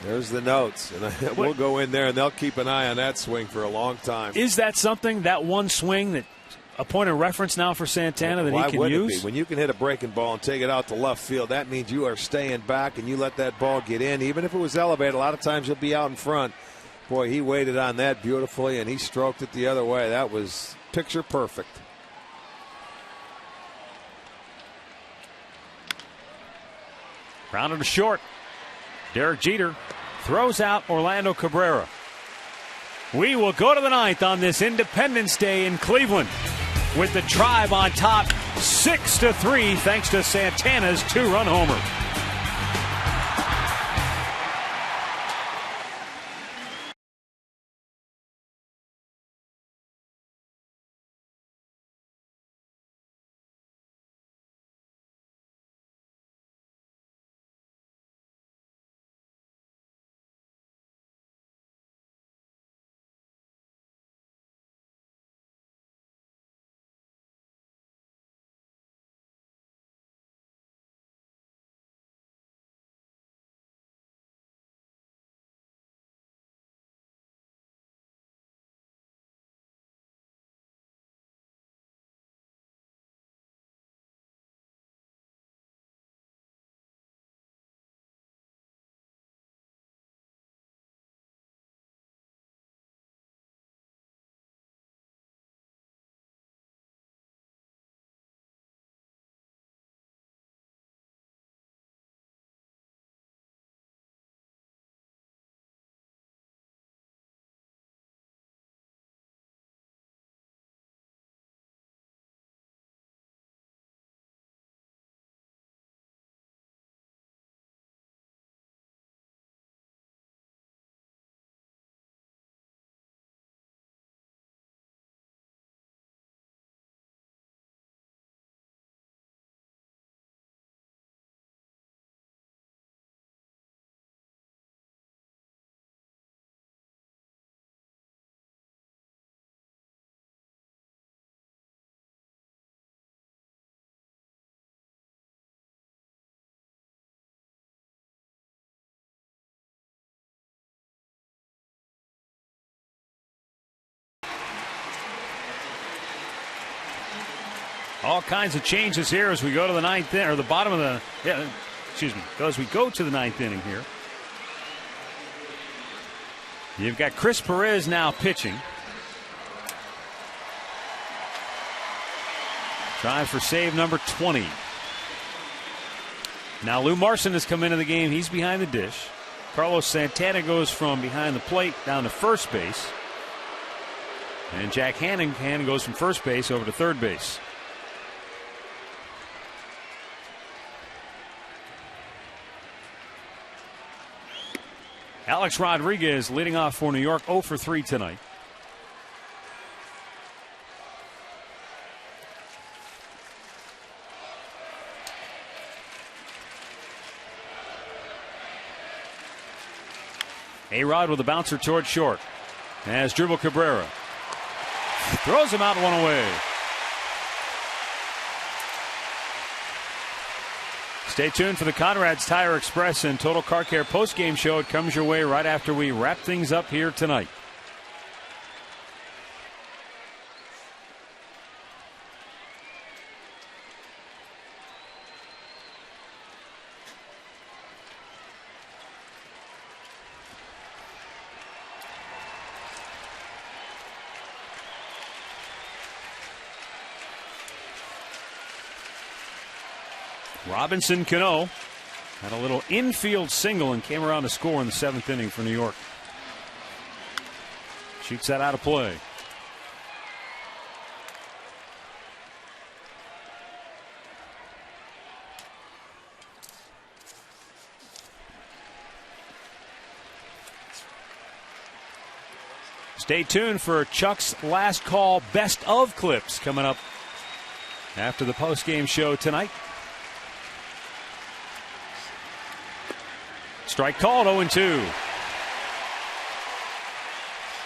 There's the notes. And we'll go in there, and they'll keep an eye on that swing for a long time. Is that something, that one swing, that a point of reference now for Santana that Why he can wouldn't use? it be? When you can hit a breaking ball and take it out to left field, that means you are staying back and you let that ball get in. Even if it was elevated, a lot of times you'll be out in front. Boy, he waited on that beautifully, and he stroked it the other way. That was picture perfect. Grounded to short. Derek Jeter throws out Orlando Cabrera. We will go to the 9th on this Independence Day in Cleveland with the Tribe on top 6-3 thanks to Santana's 2-run homer. All kinds of changes here as we go to the ninth inning, or the bottom of the, as we go to the ninth inning here. You've got Chris Perez now pitching. Tries for save number 20. Now Lou Marson has come into the game. He's behind the dish. Carlos Santana goes from behind the plate down to first base. And Jack Hannahan goes from first base over to third base. Alex Rodriguez leading off for New York, 0 for 3 tonight. A-Rod with a bouncer toward short. As Dribble Cabrera throws him out, one away. Stay tuned for the Conrad's Tire Express and Total Car Care postgame show. It comes your way right after we wrap things up here tonight. Robinson Cano had a little infield single and came around to score in the 7th inning for New York. Shoots that out of play. Stay tuned for Chuck's last call best of clips coming up after the postgame show tonight. Strike called, 0-2.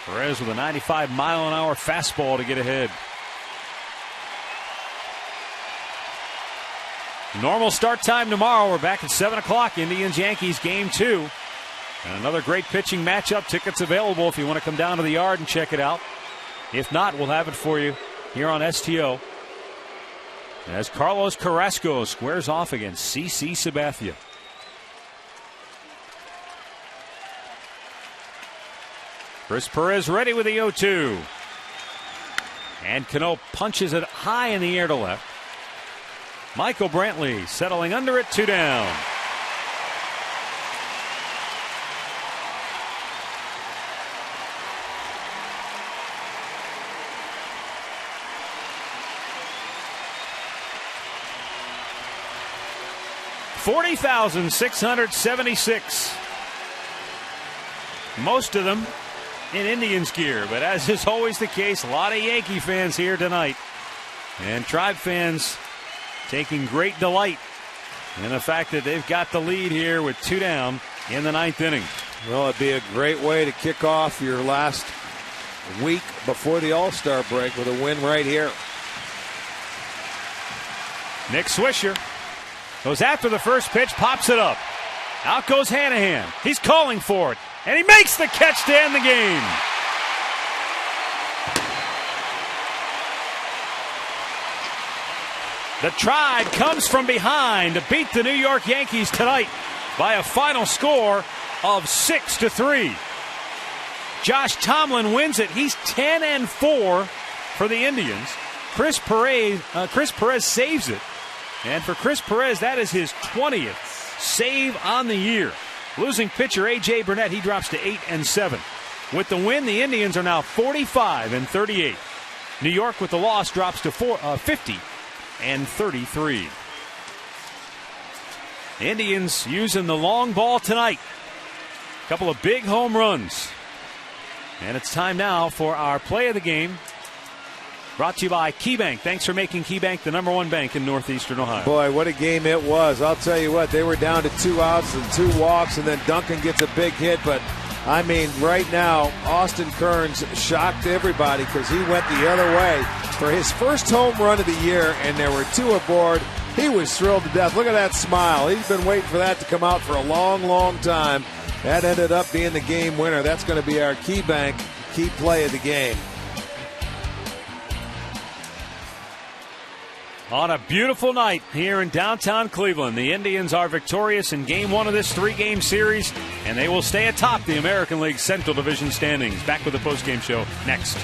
Perez with a 95-mile-an-hour fastball to get ahead. Normal start time tomorrow. We're back at 7 o'clock. Indians-Yankees game 2. And another great pitching matchup. Tickets available if you want to come down to the yard and check it out. If not, we'll have it for you here on STO. As Carlos Carrasco squares off against CC Sabathia. Chris Perez ready with the 0-2. And Cano punches it high in the air to left. Michael Brantley settling under it, 2 down. $40,676. Most of them in Indians gear, but as is always the case, a lot of Yankee fans here tonight. And Tribe fans taking great delight in the fact that they've got the lead here with 2 down in the 9th inning. Well, it'd be a great way to kick off your last week before the All-Star break with a win right here. Nick Swisher goes after the first pitch, pops it up. Out goes Hannahan. He's calling for it. And he makes the catch to end the game. The Tribe comes from behind to beat the New York Yankees tonight by a final score of 6-3. Josh Tomlin wins it. He's 10-4 for the Indians. Chris Perez saves it. And for Chris Perez, that is his 20th save on the year. Losing pitcher A.J. Burnett, he drops to 8-7. With the win, the Indians are now 45-38. New York with the loss drops to 50-33. Indians using the long ball tonight. A couple of big home runs. And it's time now for our play of the game. Brought to you by KeyBank. Thanks for making KeyBank the #1 bank in Northeastern Ohio. Boy, what a game it was. I'll tell you what, they were down to 2 outs and 2 walks, and then Duncan gets a big hit. But, I mean, right now, Austin Kearns shocked everybody because he went the other way for his first home run of the year, and there were 2 aboard. He was thrilled to death. Look at that smile. He's been waiting for that to come out for a long, long time. That ended up being the game winner. That's going to be our KeyBank key play of the game. On a beautiful night here in downtown Cleveland, the Indians are victorious in Game 1 of this 3-game series, and they will stay atop the American League Central Division standings. Back with the postgame show next.